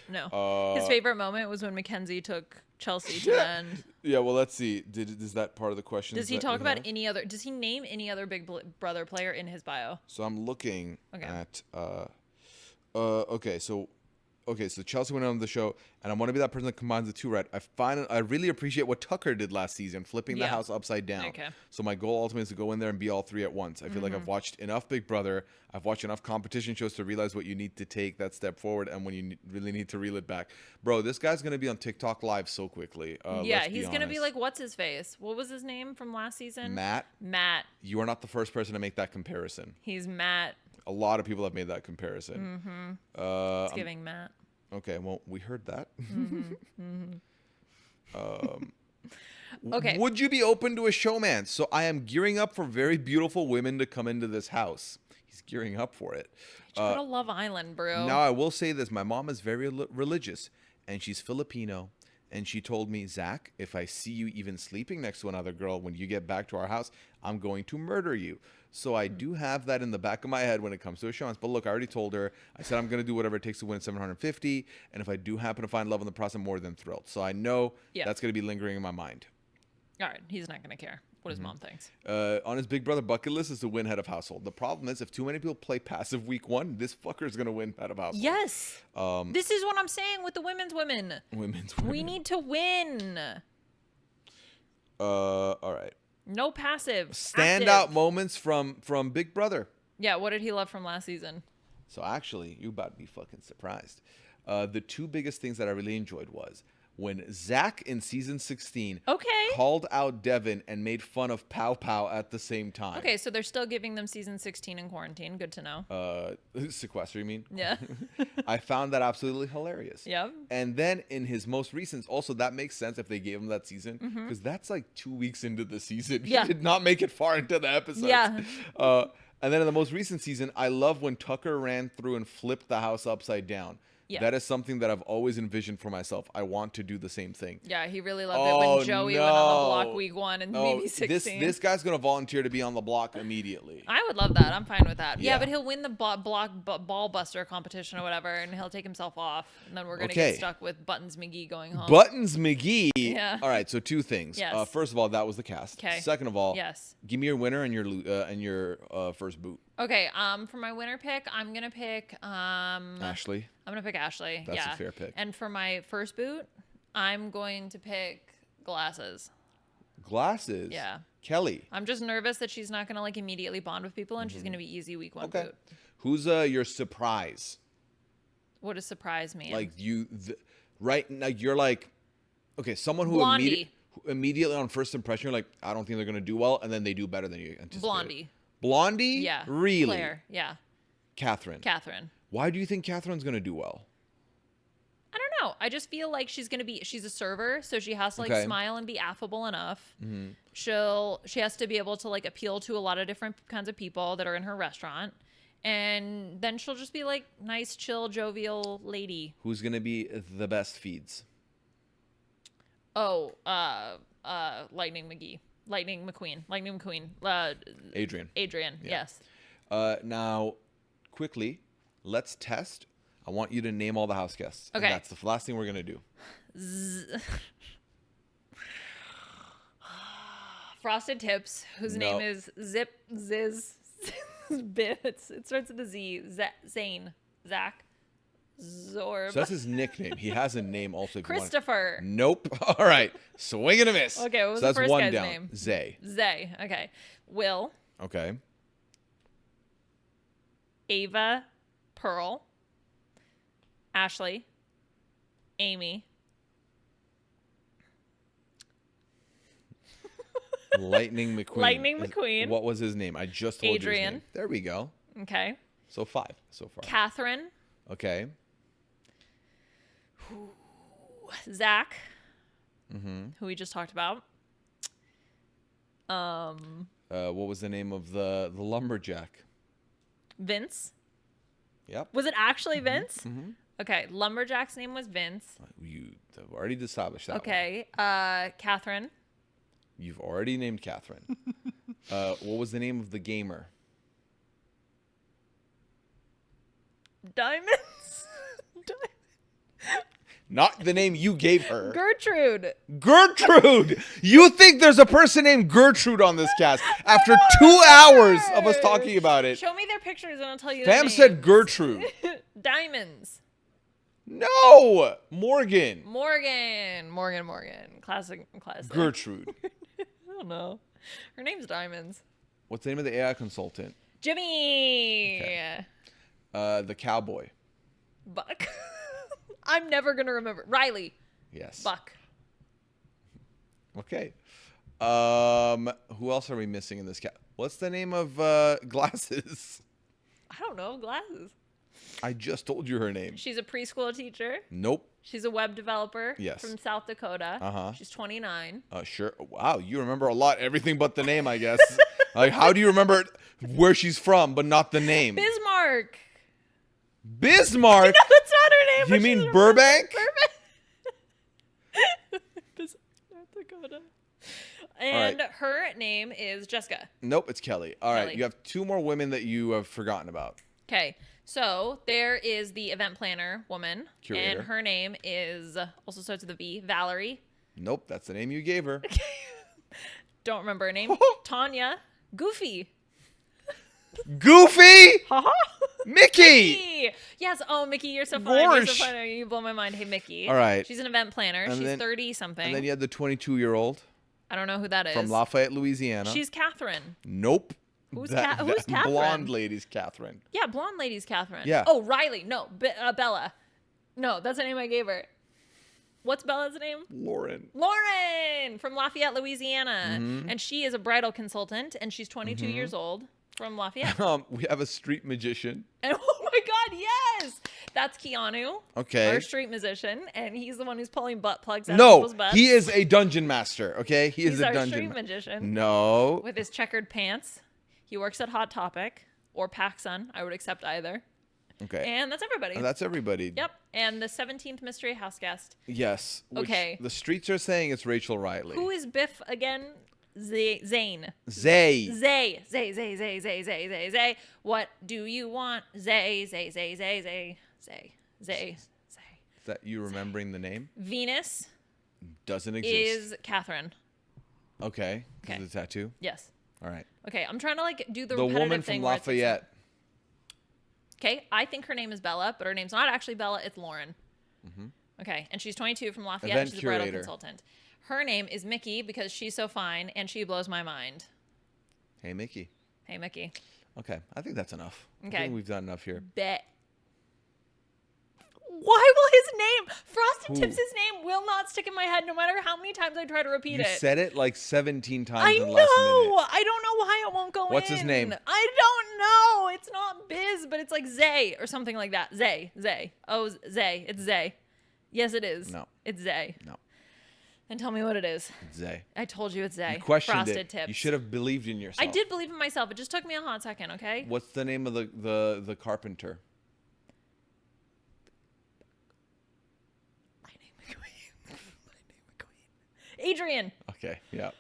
No. His favorite moment was when Mackenzie took Chelsea to the end. Yeah, well, let's see. Is that part of the question? Does he talk about any other? Does he name any other Big Brother player in his bio? So I'm looking at. Okay, so Chelsea went on the show, and I want to be that person that combines the two, right? I really appreciate what Tucker did last season, flipping the house upside down. Okay. So my goal ultimately is to go in there and be all three at once. I feel like I've watched enough Big Brother, I've watched enough competition shows to realize what you need to take that step forward and when you really need to reel it back. Bro, this guy's going to be on TikTok live so quickly. Yeah, he's going to be like, what's his face? What was his name from last season? Matt. You are not the first person to make that comparison. He's Matt. A lot of people have made that comparison. It's giving Matt. Okay, well, we heard that. Okay. Would you be open to a showman? So I am gearing up for very beautiful women to come into this house. He's gearing up for it. Go to Love Island, bro. Now, I will say this. My mom is very religious, and she's Filipino. And she told me, Zach, if I see you even sleeping next to another girl when you get back to our house, I'm going to murder you. So I do have that in the back of my head when it comes to assurance. But look, I already told her. I said I'm going to do whatever it takes to win 750. And if I do happen to find love in the process, I'm more than thrilled. So I know that's going to be lingering in my mind. All right. He's not going to care what his mom thinks. On his Big Brother bucket list is to win head of household. The problem is if too many people play passive week one, this fucker is going to win head of household. Yes. This is what I'm saying with the women's women. We need to win. All right. No passive. Standout active. moments from Big Brother. Yeah, what did he love from last season? So actually, you about to be fucking surprised. The two biggest things that I really enjoyed was when Zach in season 16 called out Devin and made fun of Pow Pow at the same time. Okay, so they're still giving them season 16 in quarantine. Good to know. Sequester, you mean? Yeah. I found that absolutely hilarious. Yep. And then in his most recent, also that makes sense if they gave him that season because that's like 2 weeks into the season. Yeah. He did not make it far into the episodes. Yeah. And then in the most recent season, I love when Tucker ran through and flipped the house upside down. Yeah. That is something that I've always envisioned for myself. I want to do the same thing. Yeah, he really loved it when Joey went on the block week 1 and BB16. This guy's going to volunteer to be on the block immediately. I would love that. I'm fine with that. Yeah. Yeah, but he'll win the ball buster competition or whatever, and he'll take himself off. And then we're going to get stuck with Buttons McGee going home. Buttons McGee? Yeah. All right, so two things. Yes. First of all, that was the cast. Okay. Second of all, yes. Give me your winner and your first boot. Okay, for my winner pick, I'm going to pick... Ashley. I'm going to pick Ashley. That's a fair pick. And for my first boot, I'm going to pick Glasses. Glasses? Yeah. Kelly. I'm just nervous that she's not going to like immediately bond with people and she's going to be easy week 1 boot. Who's your surprise? What does surprise mean? Like right now, you're like, okay, someone who immediately on first impression, you're like, I don't think they're going to do well, and then they do better than you anticipated. Blondie. Blondie? Yeah. Really? Claire. Yeah. Catherine. Why do you think Catherine's going to do well? I don't know. I just feel like she's a server, so she has to like smile and be affable enough. She has to be able to like appeal to a lot of different kinds of people that are in her restaurant. And then she'll just be like nice, chill, jovial lady. Who's going to be the best feeds? Oh, Lightning McQueen. Adrian. Yeah. Yes. Now, quickly, let's test. I want you to name all the house guests. Okay. And that's the last thing we're going to do. Frosted Tips, whose name is Ziz. It starts with a Z. Zane. Zach. Zorb. So that's his nickname. He has a name also. If Christopher. Nope. All right. Swing and a miss. Okay, what was so the that's first one guy's down. name? Zay. Okay. Will. Okay. Ava. Pearl. Ashley. Amy. Lightning McQueen. What was his name? I just told you his name. There we go. Okay. So 5 so far. Catherine. Okay. Zach. Who we just talked about. What was the name of the lumberjack? Vince. Yep. Was it actually Vince? Okay. Lumberjack's name was Vince. You have already established that. Okay. Catherine. You've already named Catherine. What was the name of the gamer? Diamonds. Not the name you gave her. Gertrude. Gertrude! You think there's a person named Gertrude on this cast after 2 hours of us talking about it. Show me their pictures and I'll tell you their Fam names. said Gertrude. Diamonds. No! Morgan. Morgan. Classic. Gertrude. I don't know. Her name's Diamonds. What's the name of the AI consultant? Jimmy. Okay. The cowboy. Buck. I'm never going to remember. Riley. Yes. Buck. Okay. Who else are we missing in this cat? What's the name of Glasses? I don't know. Glasses. I just told you her name. She's a preschool teacher. Nope. She's a web developer. Yes. From South Dakota. Uh-huh. She's 29. Sure. Wow, you remember a lot. Everything but the name, I guess. Like, how do you remember where she's from, but not the name? Bismarck. Bismarck? No, that's not her name. You but mean she's from Burbank? North Dakota. And right. her name is Jessica. Nope, it's Kelly. All right, Kelly. you have 2 more women that you have forgotten about. Okay, so there is the event planner woman. Curator. And her name is, also starts with a V, Valerie. Nope, that's the name you gave her. Don't remember her name. Tanya. Goofy. Goofy? Haha. Mickey! Mickey. Yes. Oh, Mickey, you're so funny. You're so Gorsh. funny. You blow my mind. Hey, Mickey. All right. She's an event planner. And She's then- 30 something. And then you had the 22-year-old I don't know who that is. from Lafayette, Louisiana. She's Catherine. Nope. Who's That Catherine? blonde lady's Catherine. Yeah, blonde lady's Catherine. Yeah. Oh, Riley. No, Bella. No, that's the name I gave her. What's Bella's name? Lauren. Lauren from Lafayette, Louisiana. Mm-hmm. And she is a bridal consultant, and she's 22 years old from Lafayette. We have a street magician. And oh my God, yes! That's Keanu, Okay. our street musician, and he's the one who's pulling butt plugs out of No, people's butts. he is a dungeon master, okay? He is He's a our dungeon street master. magician No. with his checkered pants. He works at Hot Topic or PacSun. I would accept either. Okay. And that's everybody. That's everybody. Yep. And the 17th mystery house guest. Yes. Which Okay. The streets are saying it's Rachel Riley. Who is Biff again? Zane. Zay. Zay. What do you want? Zay. Is that you remembering the name? Venus Doesn't exist. is Catherine. Okay. Okay. Is it a tattoo? Yes. All right. Okay, I'm trying to like do the The repetitive woman thing from where it's- Lafayette. Okay, I think her name is Bella, but her name's not actually Bella. It's Lauren. Okay, and she's 22 from Lafayette. Event She's a bridal curator. consultant. Her name is Mickey because she's so fine and she blows my mind. Hey, Mickey. Hey, Mickey. Okay. I think that's enough. I Okay. think we've done enough here. Bet. Why will his name, Frosted Who? Tips' name, will not stick in my head no matter how many times I try to repeat You it? said it like 17 times I in the know. last minute. I don't know why it won't go in. What's his name? I don't know. It's not Biz, but it's like Zay or something like that. Zay. Oh, Zay. It's Zay. Yes, it is. No. It's Zay. No. And tell me what it is. It's Zay. I told you it's Zay. You questioned Frosted it. Tips. You should have believed in yourself. I did believe in myself. It just took me a hot second, okay? What's the name of the carpenter? My name McQueen. Adrian. Okay. Yeah.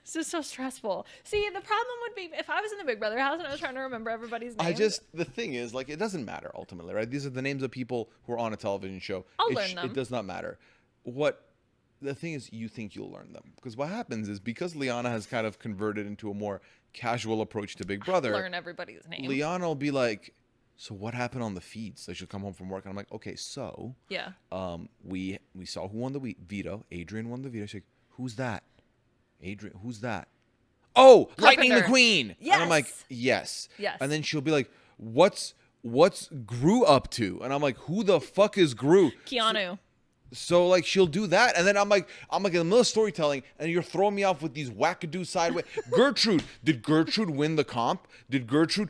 It's just so stressful. See, the problem would be if I was in the Big Brother house and I was trying to remember everybody's names. The thing is, like, it doesn't matter ultimately, right? These are the names of people who are on a television show. I'll learn them. It does not matter. The thing is, you think you'll learn them. Because what happens is, because Liana has kind of converted into a more casual approach to Big Brother, learn everybody's name. Liana will be like, so what happened on the feeds? So she'll come home from work, and I'm like, okay, so Yeah. we saw who won the veto. Adrian won the veto. She's like, who's that? Adrian, who's that? Oh, Lightning Carpenter. McQueen. Yes. And I'm like, yes. Yes. And then she'll be like, what's Gru up to? And I'm like, who the fuck is Gru? Keanu. So like she'll do that, and then I'm like in the middle of storytelling, and you're throwing me off with these wackadoo sideways. Gertrude, did Gertrude win the comp? Did Gertrude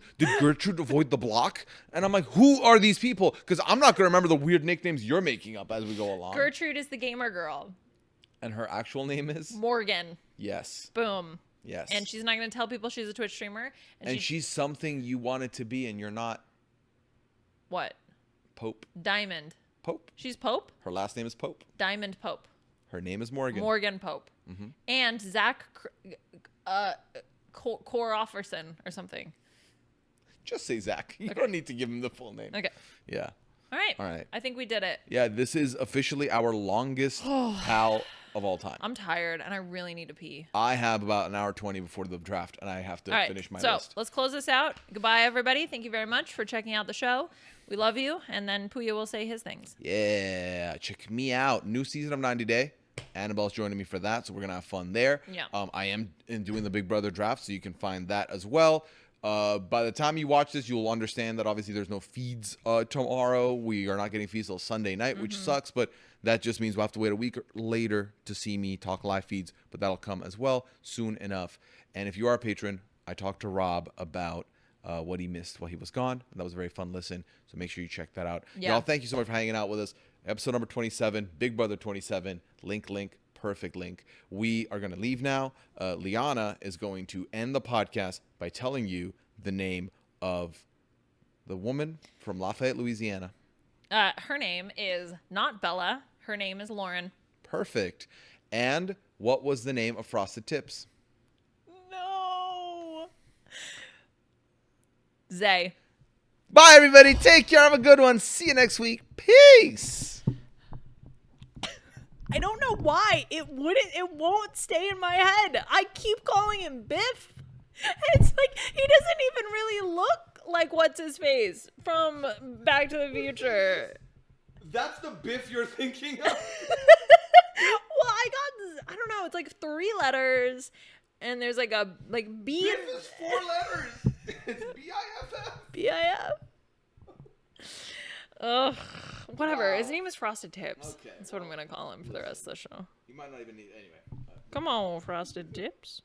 avoid the block? And I'm like, who are these people? Because I'm not gonna remember the weird nicknames you're making up as we go along. Gertrude is the gamer girl. And her actual name is? Morgan. Yes. Boom. Yes. And she's not going to tell people she's a Twitch streamer. And she's something you wanted to be, and you're not. What? Pope. Diamond. Pope. She's Pope? Her last name is Pope. Diamond Pope. Her name is Morgan. Morgan Pope. Mm-hmm. And Zach Korofferson or something. Just say Zach. You don't need to give him the full name. Okay. Yeah. All right. All right. I think we did it. Yeah, this is officially our longest pal of all time. I'm tired and I really need to pee. I have about an hour 20 before the draft, and I have to All right. finish my so list. let's close this out. Goodbye, everybody. Thank you very much for checking out the show. We love you. And then Pooya will say his things. Yeah, check me out. New season of 90 Day. Annabelle's joining me for that, so we're gonna have fun there. Yeah. I am doing the Big Brother draft, so you can find that as well. By the time you watch this, you'll understand that obviously there's no feeds tomorrow. We are not getting feeds till Sunday night, which sucks, but that just means we'll have to wait a week later to see me talk live feeds, but that'll come as well soon enough. And if you are a patron, I talked to Rob about what he missed while he was gone. And that was a very fun listen, so make sure you check that out. Yeah. Y'all, thank you so much for hanging out with us. Episode number 27, Big Brother 27, link, perfect link. We are going to leave now. Liana is going to end the podcast by telling you the name of the woman from Lafayette, Louisiana. Her name is not Bella. Her name is Lauren. Perfect. And what was the name of Frosted Tips? No. Zay. Bye, everybody. Take care. Have a good one. See you next week. Peace. I don't know why it won't stay in my head. I keep calling him Biff. It's like he doesn't even really look like what's his face from Back to the Future. That's the Biff you're thinking of? Well, I don't know, it's like 3 letters and there's like a B. Biff is 4 letters. It's B-I-F-F. B-I-F. Ugh, whatever. His name is Frosted Tips. Okay, That's what I'm gonna call him for the rest of the show. You might not even need anyway. Come on, Frosted Tips.